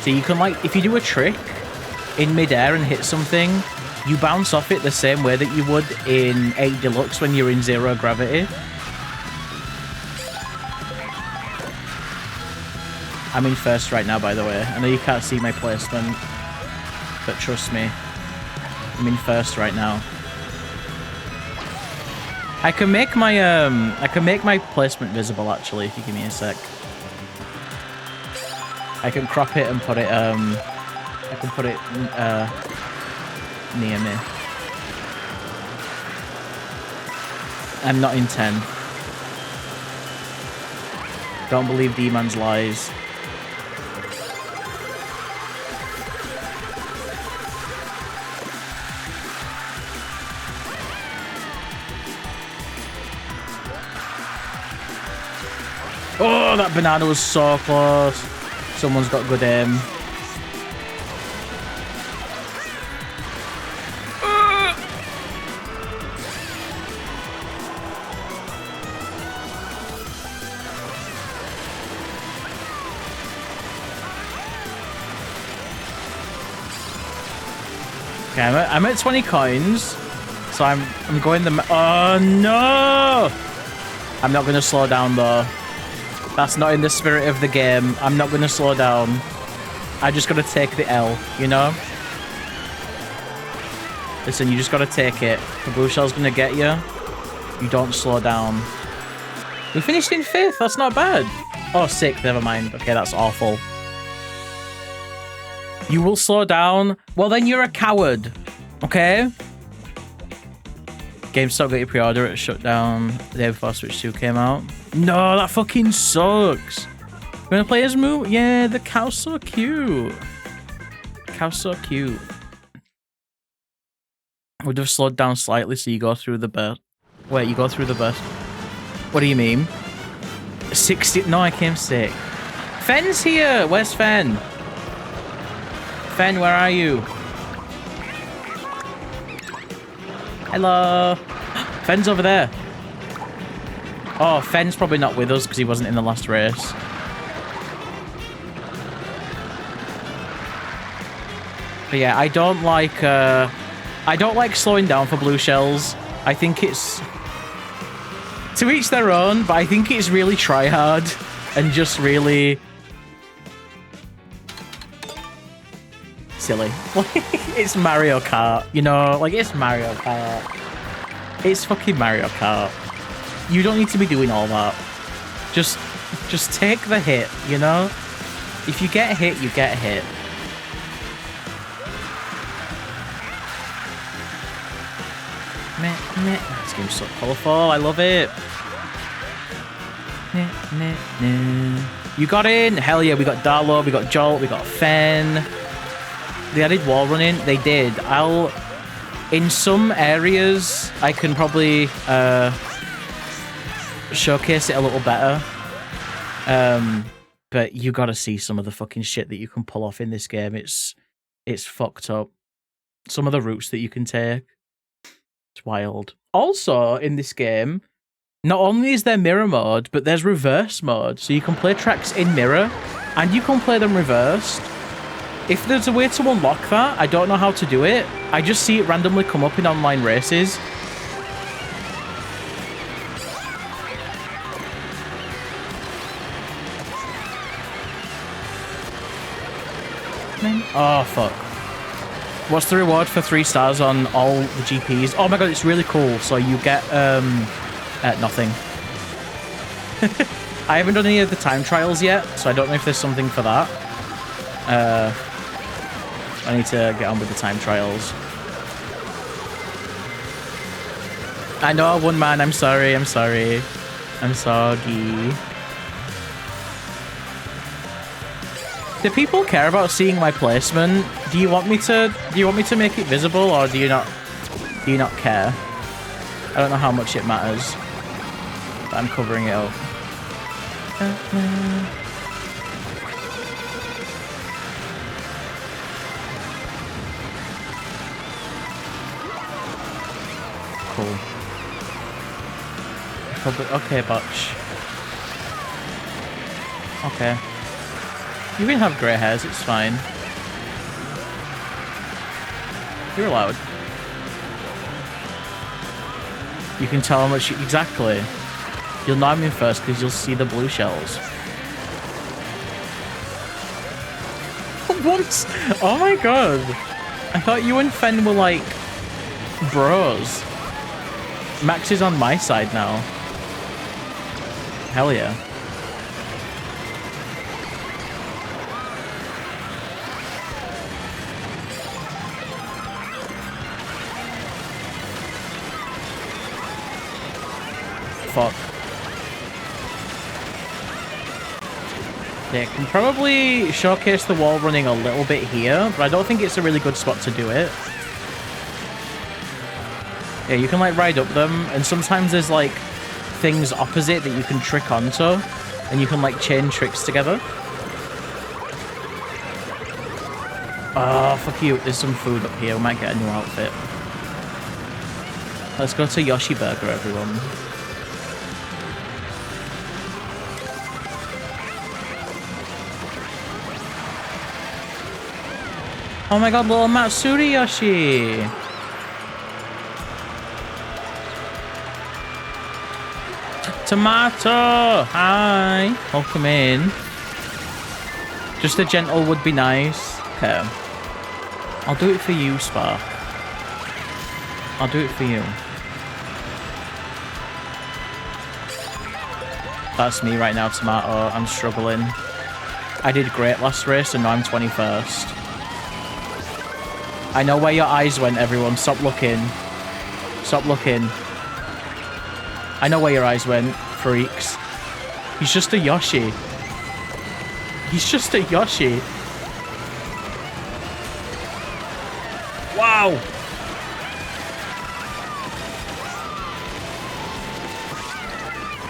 So you can, like, if you do a trick in midair and hit something, you bounce off it the same way that you would in 8 Deluxe when you're in 0 gravity. I'm in first right now, by the way. I know you can't see my placement, but trust me, I'm in first right now. I can make my placement visible actually if you give me a sec. I can crop it and put it I can put it near me. I'm not in 10. Don't believe D-Man's lies. Oh, that banana was so close. Someone's got good aim. Okay, I'm at 20 coins, so I'm going the. Oh no! I'm not going to slow down though. That's not in the spirit of the game. I'm not going to slow down. I just got to take the L, you know? Listen, you just got to take it. The blue shell's going to get you. You don't slow down. We finished in 5th. That's not bad. Oh, 6th. Never mind. Okay, that's awful. You will slow down. Well, then you're a coward. Okay? GameStop got your pre-order at shutdown the day before Switch 2 came out. No, that fucking sucks. You wanna play as Moo? Yeah, the cow's so cute. Cow's so cute. Would have slowed down slightly so you go through the burst. Wait, you go through the burst. What do you mean? 60? No, I came sick. Fen's here! Where's Fen? Fen, where are you? Hello. Fen's over there. Oh, Fen's probably not with us because he wasn't in the last race. But yeah, I don't like slowing down for blue shells. I think it's to each their own, but I think it's really try hard and just really silly. It's Mario Kart, you know? Like, it's Mario Kart. It's fucking Mario Kart. You don't need to be doing all that. Just take the hit, you know? If you get hit, you get hit. This game's so colourful. I love it. You got in? Hell yeah, we got Darlow, we got Jolt, we got Fen. They added wall running. They did. In some areas, I can probably showcase it a little better. But you gotta see some of the fucking shit that you can pull off in this game. It's fucked up. Some of the routes that you can take. It's wild. Also, in this game, not only is there mirror mode, but there's reverse mode. So you can play tracks in mirror, and you can play them reversed. If there's a way to unlock that, I don't know how to do it. I just see it randomly come up in online races. Oh, fuck. What's the reward for 3 stars on all the GPs? Oh my god, it's really cool. So you get, nothing. I haven't done any of the time trials yet, so I don't know if there's something for that. I need to get on with the time trials. I know, one man, I'm sorry. I'm sorry. Do people care about seeing my placement? Do you want me to make it visible, or do you not care? I don't know how much it matters, but I'm covering it up. Cool. Okay, Butch. Okay. You can have grey hairs, it's fine. You're allowed. You can tell how much... Exactly. You'll know I'm in first because you'll see the blue shells. What? Oh my god. I thought you and Fen were like... bros. Max is on my side now. Hell yeah. Fuck. Yeah, can probably showcase the wall running a little bit here, but I don't think it's a really good spot to do it. Yeah, you can like ride up them, and sometimes there's like things opposite that you can trick onto, and you can like chain tricks together. Oh, fuck you. There's some food up here. We might get a new outfit. Let's go to Yoshi Burger, everyone. Oh my god, little Matsuri Yoshi! Tomato! Hi! Welcome in. Just a gentle would be nice. Okay. I'll do it for you, Spark. I'll do it for you. That's me right now, Tomato. I'm struggling. I did great last race and now I'm 21st. I know where your eyes went, everyone. Stop looking. Stop looking. I know where your eyes went, freaks. He's just a Yoshi. He's just a Yoshi. Wow!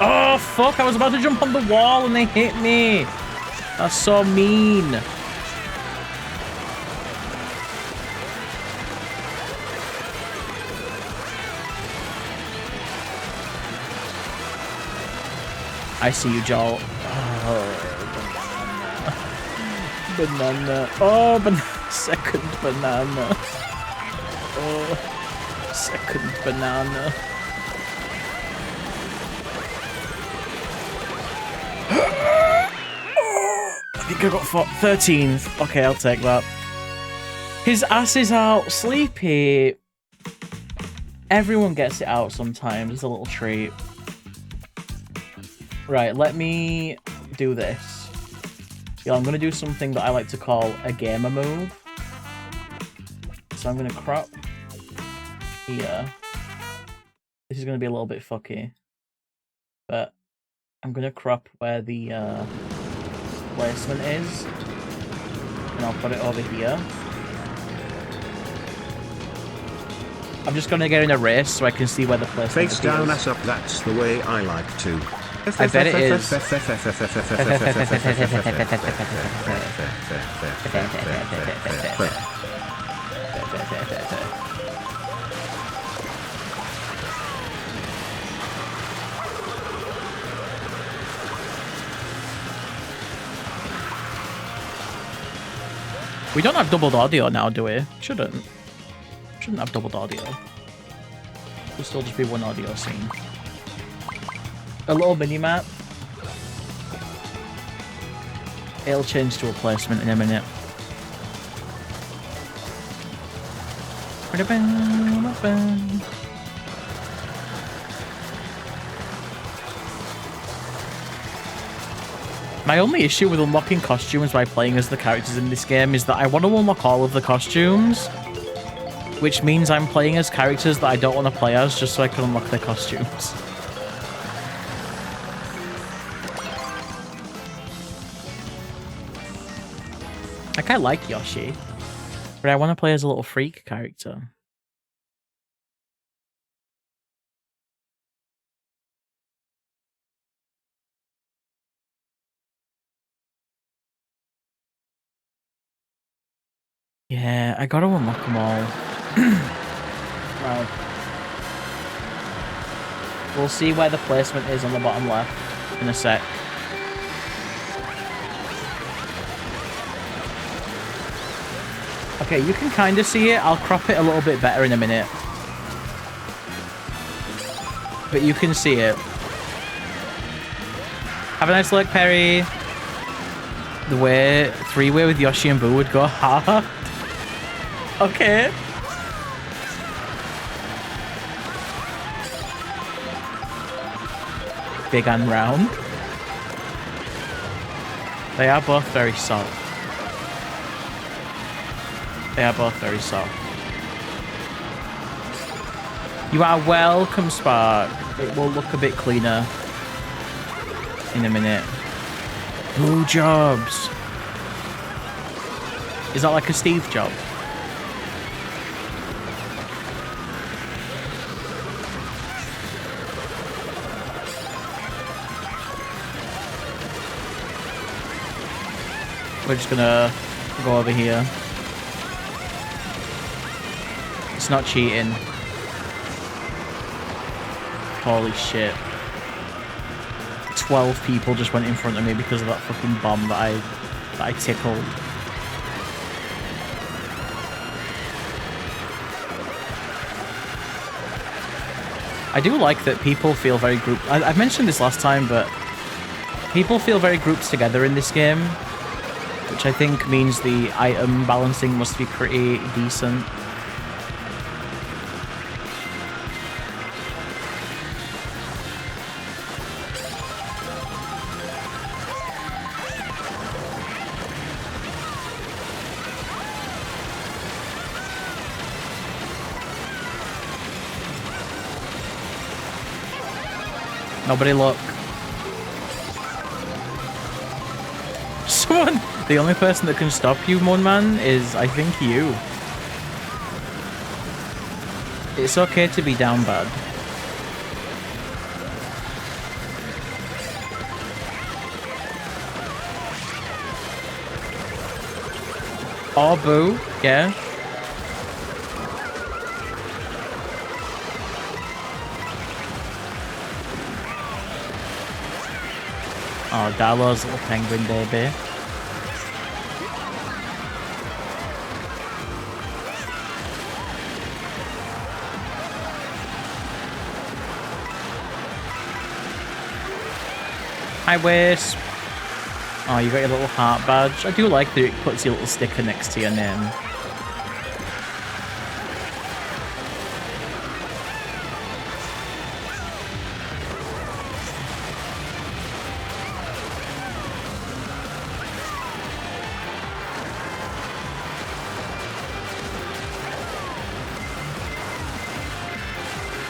Oh, fuck! I was about to jump on the wall and they hit me! That's so mean. I see you, Joel. Oh, banana. Oh, second banana. Oh, second banana. I think I got 13th. Okay, I'll take that. His ass is out. Sleepy. Everyone gets it out sometimes. It's a little treat. Right, let me do this. Yeah, I'm going to do something that I like to call a gamer move. So I'm going to crop here. This is going to be a little bit fucky. But I'm going to crop where the placement is. And I'll put it over here. I'm just going to get in a race so I can see where the placement is. Face down, ass up, that's the way I like to. I bet it is. We don't have doubled audio now, do we? Shouldn't have doubled audio. It'll still just be one audio scene. A little mini-map. It'll change to a placement in a minute. My only issue with unlocking costumes by playing as the characters in this game is that I want to unlock all of the costumes, which means I'm playing as characters that I don't want to play as just so I can unlock their costumes. Like, I like Yoshi, but I want to play as a little freak character. Yeah, I gotta unlock them all. Right. We'll see where the placement is on the bottom left in a sec. Okay, you can kind of see it. I'll crop it a little bit better in a minute. But you can see it. Have a nice look, Perry. The way three-way with Yoshi and Boo would go hard. Okay. Big and round. They are both very soft. They are both very soft. You are welcome, Spark. It will look a bit cleaner in a minute. Blue jobs. Is that like a Steve job? We're just gonna go over here. It's not cheating. Holy shit. 12 people just went in front of me because of that fucking bomb that I tickled. I do like that people feel very grouped. I've mentioned this last time, but people feel very grouped together in this game, which I think means the item balancing must be pretty decent. Nobody look. Someone, the only person that can stop you, Moon Man, is, I think, you. It's okay to be down bad. Oh, Boo, yeah. Oh, Darlow's little penguin baby. Hi, Wisp. Oh, you got your little heart badge. I do like that it puts your little sticker next to your name.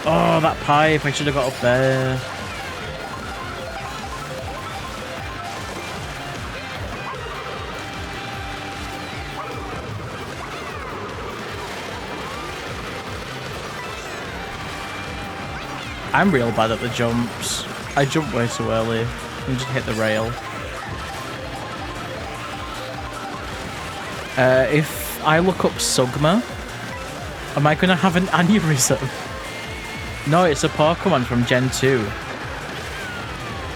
Oh, that pipe. I should have got up there. I'm real bad at the jumps. I jump way too early and just hit the rail. If I look up Sugma, am I going to have an aneurysm? No, it's a Pokemon from Gen 2.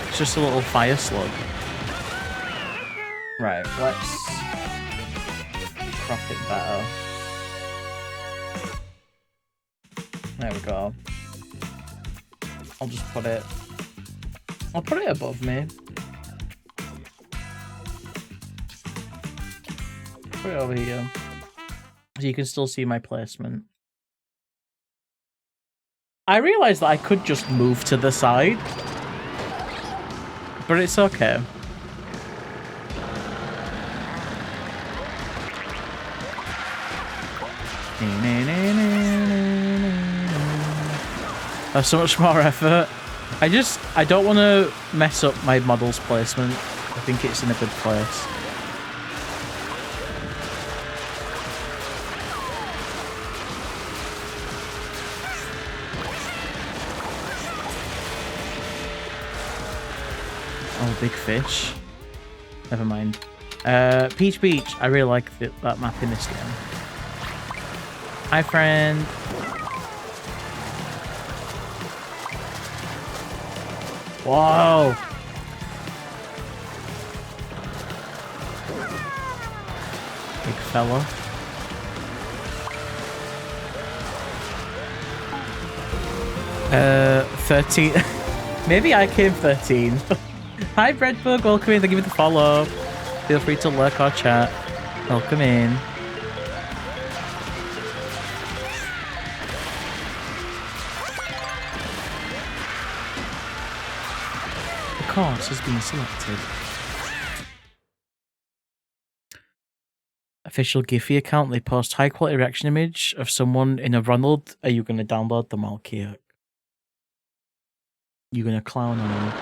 It's just a little fire slug. Right, let's crop it better. There we go. I'll just put it... I'll put it above me. Put it over here. So you can still see my placement. I realized that I could just move to the side. But it's okay. That's so much more effort. I don't want to mess up my model's placement. I think it's in a good place. Oh, big fish. Never mind. Peach Beach. I really like that map in this game. Hi, friend. Whoa. Big fella. 13. Maybe I came 13. Hi, Breadbug. Welcome in. Thank you for the follow. Feel free to lurk or chat. Welcome in. The course has been selected. Official Giphy account. They post high quality reaction image of someone in a Ronald. Are you going to download the Malkia? You going to clown on him?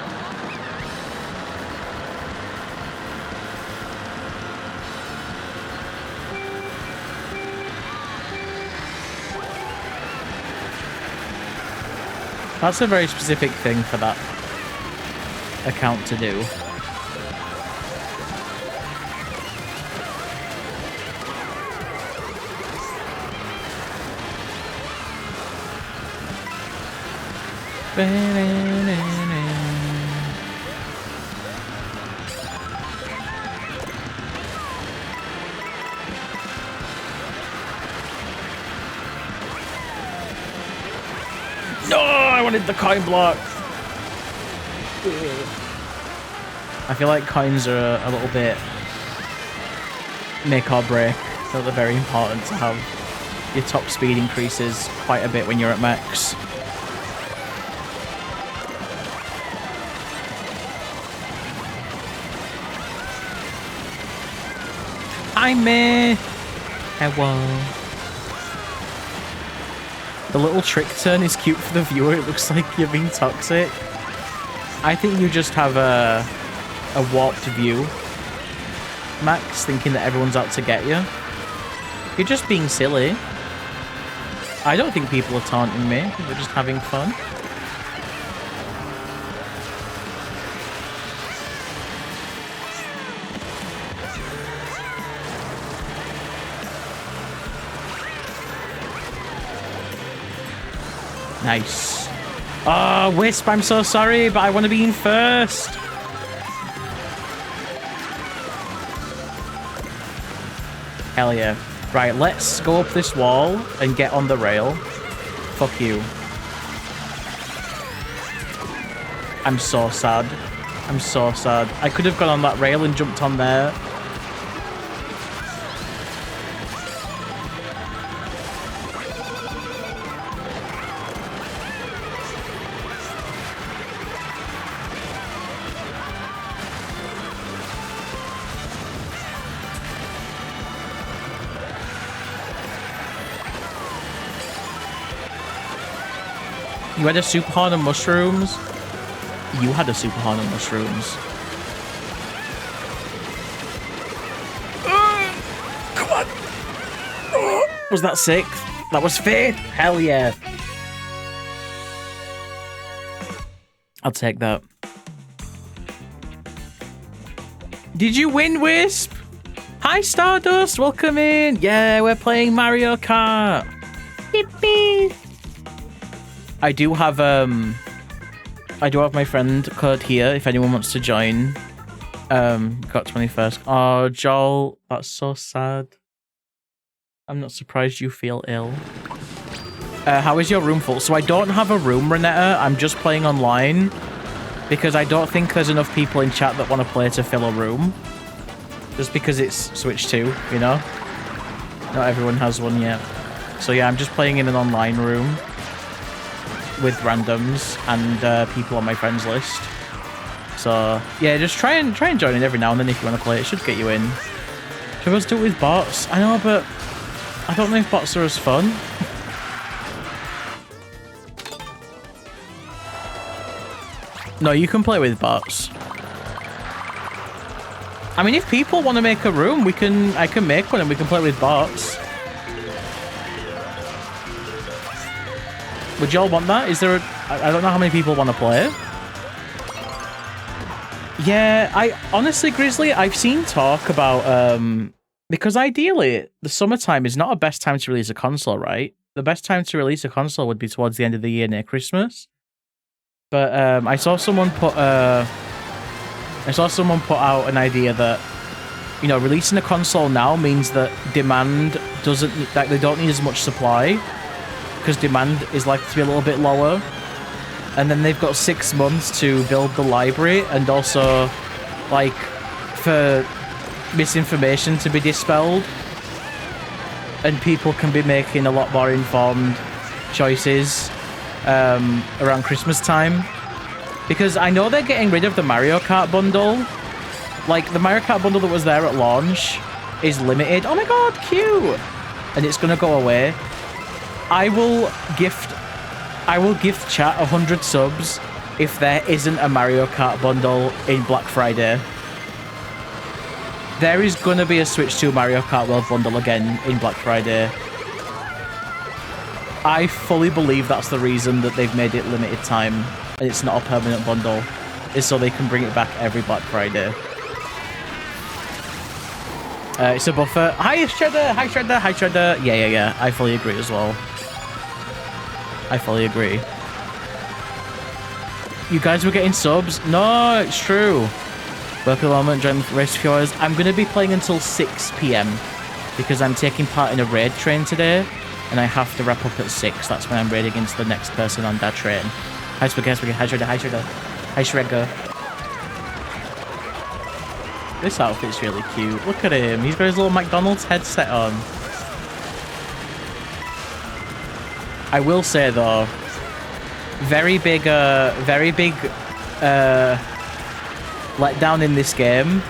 That's a very specific thing for that account to do. No, I wanted the coin block. I feel like coins are a little bit make or break, so they're very important to have. Your top speed increases quite a bit when you're at max. Hi, May. Hello. The little trick turn is cute for the viewer. It looks like you're being toxic. I think you just have a warped view, Max, thinking that everyone's out to get you. You're just being silly. I don't think people are taunting me. They're just having fun. Nice. Oh, Wisp, I'm so sorry, but I want to be in first. Hell yeah. Right, let's go up this wall and get on the rail. Fuck you. I'm so sad. I'm so sad. I could have gone on that rail and jumped on there. You had a super horn of mushrooms? You had a super horn of mushrooms. Come on! Was that sixth? That was fifth? Hell yeah. I'll take that. Did you win, Wisp? Hi, Stardust! Welcome in! Yeah, we're playing Mario Kart! Yippee! I do have my friend code here if anyone wants to join. Got 21st. Oh, Joel, that's so sad. I'm not surprised you feel ill. How is your room full? So I don't have a room, Renetta. I'm just playing online because I don't think there's enough people in chat that want to play to fill a room. Just because it's Switch 2, you know? Not everyone has one yet. So yeah, I'm just playing in an online room with randoms and people on my friends list. So yeah, just try and join in every now and then if you want to play. It should get you in. Should we do it with bots? I know, but I don't know if bots are as fun. No, you can play with bots. I mean, if people want to make a room, I can make one and we can play with bots. Would y'all want that? Is there I don't know how many people want to play. Yeah, I honestly, Grizzly, I've seen talk about because ideally the summertime is not a best time to release a console, right? The best time to release a console would be towards the end of the year near Christmas. But I saw someone put out an idea that, you know, releasing a console now means that demand doesn't, like, they don't need as much supply because demand is likely to be a little bit lower and then they've got 6 months to build the library, and also, like, for misinformation to be dispelled, and people can be making a lot more informed choices around Christmas time. Because I know they're getting rid of the Mario Kart bundle. Like, the Mario Kart bundle that was there at launch is limited. Oh my god, cute! And it's gonna go away. I will gift chat 100 subs if there isn't a Mario Kart bundle in Black Friday. There is gonna be a Switch 2 Mario Kart World bundle again in Black Friday. I fully believe that's the reason that they've made it limited time and it's not a permanent bundle, is so they can bring it back every Black Friday. It's a buffer. Hi, Shredder! Hi, Shredder! Hi, Shredder! Yeah. I fully agree as well. I fully agree. You guys were getting subs? No, it's true. Work at the moment, enjoying the rest of few hours. I'm going to be playing until 6 PM because I'm taking part in a raid train today and I have to wrap up at 6. That's when I'm raiding into the next person on that train. Hi, Spaghetti. Hi, Shredder. Hi, Shredder. Hi, Shredder. This outfit's really cute. Look at him. He's got his little McDonald's headset on. I will say though, very big letdown in this game.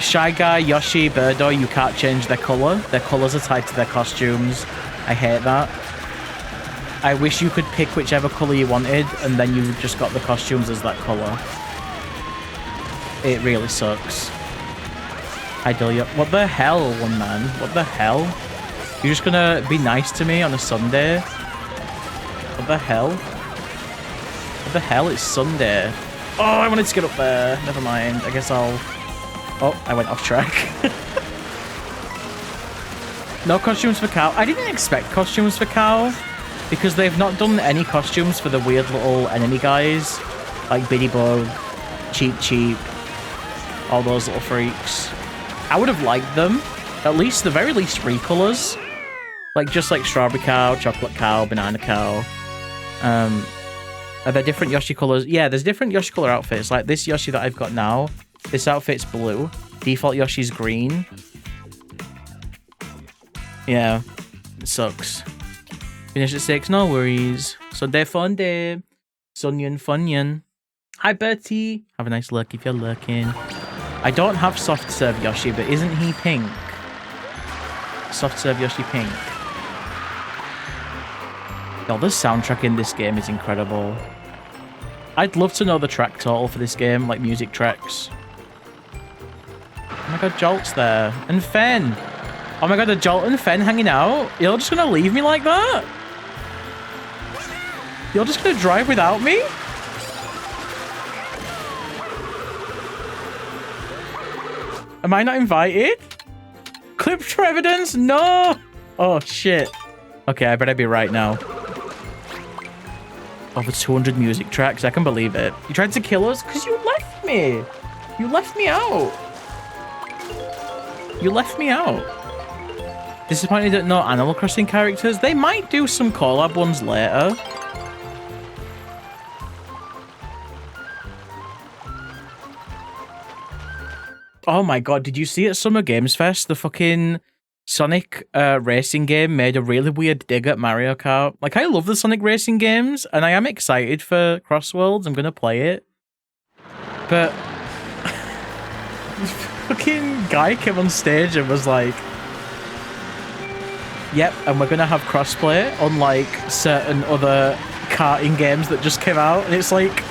Shy Guy, Yoshi, Birdo, you can't change their colour. Their colours are tied to their costumes. I hate that. I wish you could pick whichever colour you wanted and then you just got the costumes as that colour. It really sucks. Hi, Delia. What the hell, one man? What the hell? You're just gonna be nice to me on a Sunday? What the hell? What the hell? It's Sunday. Oh, I wanted to get up there. Never mind. I guess I'll... Oh, I went off track. No costumes for Cow. I didn't expect costumes for Cow because they've not done any costumes for the weird little enemy guys like Biddy Bug, Cheep Cheep, all those little freaks. I would have liked them. At least, the very least, 3 colours. Like, just like Strawberry Cow, Chocolate Cow, Banana Cow. Are there different Yoshi colours? Yeah, there's different Yoshi colour outfits. Like this Yoshi that I've got now, this outfit's blue. Default Yoshi's green. Yeah, it sucks. Finish at 6, no worries. Sunday fun day. Sunyan Funyan. Hi, Bertie. Have a nice look if you're lurking. I don't have soft serve Yoshi, but isn't he pink? Soft serve Yoshi pink. Yo, the soundtrack in this game is incredible. I'd love to know the track total for this game, like music tracks. Oh my god, Jolt's there. And Fen. Oh my god, are Jolt and Fen hanging out? You're just gonna leave me like that? You're just gonna drive without me? Am I not invited? Clip for evidence? No! Oh, shit. Okay, I better be right now. Over 200 music tracks. I can believe it. You tried to kill us? Because you left me. You left me out. You left me out. Disappointed that no Animal Crossing characters. They might do some collab ones later. Oh my god, did you see at Summer Games Fest, the fucking Sonic racing game made a really weird dig at Mario Kart? Like, I love the Sonic racing games, and I am excited for Cross Worlds. I'm gonna play it. But... this fucking guy came on stage and was like... Yep, and we're gonna have crossplay, unlike certain other karting games that just came out. And it's like...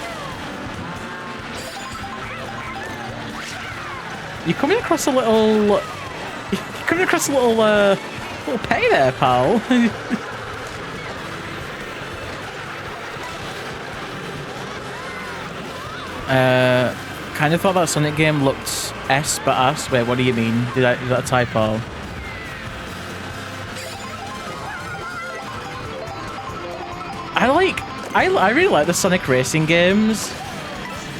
You're coming across a little... You're coming across a little pay there, pal. Kind of thought that Sonic game looked S but ass. Wait, what do you mean? Is that a typo? I really like the Sonic racing games.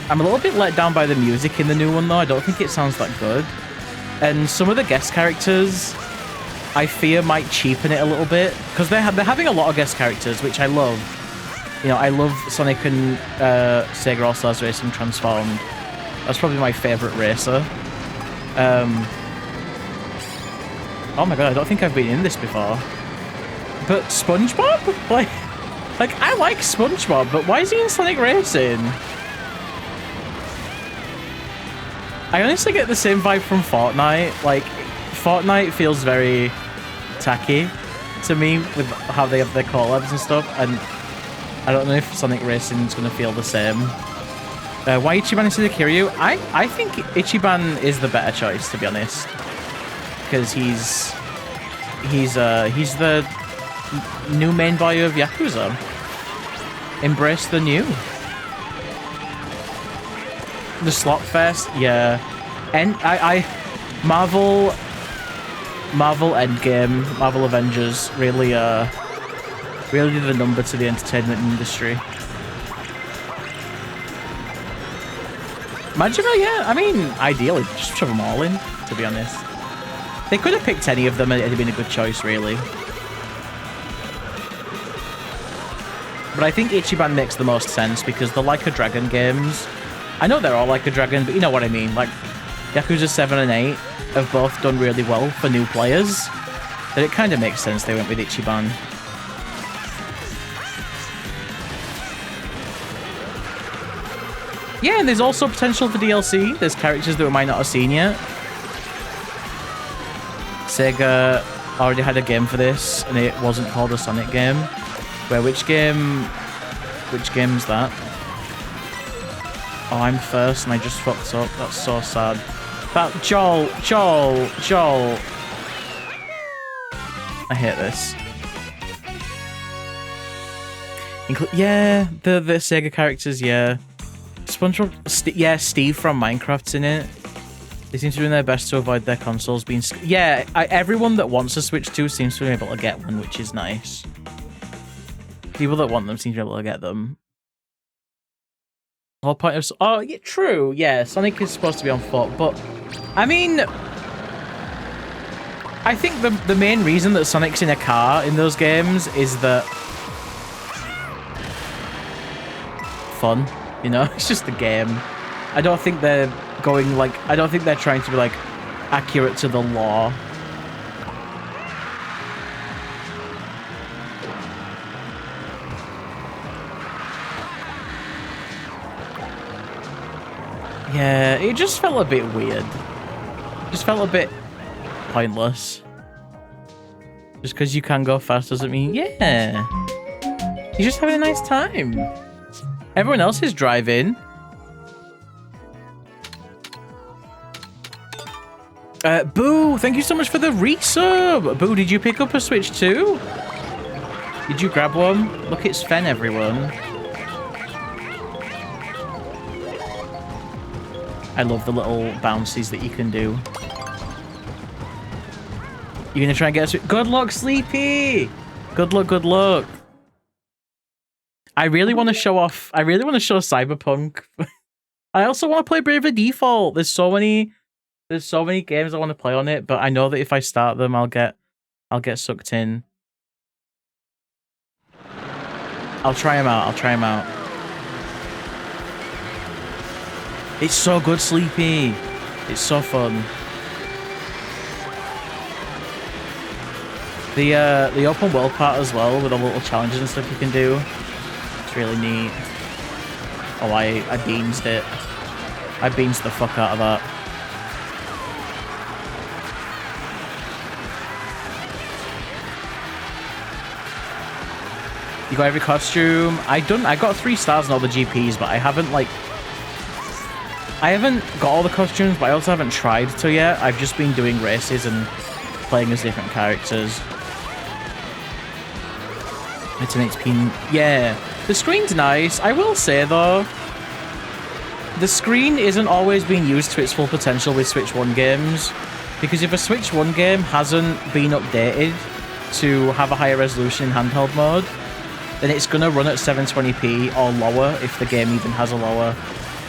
I'm a little bit let down by the music in the new one though. I don't think it sounds that good. And some of the guest characters, I fear might cheapen it a little bit. Because they're having a lot of guest characters, which I love. You know, I love Sonic and Sega All-Stars Racing Transformed. That's probably my favorite racer. Oh my god, I don't think I've been in this before. But SpongeBob? Like I like SpongeBob, but why is he in Sonic Racing? I honestly get the same vibe from Fortnite. Like, Fortnite feels very tacky to me with how they have their collabs and stuff, and I don't know if Sonic Racing is going to feel the same. Why Ichiban instead of Kiryu? I think Ichiban is the better choice, to be honest, because he's the new main boy of Yakuza. Embrace the new. The Slot Fest, yeah. And Marvel Endgame, Marvel Avengers really did the number to the entertainment industry. Majima, yeah, I mean, ideally, just shove them all in, to be honest. They could have picked any of them and it'd have been a good choice, really. But I think Ichiban makes the most sense because the Like a Dragon games, I know they're all Like a Dragon, but you know what I mean. Like, Yakuza 7 and 8 have both done really well for new players. But it kind of makes sense they went with Ichiban. Yeah, and there's also potential for DLC. There's characters that we might not have seen yet. Sega already had a game for this, and it wasn't called a Sonic game. Where, which game's that? Oh, I'm first, and I just fucked up. That's so sad. That, Joel. I hate this. Yeah, the Sega characters, yeah. SpongeBob, yeah, Steve from Minecraft's in it. They seem to be doing their best to avoid their consoles being... Yeah, everyone that wants a Switch 2 seems to be able to get one, which is nice. People that want them seem to be able to get them. Whole point of... Oh, yeah, true, yeah, Sonic is supposed to be on foot, but... I mean... I think the main reason that Sonic's in a car in those games is that... fun. You know, it's just a game. I don't think they're going, like... I don't think they're trying to be, like, accurate to the law. Yeah, it just felt a bit weird. It just felt a bit pointless. Just because you can go fast doesn't mean... Yeah! You're just having a nice time. Everyone else is driving. Boo, thank you so much for the resub. Boo, did you pick up a Switch too? Did you grab one? Look, it's Sven, everyone. I love the little bouncies that you can do. You're gonna try and get a Switch? Good luck, Sleepy! Good luck, good luck. I really want to show off. I really want to show Cyberpunk. I also want to play Bravely Default. There's so many games I want to play on it, but I know that if I start them, I'll get sucked in. I'll try them out. It's so good, Sleepy. It's so fun. The open world part as well, with the little challenges and stuff you can do. It's really neat. Oh, I beansed it. I beansed the fuck out of that. You got every costume. I got 3 stars in all the GPs, but I haven't got all the costumes, but I also haven't tried to yet. I've just been doing races and playing as different characters. It's an HP. Yeah, the screen's nice. I will say though, the screen isn't always being used to its full potential with Switch 1 games, because if a Switch 1 game hasn't been updated to have a higher resolution in handheld mode, then it's gonna run at 720p or lower if the game even has a lower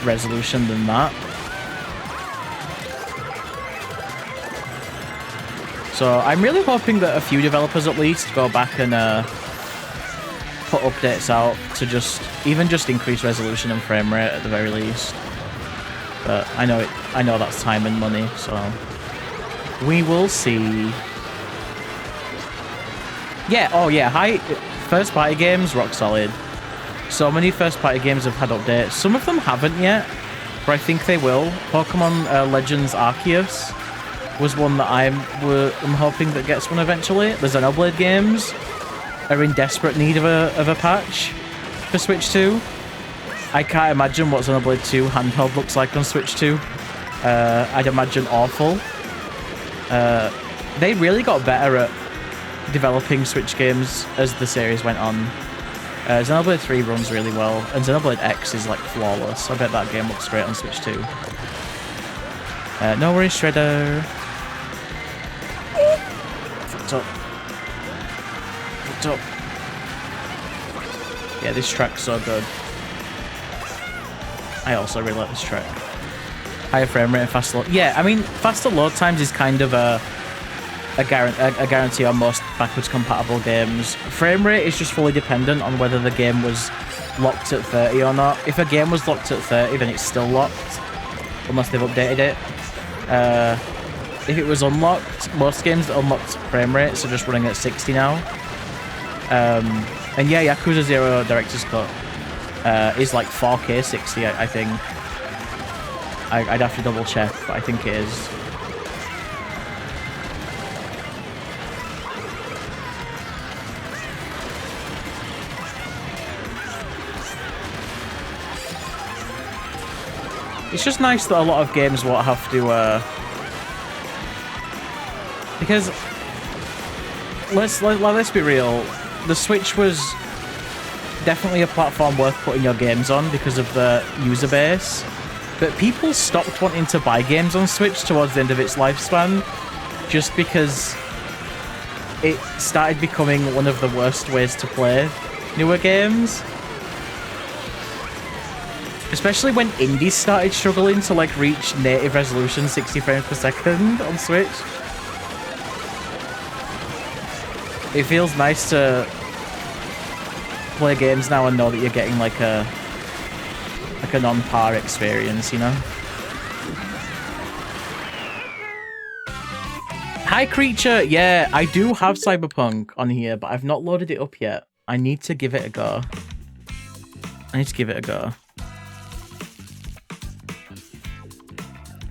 resolution than that. So I'm really hoping that a few developers at least go back and put updates out to just increase resolution and frame rate at the very least. But I know that's time and money, so we will see. Yeah, oh yeah, first party games, rock solid. So many first party games have had updates. Some of them haven't yet, but I think they will. Pokemon Legends Arceus was one that I'm hoping that gets one eventually. The Xenoblade games are in desperate need of a patch for Switch 2. I can't imagine what Xenoblade 2 handheld looks like on Switch 2. I'd imagine awful. They really got better at developing Switch games as the series went on. Xenoblade 3 runs really well, and Xenoblade X is like flawless. I bet that game looks great on Switch 2. No worries, Shredder. Fucked up. Fucked up. Yeah, this track's so good. I also really like this track. Higher frame rate and faster load. Yeah, I mean, faster load times is kind of a guarantee on most backwards compatible games. Frame rate is just fully dependent on whether the game was locked at 30 or not. If a game was locked at 30, then it's still locked, unless they've updated it. If it was unlocked, most games that unlocked frame rates are just running at 60 now. And yeah, Yakuza 0 Director's Cut is like 4K 60, I think. I'd have to double check, but I think it is. It's just nice that a lot of games won't have to, because let's be real, the Switch was definitely a platform worth putting your games on because of the user base, but people stopped wanting to buy games on Switch towards the end of its lifespan just because it started becoming one of the worst ways to play newer games. Especially when indies started struggling to like reach native resolution 60 frames per second on Switch. It feels nice to play games now and know that you're getting like a non-par experience, you know? Hi Creature! Yeah, I do have Cyberpunk on here, but I've not loaded it up yet. I need to give it a go.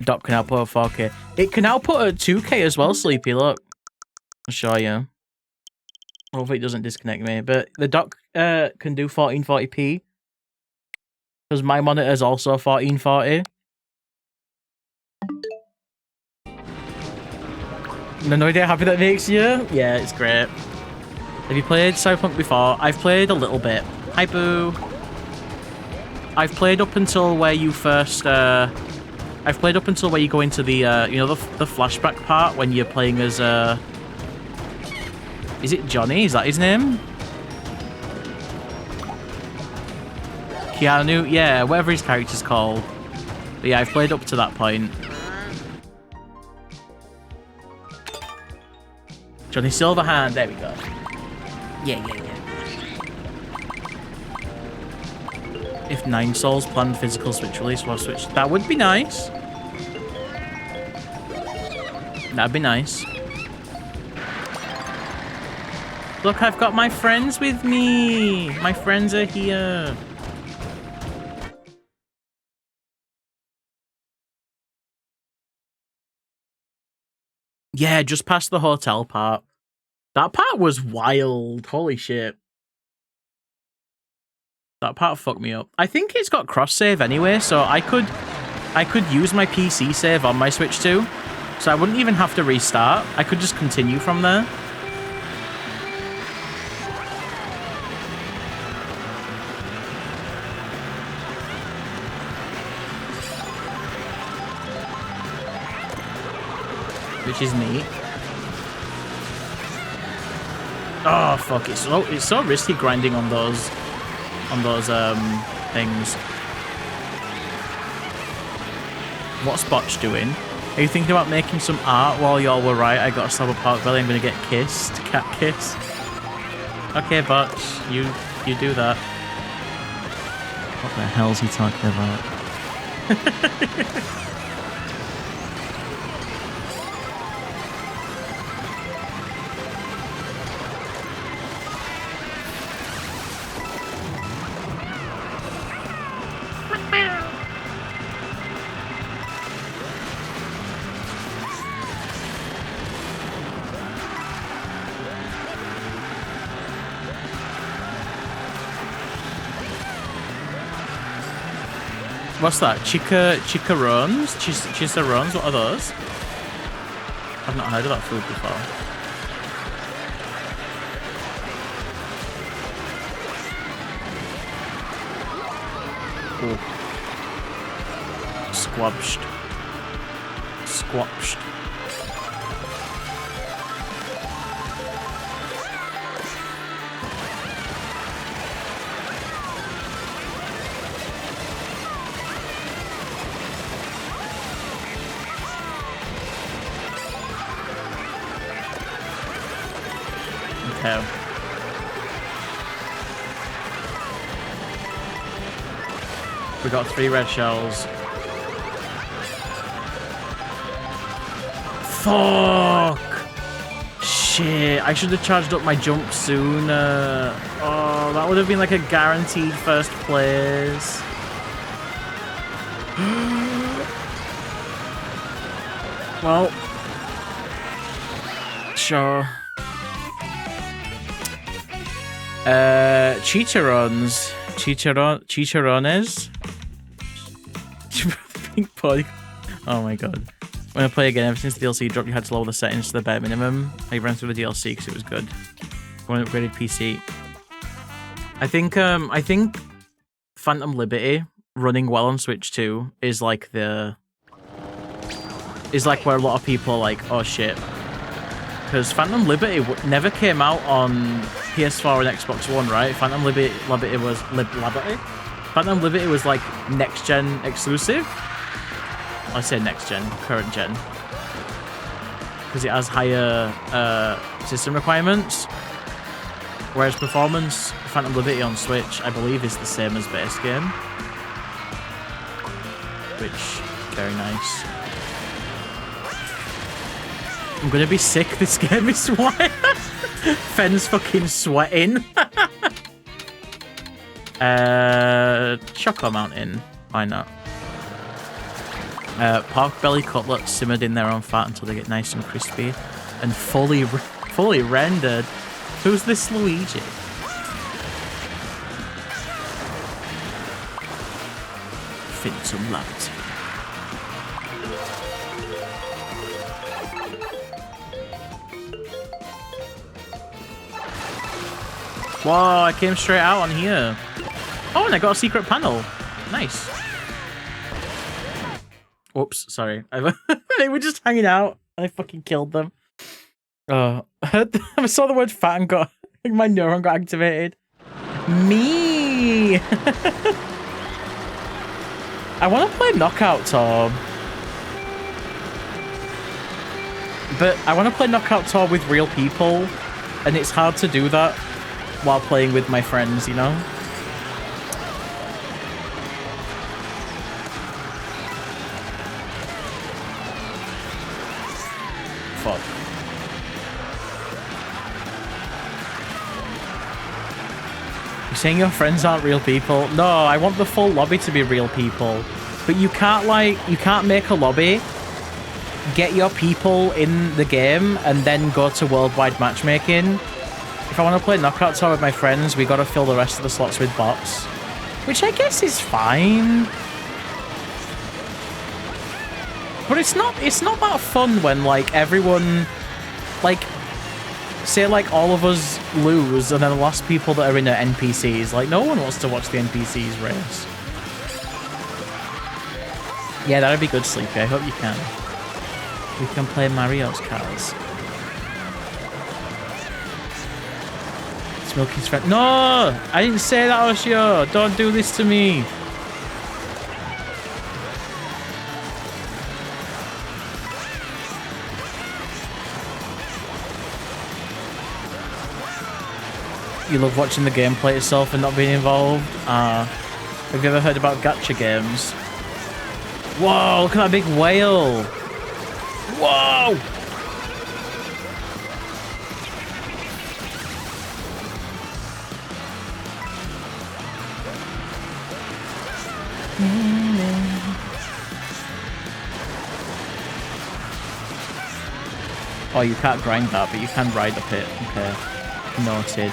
Dock can output at 4K. It can output at 2K as well, Sleepy, look. I'll show you. Hopefully it doesn't disconnect me. But the dock can do 1440p. Because my monitor is also 1440. No idea how happy that makes you? Yeah, it's great. Have you played Cyberpunk before? I've played a little bit. Hi, Boo. I've played up until where you first... I've played up until where you go into the, you know, the flashback part when you're playing as, is it Johnny? Is that his name? Keanu? Yeah, whatever his character's called. But yeah, I've played up to that point. Johnny Silverhand, there we go. Yeah. If 9 Souls planned physical Switch release was Switch, that would be nice. That'd be nice. Look, I've got my friends with me. My friends are here. Yeah, just past the hotel part. That part was wild. Holy shit. That part fucked me up. I think it's got cross-save anyway, so I could use my PC save on my Switch too. So I wouldn't even have to restart. I could just continue from there. Which is neat. Oh fuck! It's so risky grinding on those things. What's Botch doing? Are you thinking about making some art while y'all were right? I got a slab of pork belly. I'm gonna get kissed. Cat kiss. Okay, Botch. You you do that. What the hell's he talking about? What's that? Chicharrones? Chicharrones? What are those? I've not heard of that food before. Ooh. Squabshed. Squabshed. Okay. We got 3 red shells. Fuck! Shit, I should have charged up my jump sooner. Oh, that would have been like a guaranteed first place. Well, sure. Chicharrones. Chicharrones? Pink body. Oh my god. When I play again, ever since the DLC dropped, you had to lower the settings to the bare minimum. I ran through the DLC because it was good. When upgraded PC. I think Phantom Liberty running well on Switch 2 is like where a lot of people are like, oh shit. Because Phantom Liberty never came out on PS4 and Xbox One, right? Phantom Liberty was like next gen exclusive. I say next gen, current gen, because it has higher system requirements. Whereas performance, Phantom Liberty on Switch, I believe, is the same as base game, which very nice. I'm gonna be sick. This game is why. Fenn's fucking sweating. Choco Mountain. Why not? Pork belly cutlets simmered in their own fat until they get nice and crispy and fully rendered. Who's this Luigi? Phantom Liberty. Whoa, I came straight out on here. Oh, and I got a secret panel. Nice. Whoops, sorry. They were just hanging out. I fucking killed them. I saw the word fat and got my neuron got activated. Me. I want to play Knockout Tour. But I want to play Knockout Tour with real people, and it's hard to do that while playing with my friends, you know? Fuck. You're saying your friends aren't real people? No, I want the full lobby to be real people. But you can't make a lobby, get your people in the game, and then go to worldwide matchmaking. If I want to play Knockout Tour with my friends, we gotta fill the rest of the slots with bots. Which I guess is fine. But it's not that fun when, like, everyone, like, say, like, all of us lose, and then the last people that are in are NPCs. Like, no one wants to watch the NPCs race. Yeah, that'd be good, Sleepy. I hope you can. We can play Mario's cars. Smilky's friend. No! I didn't say that, Oshio! Don't do this to me! You love watching the gameplay itself and not being involved? Have you ever heard about gacha games? Whoa, look at that big whale! Whoa! Oh, you can't grind that, but you can ride up it. Okay. Noted.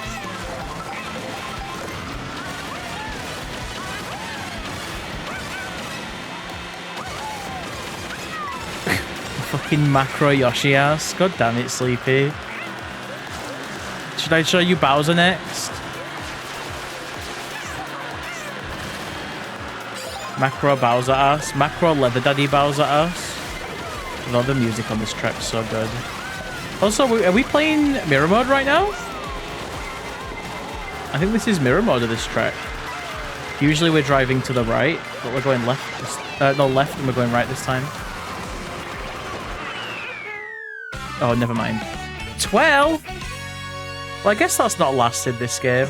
Fucking macro Yoshi ass. God damn it, Sleepy. Should I show you Bowser next? Macro Bowser ass. Macro Leather Daddy Bowser ass. Although the music on this track's so good. Also, are we playing mirror mode right now? I think this is mirror mode of this track. Usually we're driving to the right, but we're going left. No, left, and we're going right this time. Oh, never mind. 12? Well, I guess that's not lasted this game.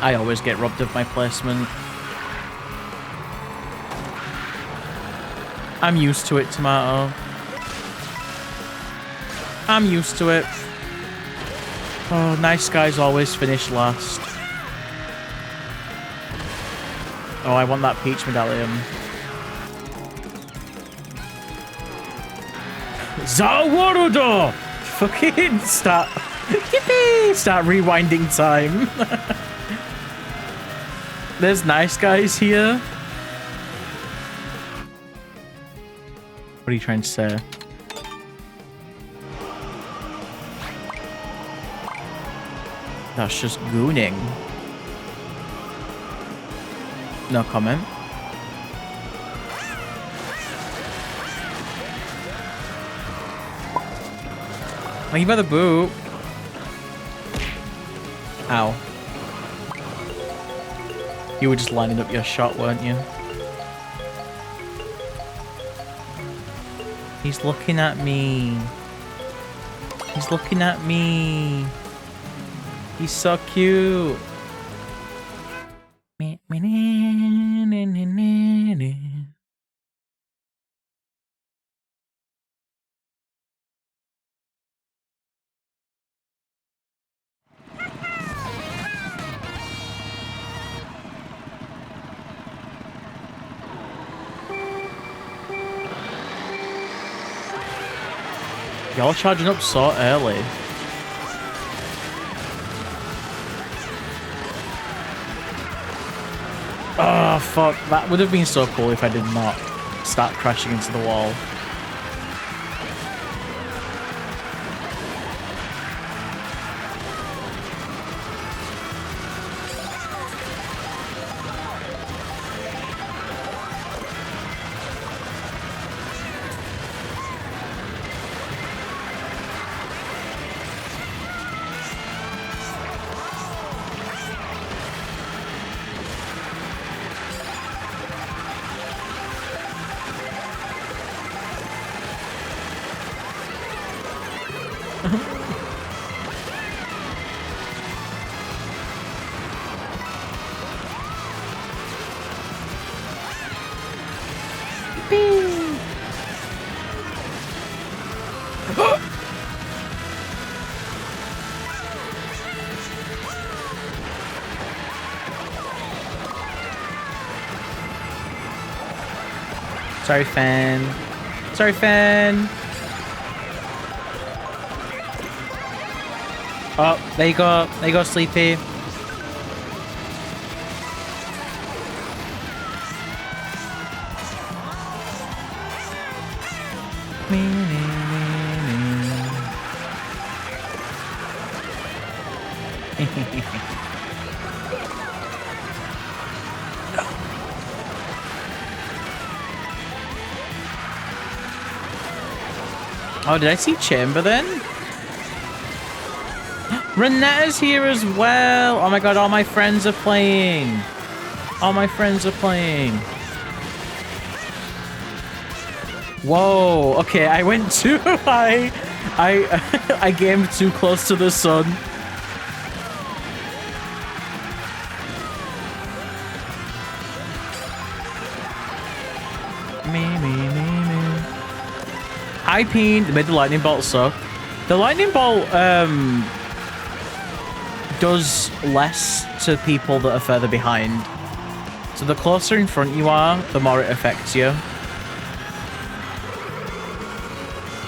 I always get robbed of my placement. I'm used to it, Tomato. I'm used to it. Oh, nice guys always finish last. Oh, I want that peach medallion. Zawarudo! Fucking start. Yippee! Start rewinding time. There's nice guys here. What are you trying to say? That's just gooning. No comment. Thank you for the boot. Ow. You were just lining up your shot, weren't you? He's looking at me. He's looking at me. He's so cute. Y'all charging up so early. Oh, fuck. That would have been so cool if I did not start crashing into the wall. Sorry, fan. Sorry, fan. Oh, there you go. There you go, Sleepy. Oh, did I see Chamber then? Renetta's here as well. Oh my god, all my friends are playing. All my friends are playing. Whoa, okay, I went too high. I gamed too close to the sun. I peened, made the lightning bolt suck. The lightning bolt does less to people that are further behind. So the closer in front you are, the more it affects you.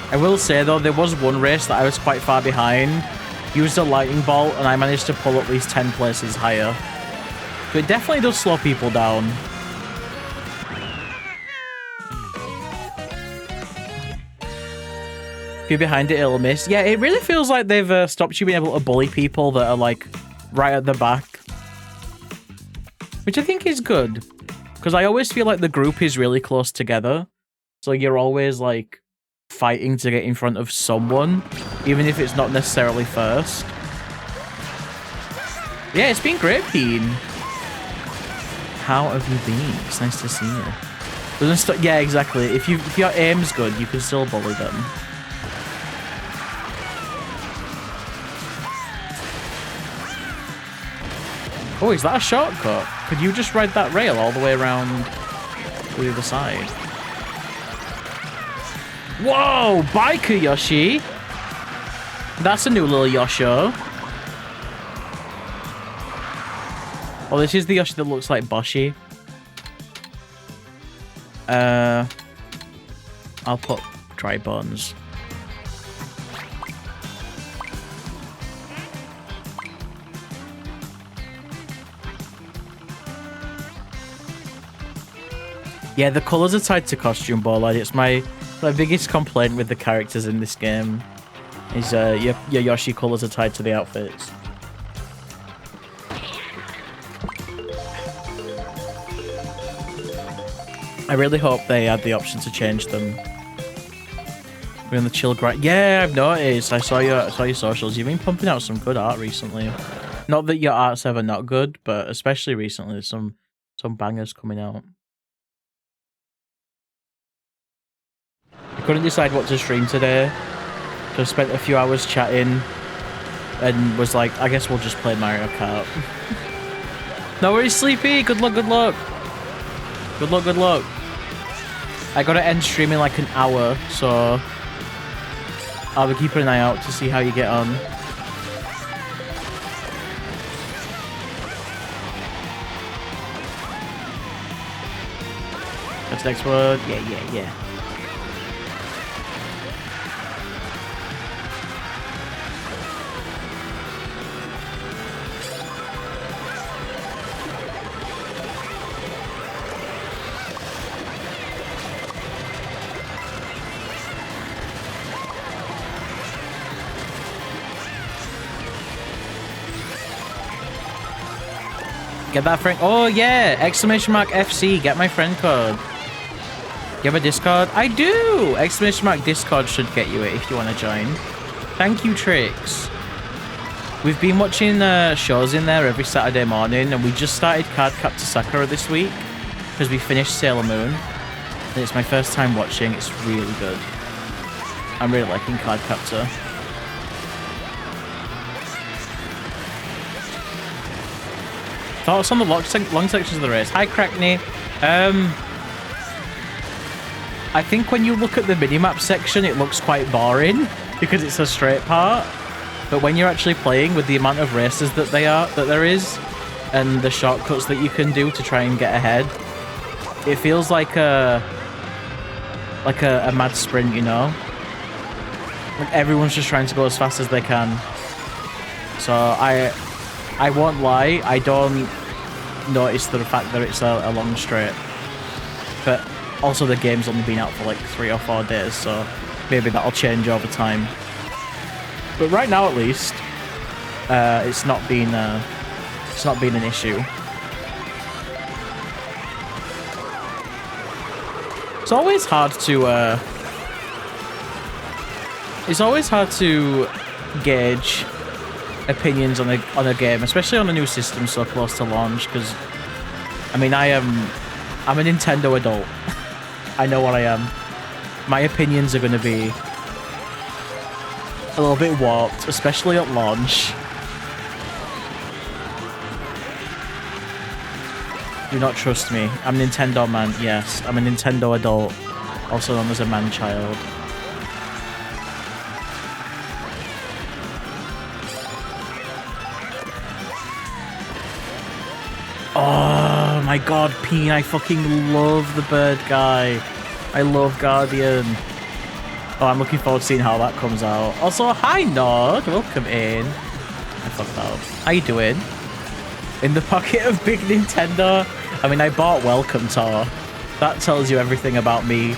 I will say though, there was one race that I was quite far behind, used a lightning bolt, and I managed to pull at least 10 places higher. So it definitely does slow people down. If you're behind it, it'll miss. Yeah, it really feels like they've stopped you being able to bully people that are like right at the back. Which I think is good. Because I always feel like the group is really close together. So you're always like fighting to get in front of someone, even if it's not necessarily first. Yeah, it's been great, Peen. How have you been? It's nice to see you. Yeah, exactly. If your aim's good, you can still bully them. Oh, is that a shortcut? Could you just ride that rail all the way around to the other side? Whoa, biker Yoshi! That's a new little Yosho. Oh, this is the Yoshi that looks like Boshi. I'll put dry bones. Yeah, the colours are tied to costume ball. Like, it's my biggest complaint with the characters in this game. Is your Yoshi colours are tied to the outfits. I really hope they had the option to change them. We're in the chill grind. Yeah, I've noticed. I saw your socials. You've been pumping out some good art recently. Not that your art's ever not good, but especially recently, there's some bangers coming out. I couldn't decide what to stream today. So I spent a few hours chatting and was like, I guess we'll just play Mario Kart. No worries, Sleepy. Good luck, good luck. Good luck, good luck. I gotta end streaming in like an hour, so I'll be keeping an eye out to see how you get on. That's the next word. Yeah. Get that friend. Oh, yeah. Exclamation mark FC. Get my friend code. You have a Discord? I do. Exclamation mark Discord should get you it if you want to join. Thank you, Trix. We've been watching shows in there every Saturday morning, and we just started Cardcaptor Sakura this week because we finished Sailor Moon. And it's my first time watching. It's really good. I'm really liking Cardcaptor. Thoughts on the long sections of the race? Hi, Crackney. I think when you look at the minimap section, it looks quite boring because it's a straight part. But when you're actually playing with the amount of races that there is, and the shortcuts that you can do to try and get ahead, it feels like a mad sprint, you know? Like everyone's just trying to go as fast as they can. So I won't lie, I don't notice the fact that it's a long straight. But also the game's only been out for like 3 or 4 days, so maybe that'll change over time. But right now, at least, it's not been an issue. It's always hard to gauge opinions on a game, especially on a new system so close to launch, because I mean I'm a Nintendo adult. I know what I am. My opinions are going to be a little bit warped, especially at launch. Do not trust me. I'm Nintendo man. Yes, I'm a Nintendo adult, also known as a man-child. Oh my god, Peen, I fucking love the bird guy. I love Guardian. Oh, I'm looking forward to seeing how that comes out. Also, hi Nord, welcome in. I fucked up. How you doing? In the pocket of big Nintendo? I mean, I bought Welcome Tour. That tells you everything about me.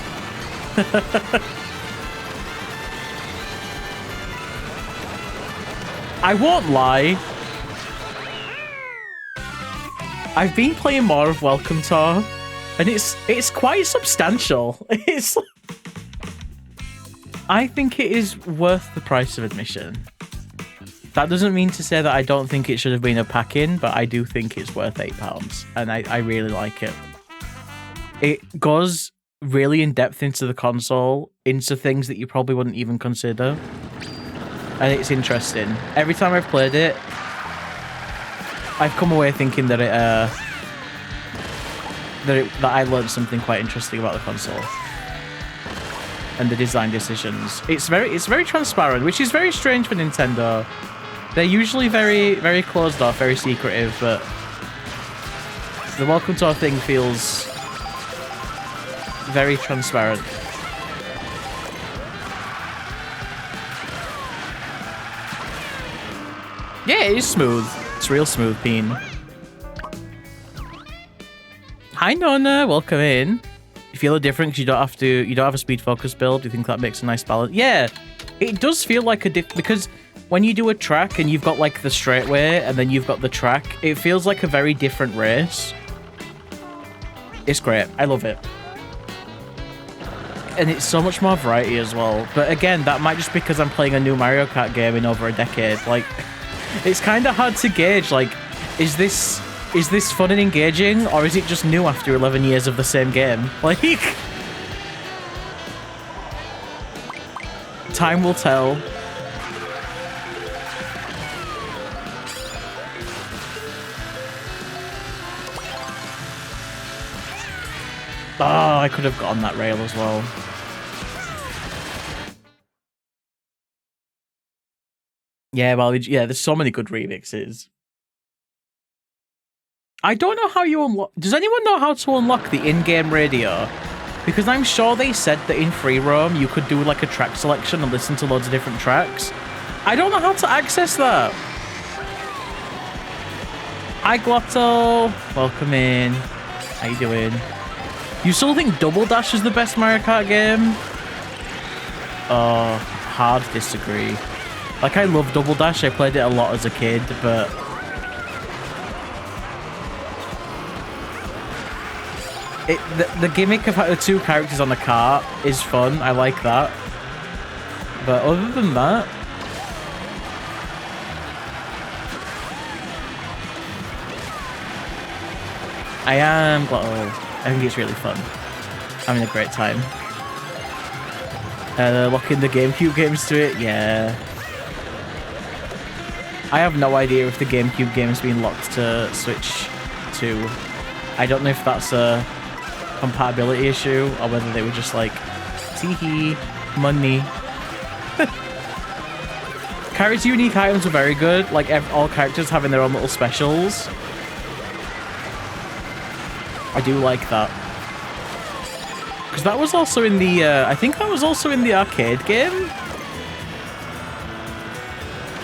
I won't lie. I've been playing more of Welcome Tour, and it's quite substantial. I think it is worth the price of admission. That doesn't mean to say that I don't think it should have been a pack-in, but I do think it's worth £8, and I really like it. It goes really in depth into the console, into things that you probably wouldn't even consider, and it's interesting. Every time I've played it, I've come away thinking that that I learned something quite interesting about the console and the design decisions. It's very transparent, which is very strange for Nintendo. They're usually very closed off, very secretive, but the Welcome Tour thing feels very transparent. Yeah, it is smooth. It's real smooth, Peen. Hi Nona, welcome in. You feel a difference? You don't have a speed focus build. Do you think that makes a nice balance? Yeah, it does feel like a because when you do a track and you've got like the straightaway and then you've got the track, it feels like a very different race. It's great. I love it. And it's so much more variety as well. But again, that might just be because I'm playing a new Mario Kart game in over a decade. Like, it's kind of hard to gauge, like, is this fun and engaging, or is it just new after 11 years of the same game? Like, time will tell. Oh, I could have got on that rail as well. Yeah, well, yeah, there's so many good remixes. I don't know how you unlock... Does anyone know how to unlock the in-game radio? Because I'm sure they said that in free roam you could do like a track selection and listen to loads of different tracks. I don't know how to access that. Hi, Glotto. Welcome in. How you doing? You still think Double Dash is the best Mario Kart game? Oh, hard disagree. Like, I love Double Dash. I played it a lot as a kid, but... The gimmick of the two characters on the cart is fun. I like that. But other than that... I am... Oh, I think it's really fun. Having a great time. Locking the GameCube games to it? Yeah. I have no idea if the GameCube game has been locked to Switch 2. I don't know if that's a compatibility issue or whether they were just like, tee-hee, money. Character unique items are very good, like all characters having their own little specials. I do like that. Because that was also in the, I think that was also in the arcade game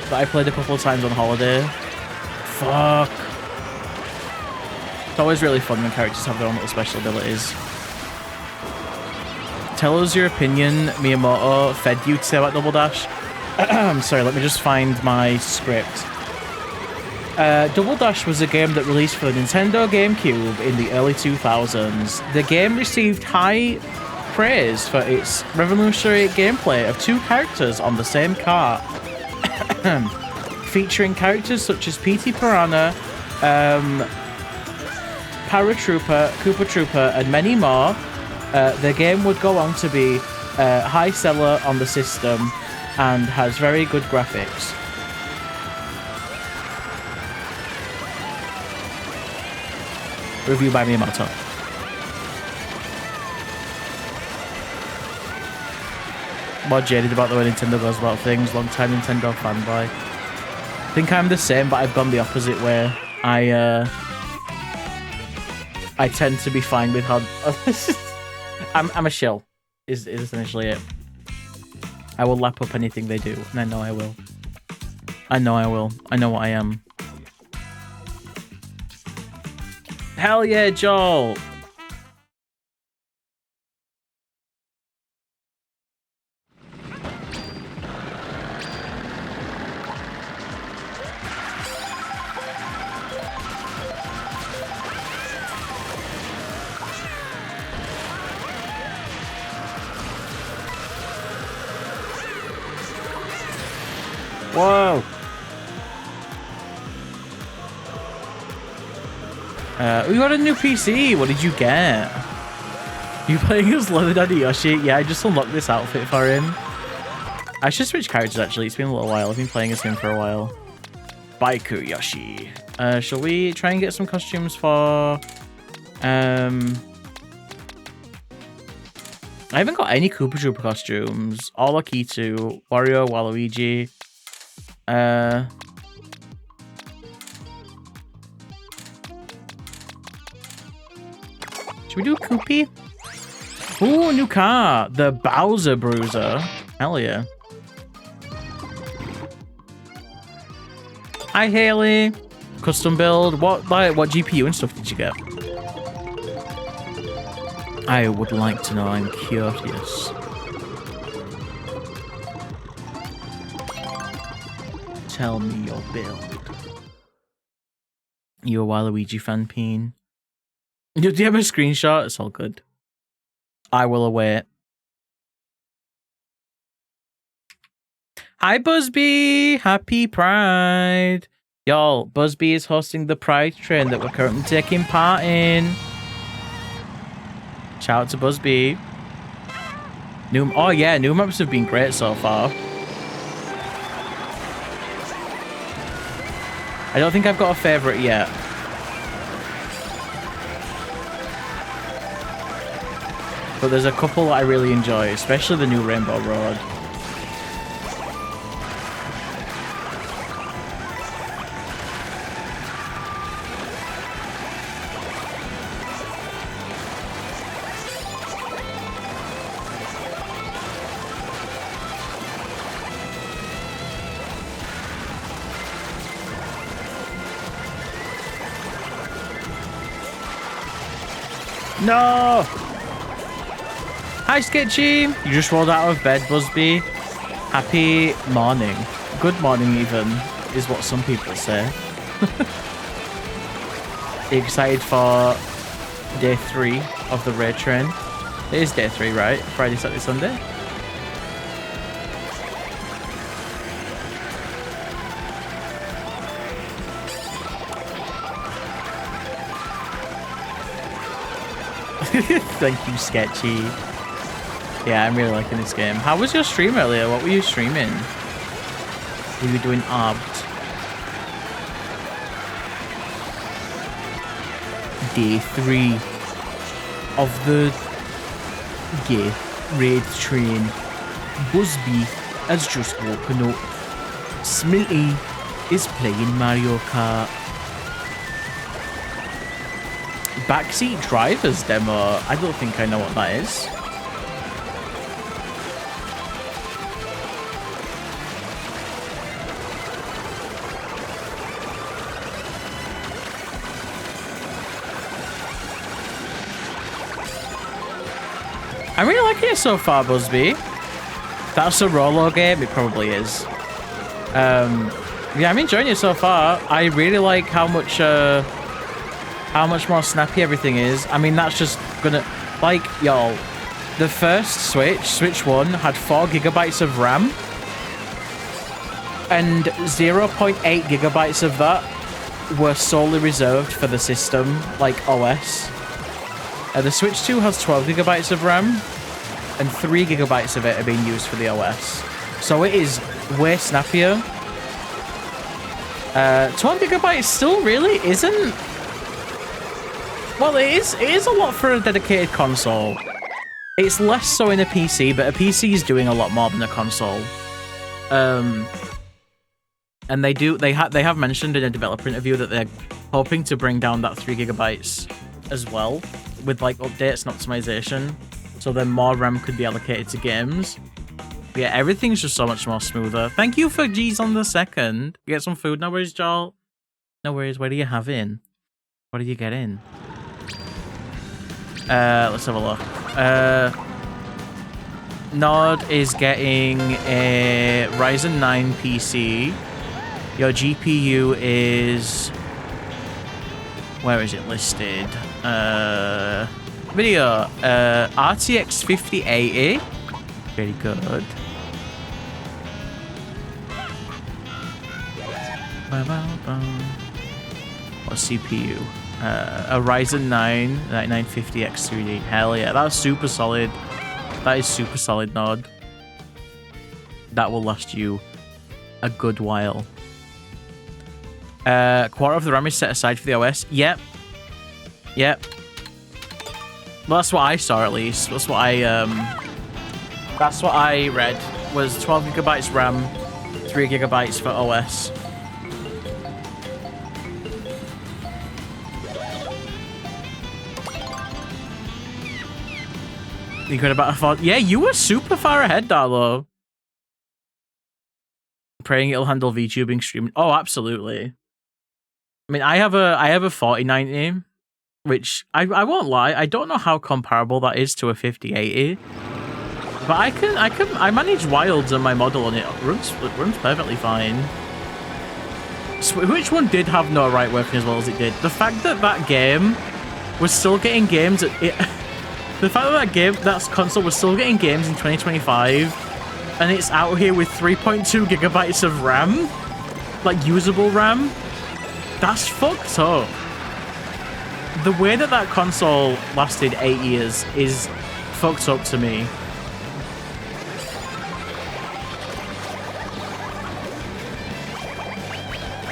that I played a couple of times on holiday. Fuck. It's always really fun when characters have their own little special abilities. Tell us your opinion, Miyamoto fed you to say about Double Dash. Sorry, let me just find my script. Double Dash was a game that released for the Nintendo GameCube in the early 2000s. The game received high praise for its revolutionary gameplay of two characters on the same cart. featuring characters such as PT Piranha, Paratrooper, Koopa Trooper, and many more. The game would go on to be a high seller on the system and has very good graphics. Review by Miyamoto. More jaded about the way Nintendo goes about things. Long time Nintendo fanboy. I think I'm the same, but I've gone the opposite way. I tend to be fine with how I'm a shill. Is essentially it. I will lap up anything they do, and I know I will. I know I will. I know what I am. Hell yeah, Joel! Whoa! We got a new PC. What did you get? You playing as Leather Daddy Yoshi? Yeah, I just unlocked this outfit for him. I should switch characters actually. It's been a little while. I've been playing as him for a while. Baiku Yoshi. Shall we try and get some costumes for... I haven't got any Koopa Troopa costumes. All Lakitu, Wario, Waluigi. Should we do a Koopy? Ooh, new car. The Bowser Bruiser. Hell yeah. Hi, Haley. Custom build. What GPU and stuff did you get? I would like to know. I'm curious. Tell me your build. You a Waluigi fan, Peen? Do you have a screenshot? It's all good. I will await. Hi, Busby! Happy Pride! Y'all, Busby is hosting the Pride train that we're currently taking part in. Shout out to Busby. Oh yeah, new maps have been great so far. I don't think I've got a favourite yet. But there's a couple that I really enjoy, especially the new Rainbow Road. No! Hi, Sketchy! You just rolled out of bed, Busby. Happy morning. Good morning, even, is what some people say. Excited for day 3 of the raid train. It is day 3, right? Friday, Saturday, Sunday? Thank you, Sketchy. Yeah, I'm really liking this game. How was your stream earlier? What were you streaming? Were you doing orbed? Day 3 of the raid train. Busby has just woken up. Smilky is playing Mario Kart. Backseat drivers demo. I don't think I know what that is. I'm really liking it so far, Busby. That's a Rolo game. It probably is. Yeah, I'm enjoying it so far. I really like how much more snappy everything is. I mean, that's just gonna... Like, y'all, the first Switch 1, had 4 gigabytes of RAM. And 0.8 gigabytes of that were solely reserved for the system, like OS. The Switch 2 has 12 gigabytes of RAM, and 3 gigabytes of it are being used for the OS. So it is way snappier. 12 gigabytes still really isn't... Well, it is a lot for a dedicated console. It's less so in a PC, but a PC is doing a lot more than a console. And they have mentioned in a developer interview that they're hoping to bring down that 3 gigabytes as well, with like updates and optimization, so then more RAM could be allocated to games. But yeah, everything's just so much more smoother. Thank you for G's on the second. You get some food? No worries, Joel. No worries. What are you having? What are you getting? Let's have a look. Nod is getting a Ryzen 9 PC. Your GPU is... Where is it listed? Video. RTX 5080. Very good. What CPU? A Ryzen 9 9950X3D. Hell yeah, that's super solid. That is super solid, Nod. That will last you a good while. Quarter of the RAM is set aside for the OS. Yep. Well, that's what I saw, at least. That's what I read. Was 12 gigabytes RAM, 3 gigabytes for OS. You could about afford... Yeah, you were super far ahead, Darlo. Praying it'll handle VTubing streaming. Oh, absolutely. I mean, I have a 4090, which I won't lie, I don't know how comparable that is to a 5080. But I manage wilds on my model and it runs perfectly fine. Which one did have no right working as well as it did? The fact that that game was still getting games at it. The fact that that console was still getting games in 2025, and it's out here with 3.2 gigabytes of RAM, like usable RAM, that's fucked up. The way that console lasted 8 years is fucked up to me.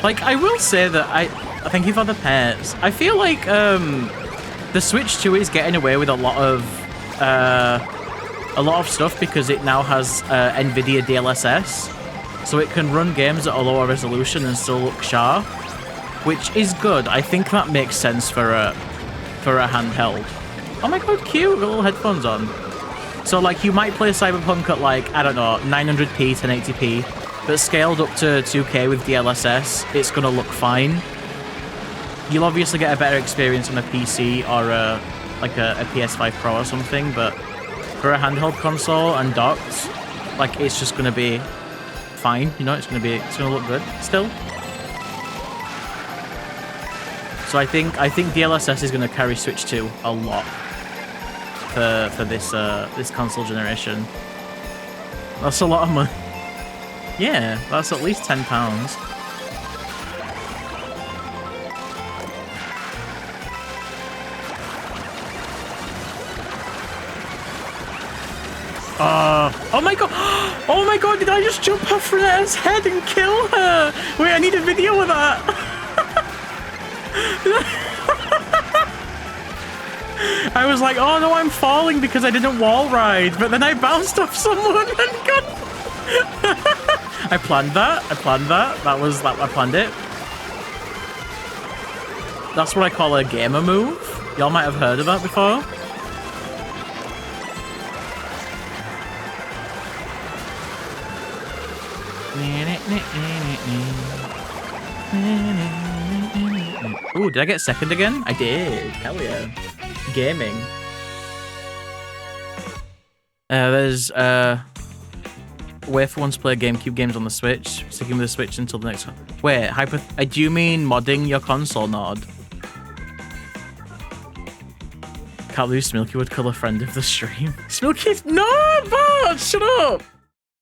Like, I will say that I thank you for the pairs. I feel like the Switch 2 is getting away with a lot of stuff because it now has NVIDIA DLSS, so it can run games at a lower resolution and still look sharp, which is good. I think that makes sense for a handheld. Oh my god, cute! Got little headphones on. So like, you might play Cyberpunk at like, I don't know, 900p, 1080p, but scaled up to 2K with DLSS, it's gonna look fine. You'll obviously get a better experience on a PC or a PS5 Pro or something, but for a handheld console and docked, like, it's just gonna be fine, you know, it's gonna look good still. So I think DLSS is gonna carry Switch 2 a lot for this console generation. That's a lot of money. Yeah, that's at least £10. Oh my god! Oh my god, did I just jump off Renetta's head and kill her? Wait, I need a video of that! I was like, oh no, I'm falling because I didn't wall ride, but then I bounced off someone and got... I planned that. I planned it. That's what I call a gamer move. Y'all might have heard of that before. Ooh, did I get second again? I did. Hell yeah. Gaming. There's Wave wants to play GameCube games on the Switch. Sticking with the Switch until the next one. Wait, do you mean modding your console, Nod? Can't lose. Smilky would call a friend of the stream. Smilky, no, but shut up.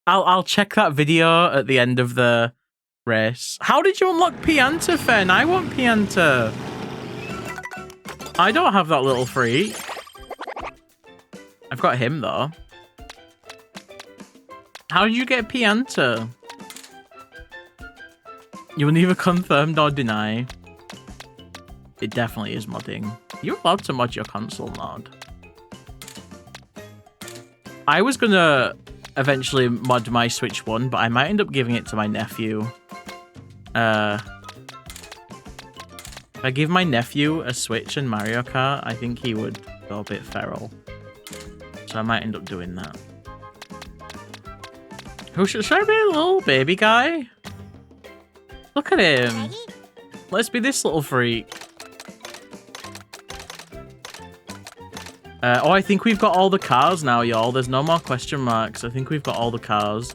I'll check that video at the end of the race. How did you unlock Pianta, Fen? I want Pianta. I don't have that little freak. I've got him, though. How did you get Pianta? You will neither confirm nor deny. It definitely is modding. You're allowed to mod your console mod. I was gonna eventually mod my Switch 1, but I might end up giving it to my nephew. If I give my nephew a Switch and Mario Kart, I think he would go a bit feral. So I might end up doing that. Who should I be a little baby guy? Look at him. Let's be this little freak. Oh, I think we've got all the cars now, y'all. There's no more question marks. I think we've got all the cars.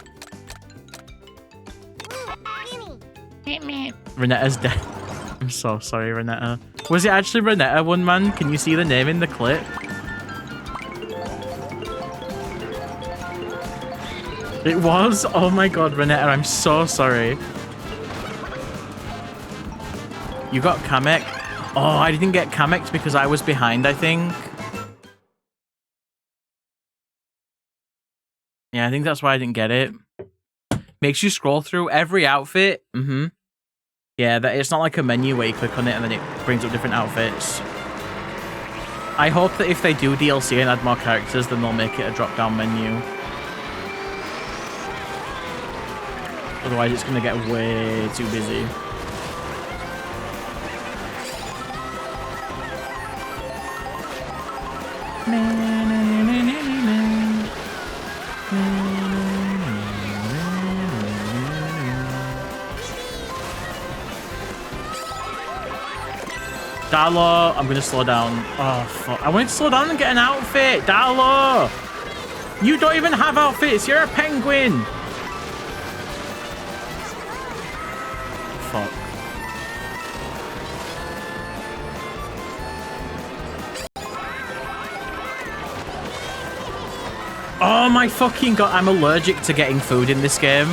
Renetta's dead. I'm so sorry, Renetta. Was it actually Renetta, one man? Can you see the name in the clip? It was? Oh my god, Renetta, I'm so sorry. You got Kamek? Oh, I didn't get Kamek because I was behind, I think. Yeah, I think that's why I didn't get it. Makes you scroll through every outfit. Yeah, that it's not like a menu where you click on it and then it brings up different outfits. I hope that if they do DLC and add more characters, then they'll make it a drop-down menu. Otherwise, it's going to get way too busy. Darlo, I'm gonna slow down. Oh, fuck. I wanted to slow down and get an outfit. Darlo! You don't even have outfits. You're a penguin. Fuck. Oh my fucking god. I'm allergic to getting food in this game.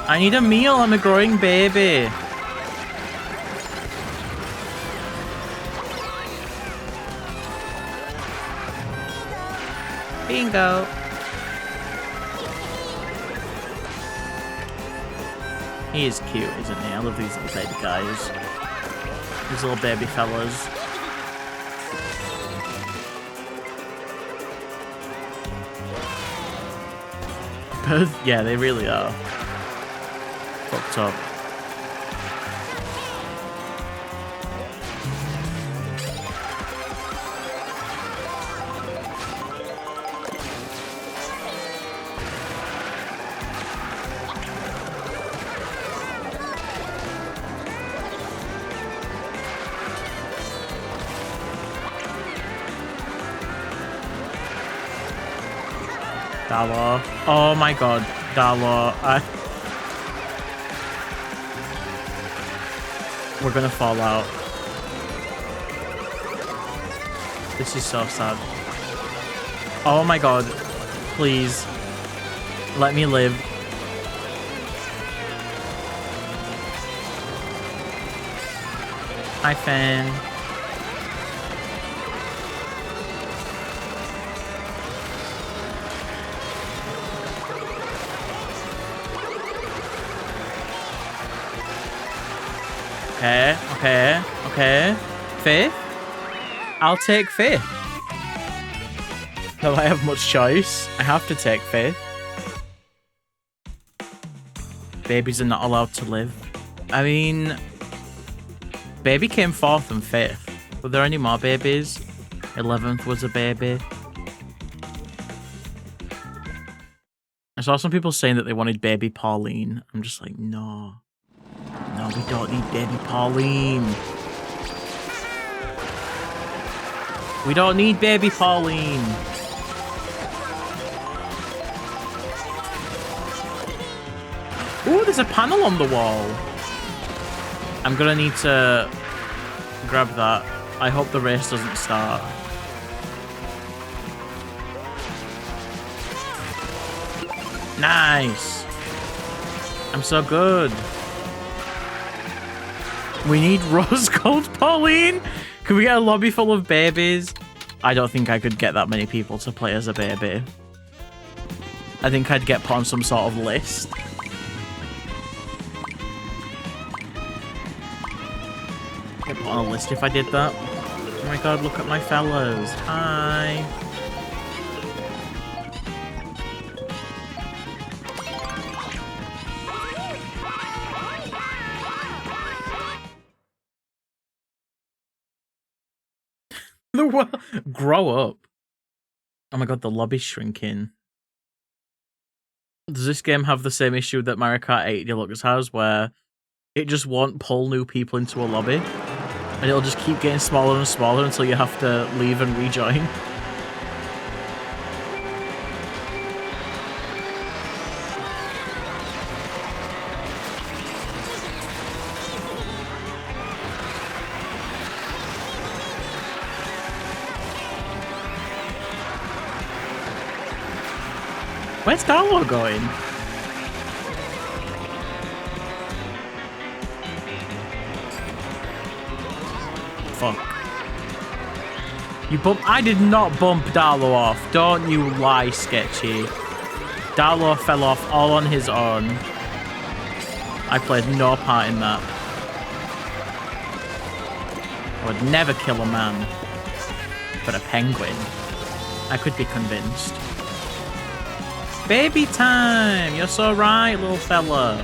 I need a meal. I'm a growing baby. Bingo. He is cute, isn't he? I love these little baby guys. These little baby fellas. Yeah, they really are. Fucked up. Darlo. Oh my god, Darlo. We're gonna fall out. This is so sad. Oh my god. Please. Let me live. Hi, Fan. Okay, okay, okay. Fifth? I'll take fifth. Not that I have much choice. I have to take fifth. Babies are not allowed to live. I mean, baby came fourth and fifth. Were there any more babies? 11th was a baby. I saw some people saying that they wanted baby Pauline. I'm just like, no. No, we don't need baby Pauline. We don't need baby Pauline. Ooh, there's a panel on the wall. I'm gonna need to grab that. I hope the race doesn't start. Nice. I'm so good. We need rose gold, Pauline. Can we get a lobby full of babies? I don't think I could get that many people to play as a baby. I think I'd get put on some sort of list. Get put on a list if I did that. Oh my god, look at my fellas. Hi. Grow up. Oh my god, the lobby's shrinking. Does this game have the same issue that Mario Kart 8 Deluxe has, where it just won't pull new people into a lobby? And it'll just keep getting smaller and smaller until you have to leave and rejoin? Where's Darlo going? Fuck. You bump. I did not bump Darlo off. Don't you lie, Sketchy. Darlo fell off all on his own. I played no part in that. I would never kill a man. But a penguin. I could be convinced. Baby time! You're so right, little fella.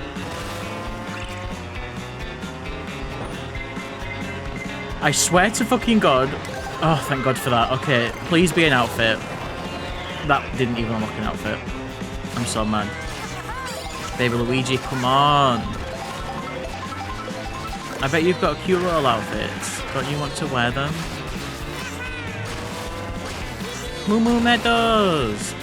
I swear to fucking God. Oh, thank God for that. Okay, please be an outfit. That didn't even look an outfit. I'm so mad. Baby Luigi, come on. I bet you've got cute little outfits. Don't you want to wear them? Moo Moo Meadows!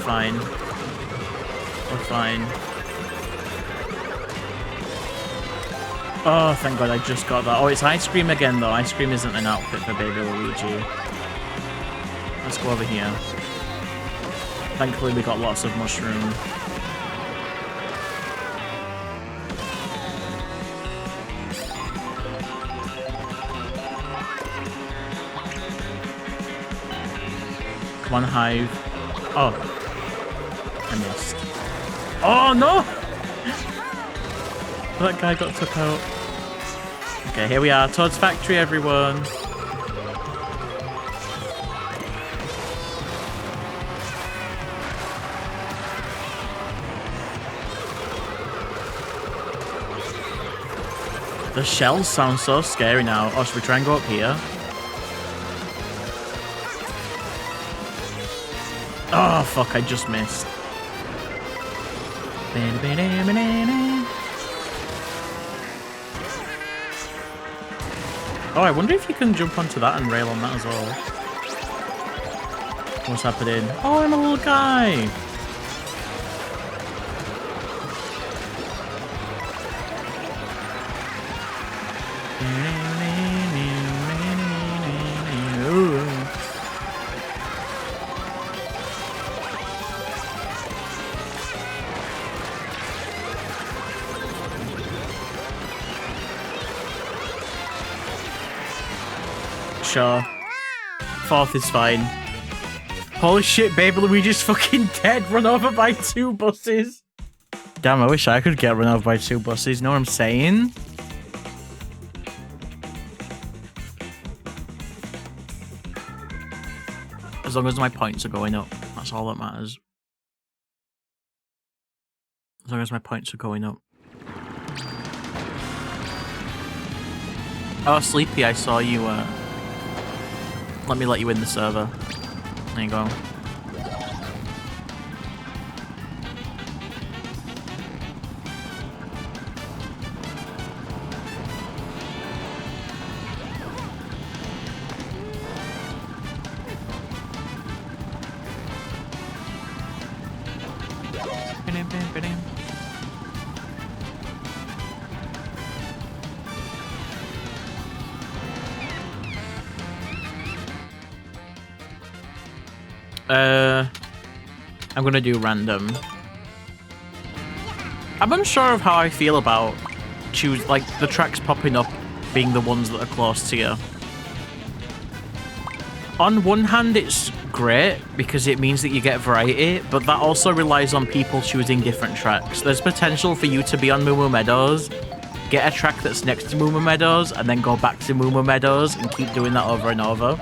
Fine. We're fine. Oh, thank God I just got that. Oh, it's ice cream again, though. Ice cream isn't an outfit for Baby Luigi. Let's go over here. Thankfully, we got lots of mushroom. Come on, Hive. Oh. I missed. Oh, no! That guy got took out. Okay, here we are. Toad's Factory, everyone. The shells sound so scary now. Oh, should we try and go up here? Oh, fuck, I just missed. Oh, I wonder if you can jump onto that and rail on that as well. What's happening? Oh, I'm a little guy! Sure. Fourth is fine. Holy shit, Baby Luigi's fucking dead. Run over by 2 buses. Damn, I wish I could get run over by 2 buses. Know what I'm saying? As long as my points are going up. That's all that matters. As long as my points are going up. Oh, Sleepy, I saw you, let me let you in the server. There you go. I'm gonna do random. I'm unsure of how I feel about like the tracks popping up being the ones that are close to you. On one hand, it's great because it means that you get variety, but that also relies on people choosing different tracks. There's potential for you to be on Moo Moo Meadows, get a track that's next to Moo Moo Meadows, and then go back to Moo Moo Meadows and keep doing that over and over,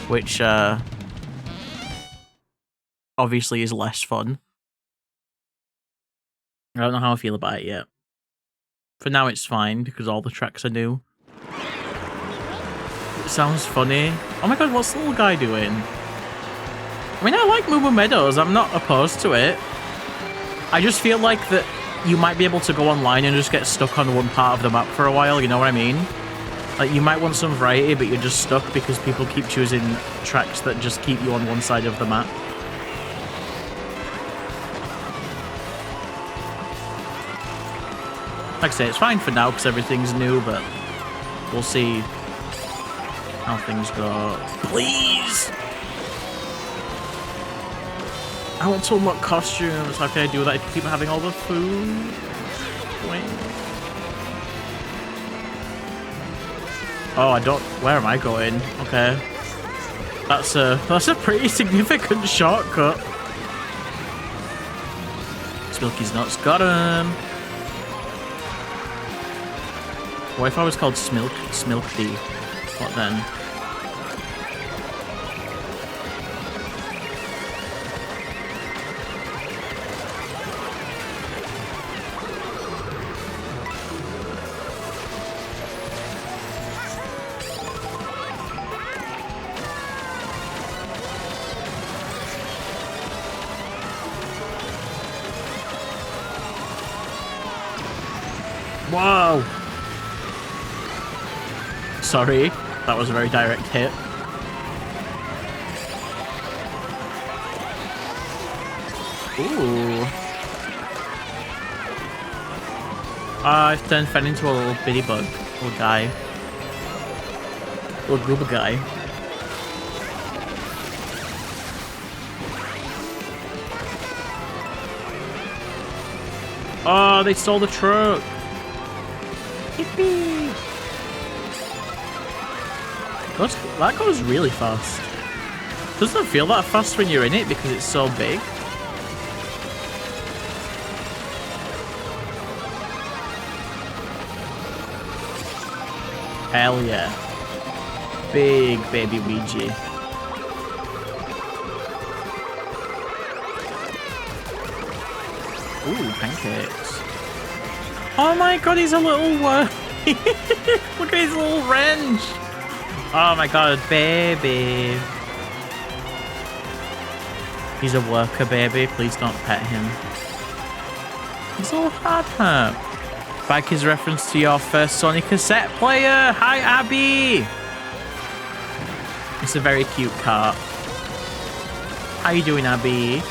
which obviously is less fun. I don't know how I feel about it yet. For now, it's fine because all the tracks are new. It sounds funny. Oh my god, what's the little guy doing? I mean, I like Moo Moo Meadows. I'm not opposed to it. I just feel like that you might be able to go online and just get stuck on one part of the map for a while, you know what I mean? Like, you might want some variety, but you're just stuck because people keep choosing tracks that just keep you on one side of the map. Like I say, it's fine for now because everything's new, but we'll see how things go. Please! I want to unlock costumes. How can I do that if you keep having all the food? Wait. Oh, I don't... Where am I going? Okay. That's a pretty significant shortcut. Smilky's nuts. Got him! What if I was called Smilky? What then? Whoa! Sorry, that was a very direct hit. Ooh. I've turned Fen into a little bitty bug. Little guy. Little goober guy. Oh, they stole the truck. Yippee! That goes really fast. Doesn't it feel that fast when you're in it because it's so big? Hell yeah. Big baby Ouija. Ooh, pancakes. Oh my god, he's a little worm. Look at his little wrench. Oh my god, baby. He's a worker, baby. Please don't pet him. He's all hard hat. Bike is reference to your first Sony cassette player. Hi, Abby. It's a very cute cart. How you doing, Abby?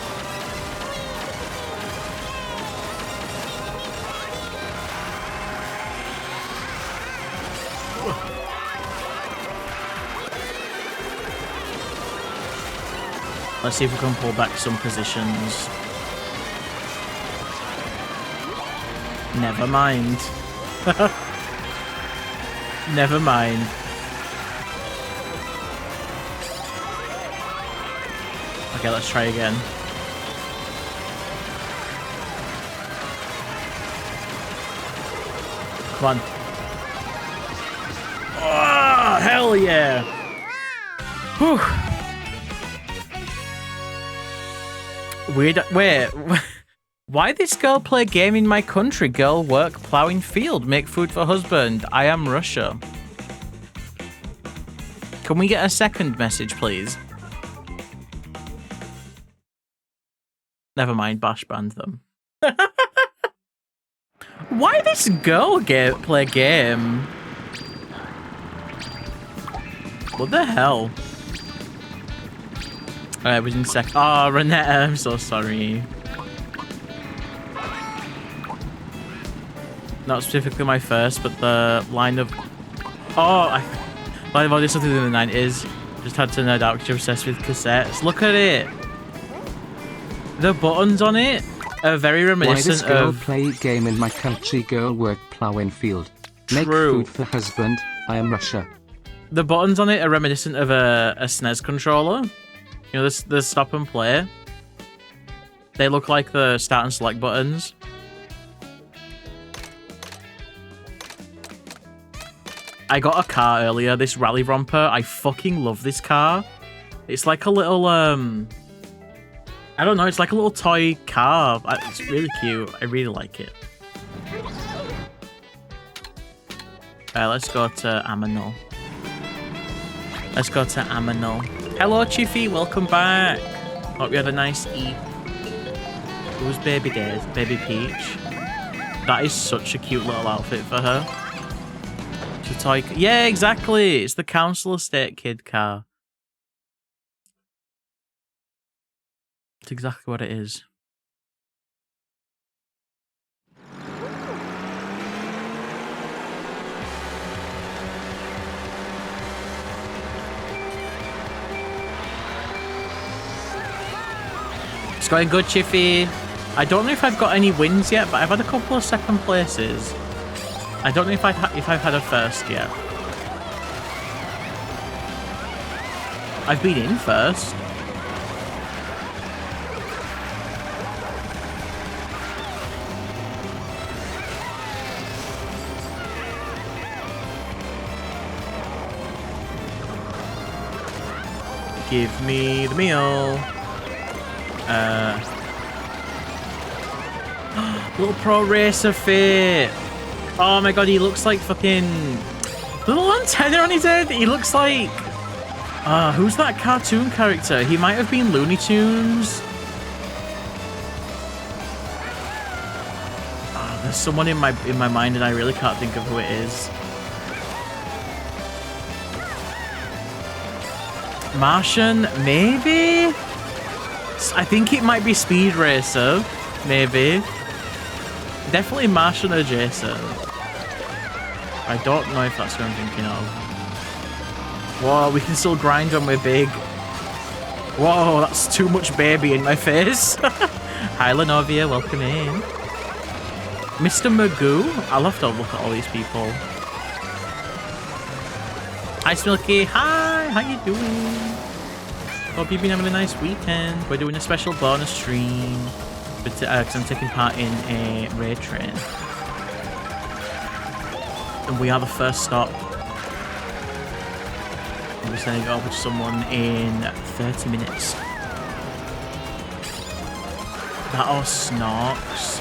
Let's see if we can pull back some positions. Never mind. Never mind. Okay, let's try again. Come on. Oh, hell yeah. Whew. Wait, why this girl play game in my country? Girl work plowing field, make food for husband. I am Russia. Can we get a second message, please? Never mind, bash banned them. Why this girl play game? What the hell? Alright, we're in second. Oh, Renetta, I'm so sorry. Not specifically my first, but the line of... Oh, line of audio something in the 90s. Just had to nerd out because you're obsessed with cassettes. Look at it. The buttons on it are very reminiscent Why this girl of... play game in my country, girl work ploughing field. Make True. food for husband, I am Russia. The buttons on it are reminiscent of a SNES controller. You know, the stop and play. They look like the start and select buttons. I got a car earlier, this Rally Romper. I fucking love this car. It's like a little, I don't know, it's like a little toy car. It's really cute. I really like it. Let's go to Aminal. Let's go to Aminal. Hello, Chiffy. Welcome back. Hope you had a nice eat. Who's Baby Days? Baby Peach. That is such a cute little outfit for her. It's a toy. Yeah, exactly. It's the council estate kid car. It's exactly what it is. It's going good, Chiffy. I don't know if I've got any wins yet, but I've had a couple of second places. I don't know if I've had a first yet. I've been in first. Give me the meal. Little pro racer fit. Oh my god, he looks like fucking little antenna on his head. He looks like who's that cartoon character? He might have been Looney Tunes. There's someone in my mind and I really can't think of who it is. Martian, maybe? I think it might be Speed Racer, maybe. Definitely Martian adjacent. I don't know if that's what I'm thinking of. Whoa, we can still grind when we're big. Whoa, that's too much baby in my face. Hi, Lenovia, welcome in. Mr. Magoo? I'll have to look at all these people. Hi, Smilky. Hi, how you doing? Hope you've been having a nice weekend. We're doing a special bonus stream because I'm taking part in a raid train. And we are the first stop. We'll be sending it over to someone in 30 minutes. That are Snorks.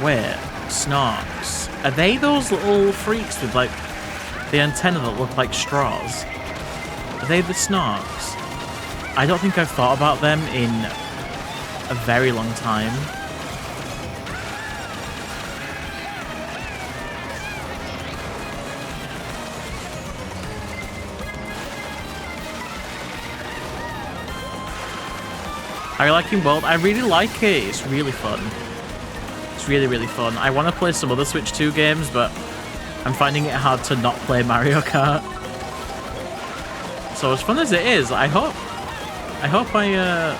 Wait, Snorks. Are they those little freaks with like the antenna that look like straws? Are they the Snorks? I don't think I've thought about them in a very long time. Are you liking World? I really like it. It's really fun. It's really, really fun. I want to play some other Switch 2 games, but I'm finding it hard to not play Mario Kart. So as fun as it is, I hope I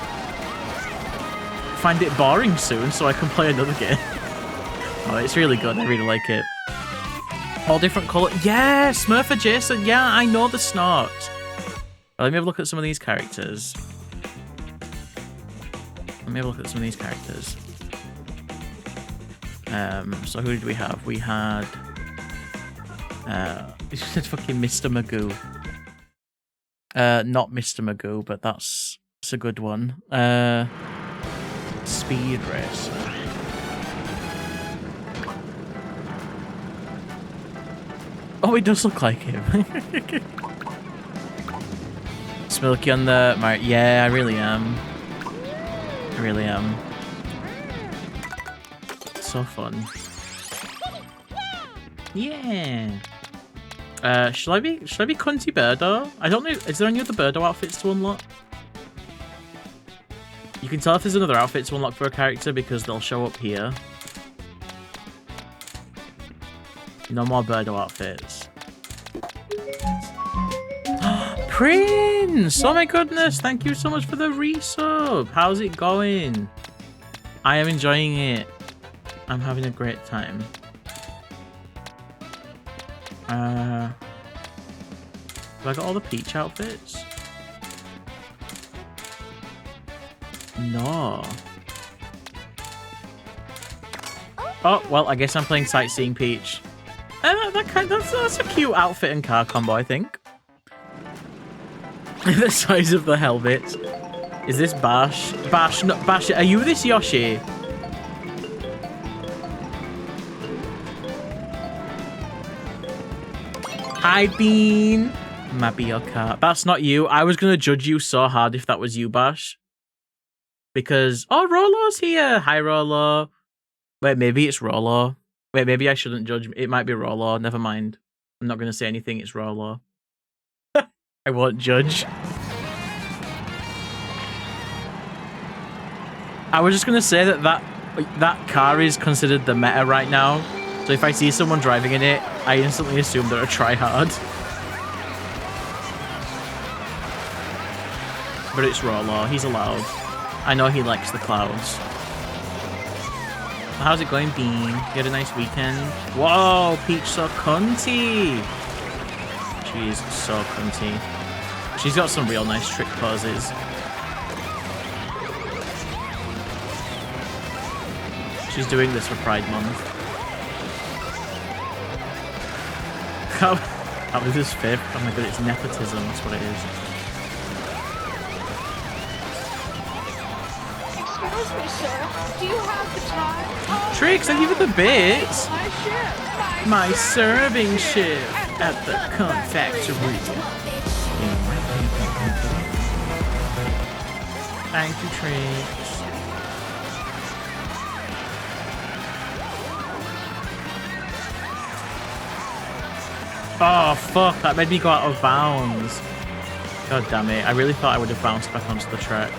find it boring soon so I can play another game. Oh, it's really good. I really like it. All different colour. Yeah, Smurf adjacent. Yeah, I know the Snorks. Well, let me have a look at some of these characters. So who did we have? We had it's fucking Mr. Magoo. Not Mr. Magoo, but that's a good one. Speed Racer. Oh, it does look like him. Smilky on the Mario. Yeah, I really am. I really am. So fun. Yeah. Shall I be Cunty Birdo? I don't know. Is there any other Birdo outfits to unlock? You can tell if there's another outfit to unlock for a character because they'll show up here. No more Birdo outfits. Prince! Oh my goodness, thank you so much for the resub. How's it going? I am enjoying it. I'm having a great time. Have I got all the Peach outfits? No. Oh, well, I guess I'm playing Sightseeing Peach. That's a cute outfit and car combo, I think. The size of the helmet. Is this Bash? Bash, no, Bash, are you this Yoshi? Hi, Bean. Mario Kart. That's not you. I was going to judge you so hard if that was you, Bash. Because, oh, Rolo's here. Hi, Rolo. Wait, maybe it's Rolo. Wait, maybe I shouldn't judge. It might be Rolo. Never mind. I'm not going to say anything. It's Rolo. I won't judge. I was just going to say that car is considered the meta right now. So if I see someone driving in it, I instantly assume they're a tryhard. But it's Rolo. He's allowed. I know he likes the clouds. How's it going, Bean? You had a nice weekend? Whoa, Peach so cunty. She's so cunty. She's got some real nice trick poses. She's doing this for Pride Month. How is this fifth? Oh my god, it's nepotism. That's what it is. Excuse me, sir. Do you have the time? Oh, Tricks, I give you the bits. my ship. My serving ship at the Con Factory. Thank you, Tricks. Oh, fuck. That made me go out of bounds. God damn it. I really thought I would have bounced back onto the track.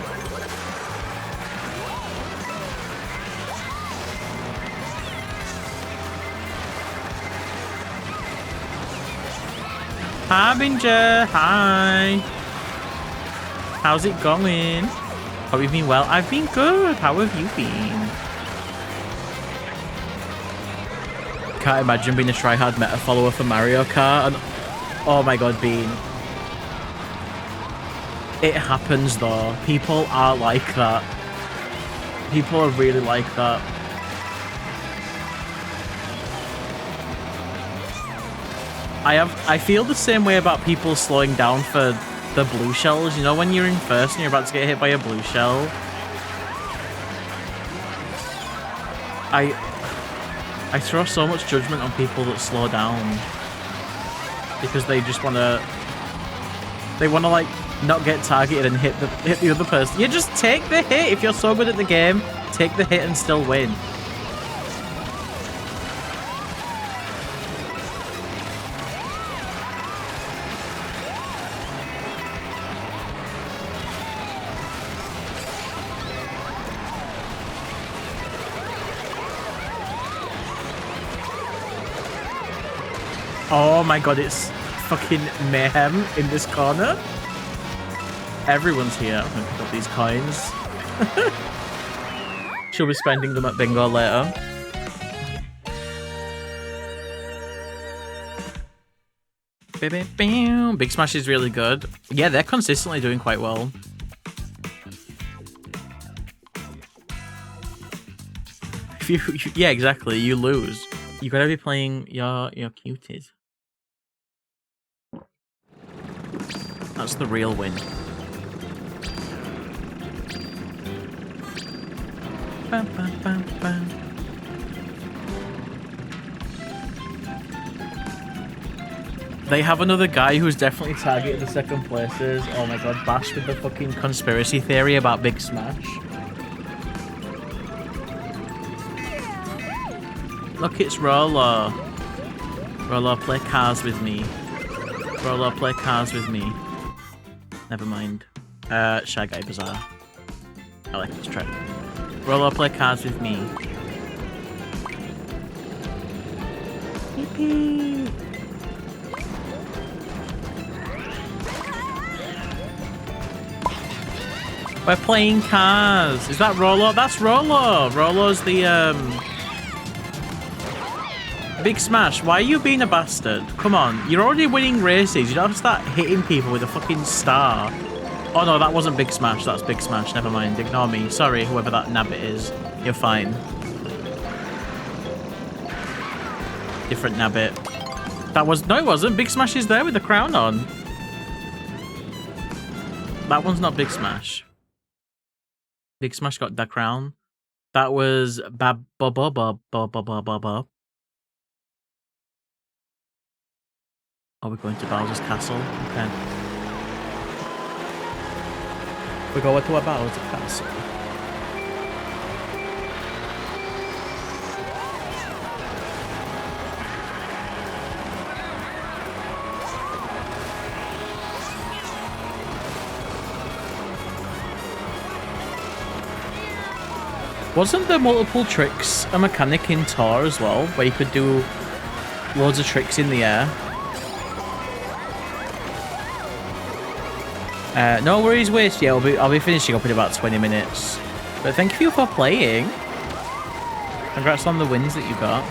Harbinger, hi. How's it going? Hope you've been well. I've been good. How have you been? Can't imagine being a tryhard meta follower for Mario Kart. And oh my god, Bean. It happens though. People are like that. People are really like that. I feel the same way about people slowing down for the blue shells. You know when you're in first and you're about to get hit by a blue shell? I throw so much judgment on people that slow down. Because they just wanna... They wanna like not get targeted and hit the other person. You just take the hit. If you're so good at the game, take the hit and still win. Oh my god, it's fucking mayhem in this corner. Everyone's here. I'm gonna pick up these coins. She'll be spending them at bingo later. Big Smash is really good. Yeah, they're consistently doing quite well. If you yeah, exactly. You lose. You gotta be playing your cuties. That's the real win. Bam, bam, bam, bam. They have another guy who's definitely targeted the second places. Oh my god, Bash with the fucking conspiracy theory about Big Smash. Look, it's Rolo. Rolo, play cars with me. Rolo, play cars with me. Never mind. Shy Guy Bazaar. I like this track. Rolo, play cars with me. Yippee! We're playing cars. Is that Rolo? That's Rolo. Rolo's the Big Smash. Why are you being a bastard? Come on, you're already winning races. You don't have to start hitting people with a fucking star. Oh no, that wasn't Big Smash. That's Big Smash. Never mind. Ignore me. Sorry, whoever that nabbit is. You're fine. Different nabbit. That was... No, it wasn't. Big Smash is there with the crown on. That one's not Big Smash. Big Smash got the crown. That was Bab ba ba ba ba ba ba ba ba. Are we going to Bowser's castle? Okay. We go to a Bowser's castle. Wasn't there multiple tricks a mechanic in Tor as well, where you could do loads of tricks in the air? No worries, Waste. Yeah, I'll be finishing up in about 20 minutes. But thank you for playing. Congrats on the wins that you got.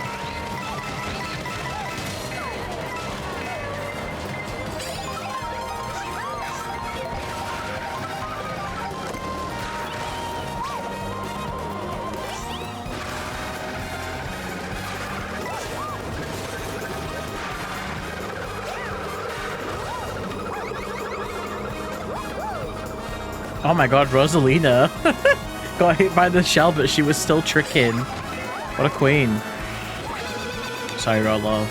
Oh my god, Rosalina got hit by the shell, but she was still tricking. What a queen. Sorry, Rolo.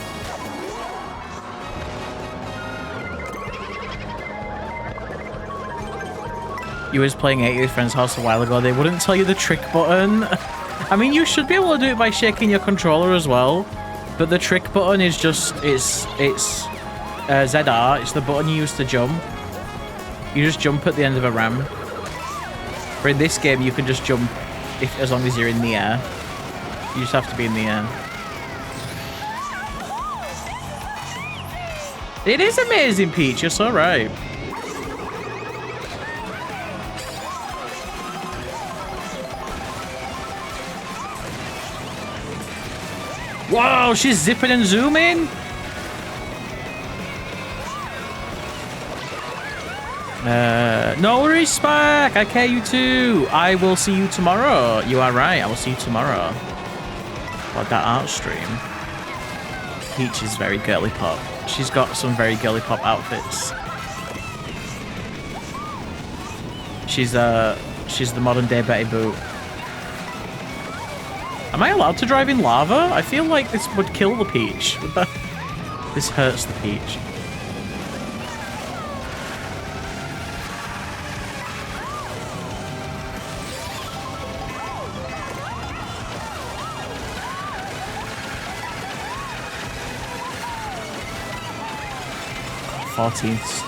You was playing at your friend's house a while ago. They wouldn't tell you the trick button. I mean, you should be able to do it by shaking your controller as well. But the trick button is just, it's ZR. It's the button you use to jump. You just jump at the end of a ramp. But in this game, you can just jump as long as you're in the air. You just have to be in the air. It is amazing, Peach. You're so right. Whoa, she's zipping and zooming. No worries, Spark. I care you too. I will see you tomorrow. You are right. I will see you tomorrow. Like that art stream. Peach is very girly pop. She's got some very girly pop outfits. She's the modern day Betty Boop. Am I allowed to drive in lava? I feel like this would kill the Peach. This hurts the Peach. Fourteenth.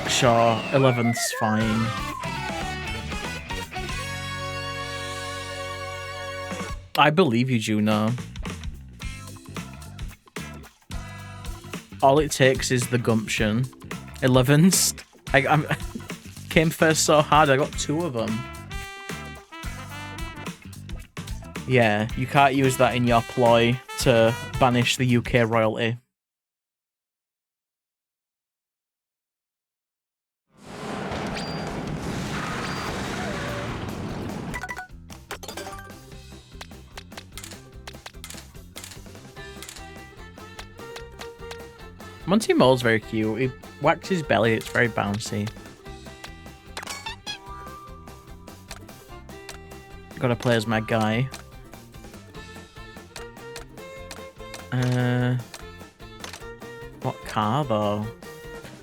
Sure, 11th's fine. I believe you, Juno. All it takes is the gumption. 11's. I came first so hard, I got 2 of them. Yeah, you can't use that in your ploy to banish the UK royalty. Monty Mole's very cute. He whacks his belly, it's very bouncy. Gotta play as my guy. What car though?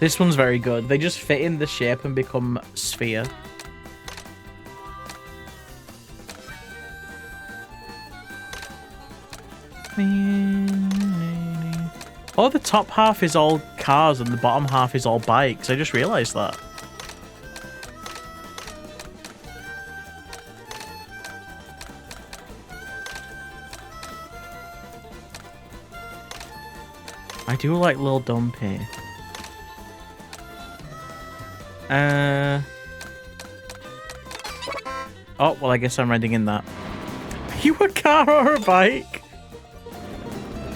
This one's very good. They just fit in the shape and become sphere. Oh, the top half is all cars and the bottom half is all bikes. I just realised that. I do like Lil Dumpy. Oh, well, I guess I'm riding in that. Are you a car or a bike?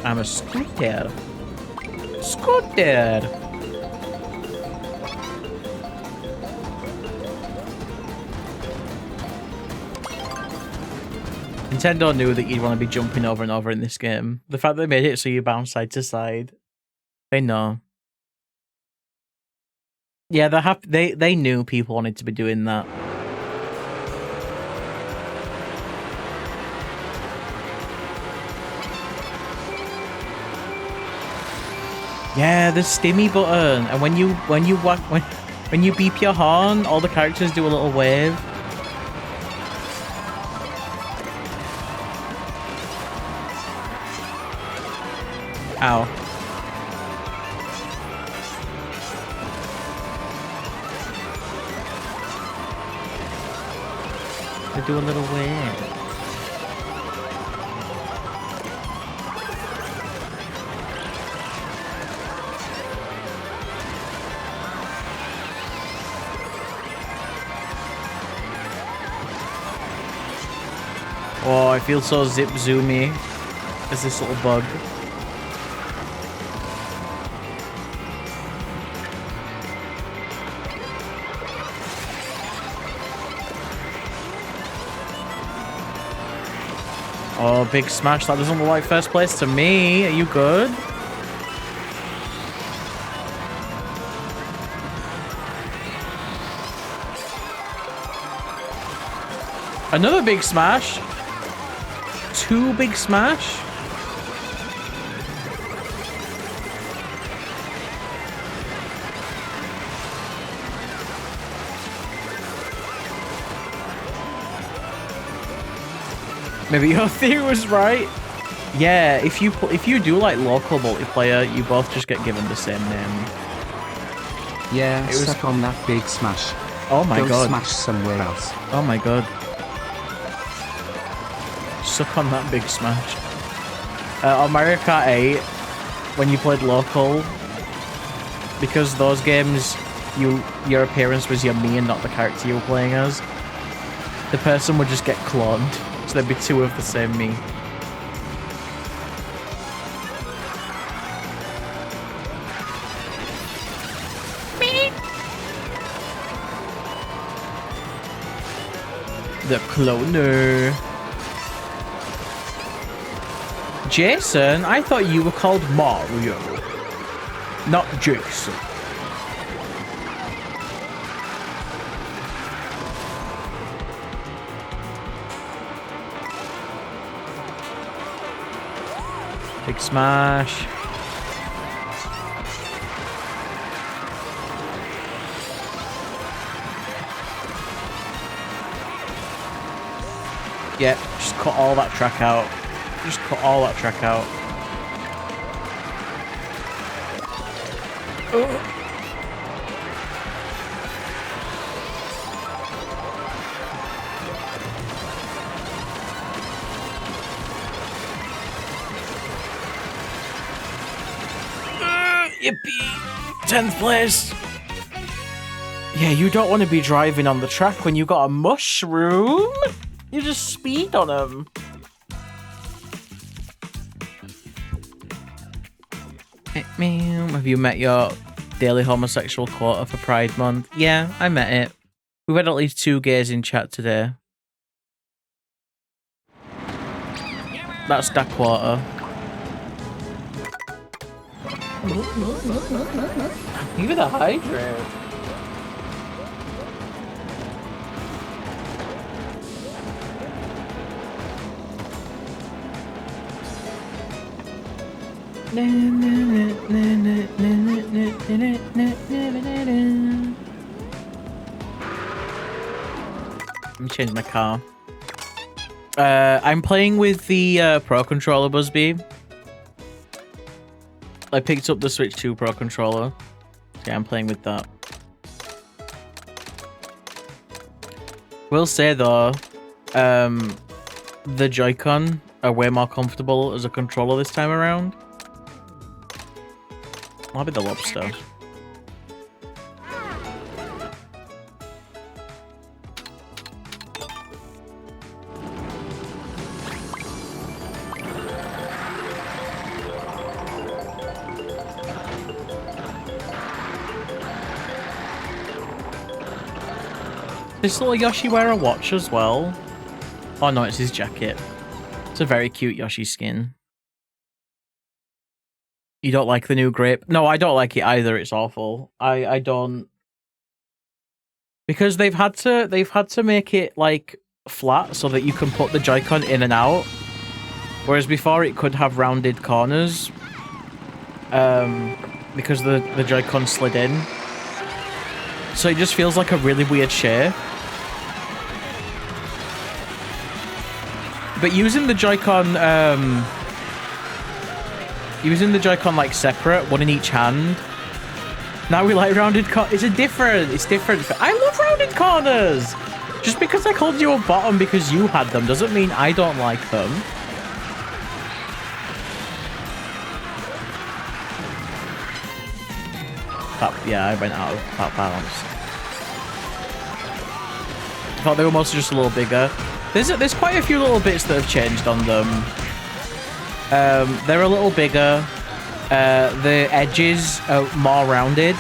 I'm a scooter. Scooter! Nintendo knew that you'd want to be jumping over and over in this game. The fact that they made it so you bounce side to side, they know. Yeah, they knew people wanted to be doing that. Yeah, the stimmy button, and when you beep your horn, all the characters do a little wave. Ow. They do a little wave. Oh, I feel so zip zoomy as this little bug. Oh, big smash. That doesn't look like first place to me. Are you good? Another big smash. Two big smash. Maybe your theory was right. Yeah, if you do like local multiplayer, you both just get given the same name. Yeah, it was stuck on that big smash. Oh my god. Smash somewhere else. Oh my god. Suck on that big smash. On Mario Kart 8, when you played local, because those games, your appearance was your me and not the character you were playing as, the person would just get cloned. So there'd be two of the same me. The cloner. Jason, I thought you were called Mario, not Jason. Big smash. Yep, just cut all that track out. Just cut all that track out. Oh. Yippee! 10th place! Yeah, you don't want to be driving on the track when you got a mushroom. You just speed on them. Have you met your daily homosexual quota for Pride Month? Yeah, I met it. We've had at least 2 gays in chat today. That's that quota. Even a hydrate. Let me change my car. I'm playing with the Pro Controller, Busby. I picked up the Switch 2 Pro Controller. Yeah, I'm playing with that. Will say though, the Joy-Con are way more comfortable as a controller this time around. I'll be the lobster. This little Yoshi wear a watch as well? Oh no, it's his jacket. It's a very cute Yoshi skin. You don't like the new grape? No, I don't like it either. It's awful. I don't, because they've had to make it like flat so that you can put the Joy-Con in and out, whereas before it could have rounded corners. Because the Joy-Con slid in, so it just feels like a really weird shape. But using the Joy-Con like separate, one in each hand. Now we like rounded corners. It's different. I love rounded corners. Just because I called you a bottom because you had them doesn't mean I don't like them. Yeah, I went out of balance. I thought they were mostly just a little bigger. There's quite a few little bits that have changed on them. They're a little bigger. The edges are more rounded,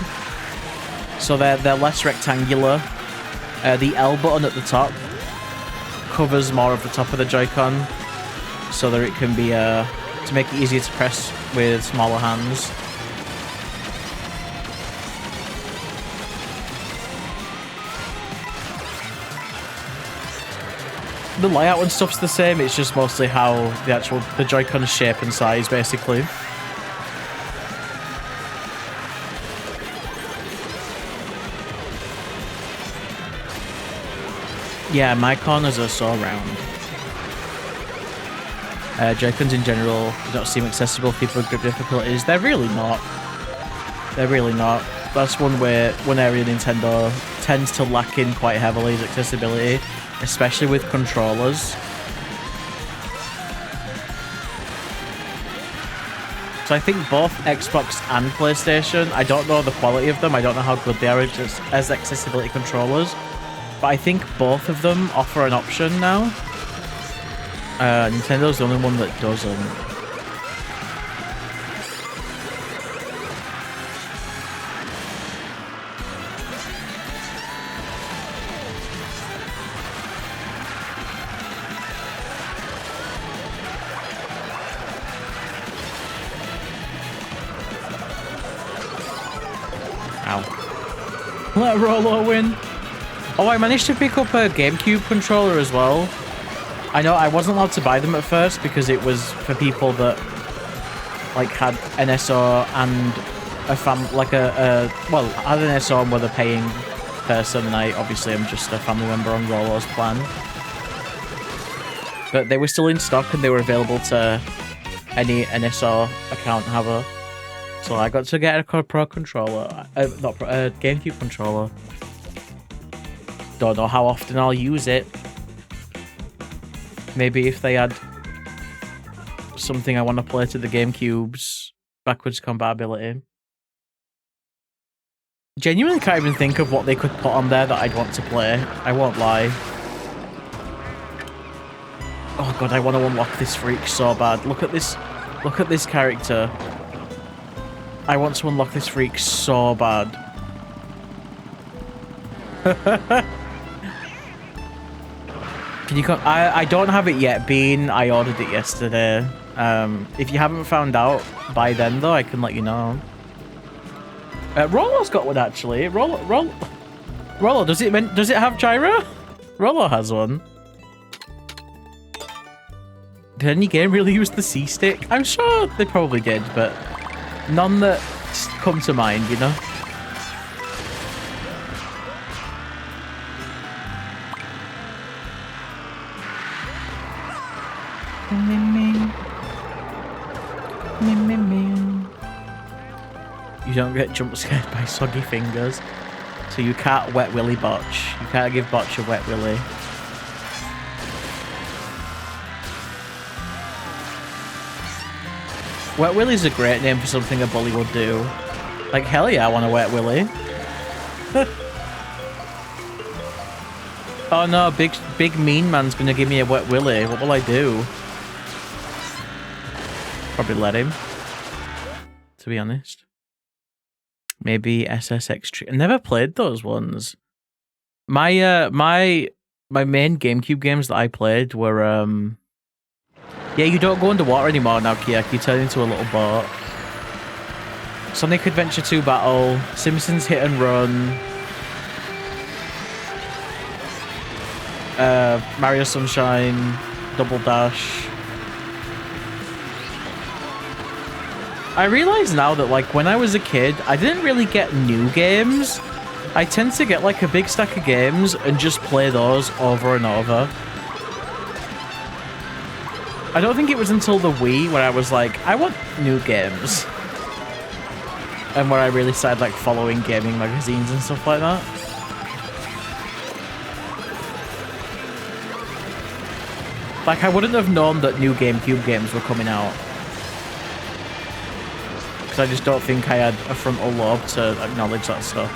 so they're less rectangular. The L button at the top covers more of the top of the Joy-Con, so that it can be to make it easier to press with smaller hands. The layout and stuff's the same, it's just mostly how the Joy-Con shape and size, basically. Yeah, my corners are so round. Joy-Cons in general do not seem accessible for people with grip difficulties. They're really not. They're really not. That's one area Nintendo tends to lack in quite heavily is accessibility, especially with controllers. So I think both Xbox and PlayStation, I don't know the quality of them, I don't know how good they are as accessibility controllers, but I think both of them offer an option now. Nintendo's the only one that doesn't. Let Rolo win. Oh, I managed to pick up a GameCube controller as well. I know I wasn't allowed to buy them at first because it was for people that like had an SO and a had an SO and were the paying person, and I obviously am just a family member on Rolo's plan. But they were still in stock and they were available to any NSO account haver. So I got to get a Pro controller, not Pro, a GameCube controller. Don't know how often I'll use it. Maybe if they add something I want to play to the GameCube's backwards compatibility. Genuinely can't even think of what they could put on there that I'd want to play. I won't lie. Oh god, I want to unlock this freak so bad. Look at this character. I want to unlock this freak so bad. Can you come? I don't have it yet, Bean. I ordered it yesterday. If you haven't found out by then, though, I can let you know. Rolo's got one actually. Rolo, does it have gyro? Rolo has one. Did any game really use the C stick? I'm sure they probably did, but none that come to mind, you know? You don't get jump scared by soggy fingers, so you can't wet willy botch. You can't give botch a wet willy. Wet willy's a great name for something a bully would do. Like, hell yeah, I want a wet willy. Oh no, big mean man's gonna give me a wet willy. What will I do? Probably let him, to be honest. Maybe SSX. I never played those ones. My main GameCube games that I played were yeah, you don't go underwater anymore now, Kiak. You turn into a little boat. Sonic Adventure 2 Battle, Simpsons Hit and Run, Mario Sunshine, Double Dash. I realize now that, like, when I was a kid, I didn't really get new games. I tend to get, like, a big stack of games and just play those over and over. I don't think it was until the Wii where I was like, I want new games. And where I really started, like, following gaming magazines and stuff like that. Like, I wouldn't have known that new GameCube games were coming out. Because I just don't think I had a frontal lobe to acknowledge that stuff.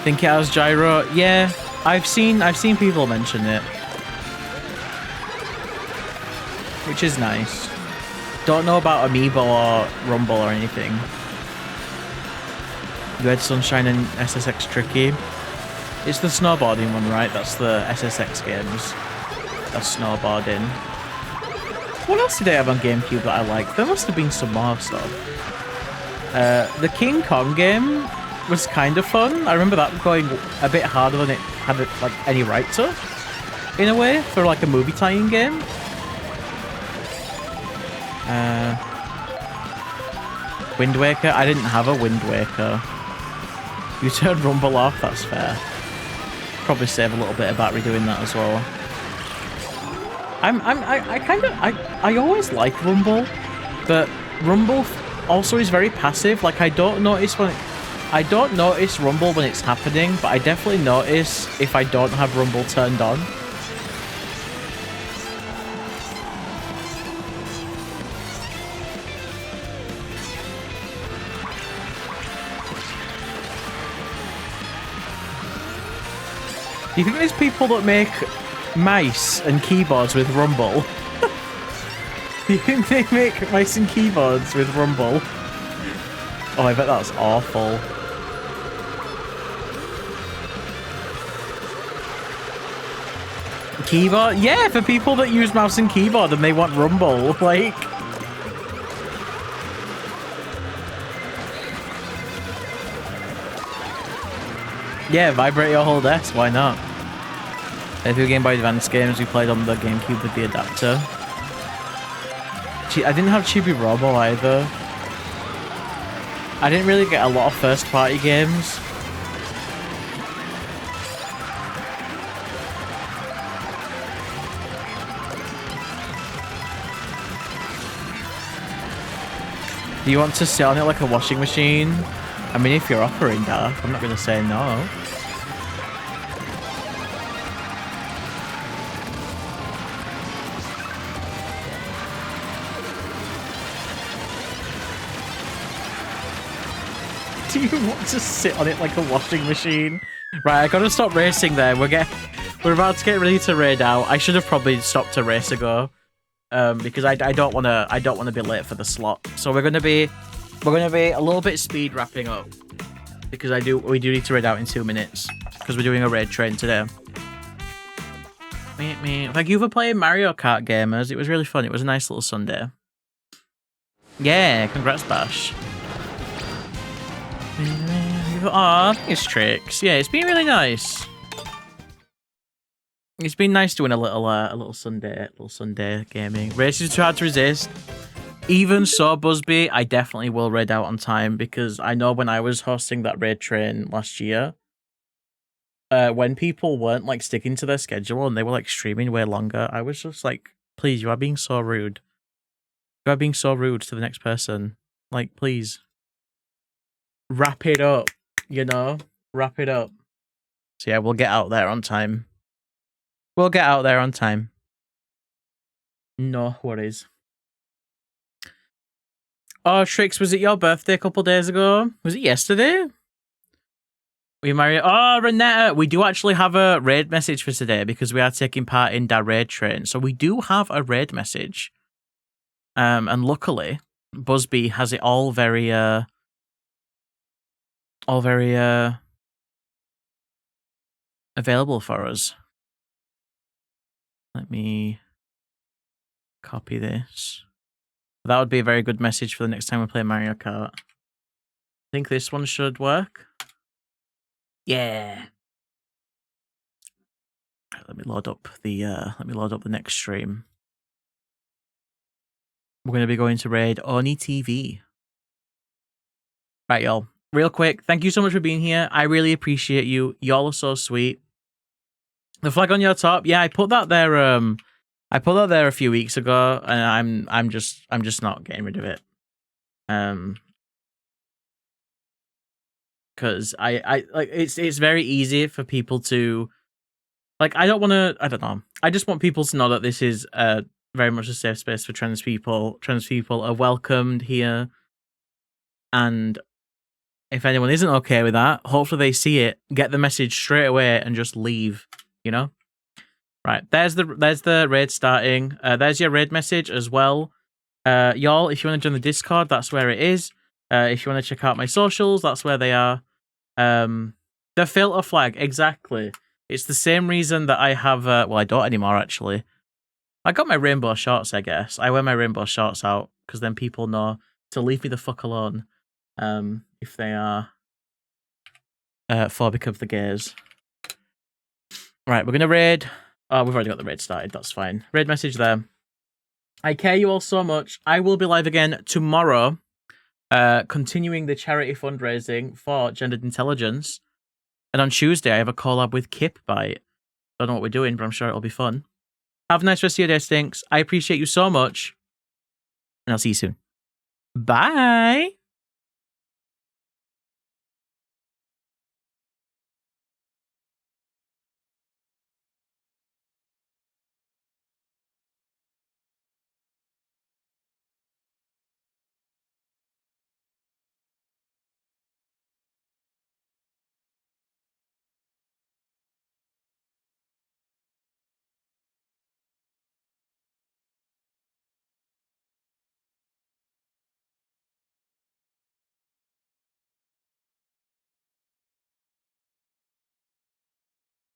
Think it has gyro? Yeah, I've seen people mention it. Which is nice. Don't know about Amiibo or Rumble or anything. You had Sunshine and SSX Tricky. It's the snowboarding one, right? That's the SSX games. That's snowboarding. What else did I have on GameCube that I liked? There must have been some more stuff. The King Kong game was kind of fun. I remember that going a bit harder than it had like any right to, in a way, for like a movie tie-in game. Wind Waker? I didn't have a Wind Waker. You turned Rumble off, that's fair. Probably save a little bit of battery doing that as well. I always like Rumble, but Rumble also is very passive. Like, I don't notice Rumble when it's happening, but I definitely notice if I don't have Rumble turned on. Do you think there's people that make mice and keyboards with Rumble? Do you think they make mice and keyboards with Rumble? Oh, I bet that's awful. Keyboard? Yeah, for people that use mouse and keyboard and they want Rumble, like... Yeah, vibrate your whole desk, why not? A few Game Boy Advance games we played on the GameCube with the adapter. I didn't have Chibi Robo either. I didn't really get a lot of first-party games. Do you want to sit on it like a washing machine? I mean, if you're offering that, I'm not going to say no. Do you want to sit on it like a washing machine? Right, I gotta stop racing there. We're about to get ready to raid out. I should have probably stopped a race ago. Because I don't wanna be late for the slot. So we're gonna be a little bit speed wrapping up. Because we do need to raid out in 2 minutes. Because we're doing a raid train today. Thank you for playing Mario Kart, gamers. It was really fun. It was a nice little Sunday. Yeah, congrats, Bash. Aw, thanks, Tricks. Yeah, it's been really nice. It's been nice doing a little Sunday gaming. Races too hard to resist. Even so, Busby, I definitely will raid out on time because I know when I was hosting that raid train last year, when people weren't like sticking to their schedule and they were like streaming way longer, I was just like, please, you are being so rude. You are being so rude to the next person. Like, please. Wrap it up, you know? Wrap it up. So yeah, we'll get out there on time. We'll get out there on time. No worries. Oh, Trix, was it your birthday a couple days ago? Was it yesterday? We married. Oh, Renetta, we do actually have a raid message for today because we are taking part in that raid train. So we do have a raid message. And luckily, Busby has it all very all very available for us. Let me copy this. That would be a very good message for the next time we play Mario Kart. I think this one should work. Yeah. Let me load up the next stream. We're going to be going to raid Oni TV. Right, y'all. Real quick, thank you so much for being here. I really appreciate you. Y'all are so sweet. The flag on your top, yeah, I put that there. I put that there a few weeks ago, and I'm just not getting rid of it. Because I like it's very easy for people to, like, I don't know. I just want people to know that this is very much a safe space for trans people. Trans people are welcomed here, and if anyone isn't okay with that, hopefully they see it, get the message straight away, and just leave. You know. Right, there's the raid starting. There's your raid message as well. Y'all, if you want to join the Discord, that's where it is. If you want to check out my socials, that's where they are. The filter flag, exactly. It's the same reason that I have, well, I don't anymore, actually. I got my rainbow shorts, I guess. I wear my rainbow shorts out, because then people know to leave me the fuck alone, if they are phobic of the gays. Right, we're going to raid. Oh, we've already got the raid started, that's fine. Raid message there. I care you all so much. I will be live again tomorrow, continuing the charity fundraising for gendered intelligence. And on Tuesday, I have a collab with Kip Bite. Don't know what we're doing, but I'm sure it'll be fun. Have a nice rest of your day, Stinks. I appreciate you so much. And I'll see you soon. Bye!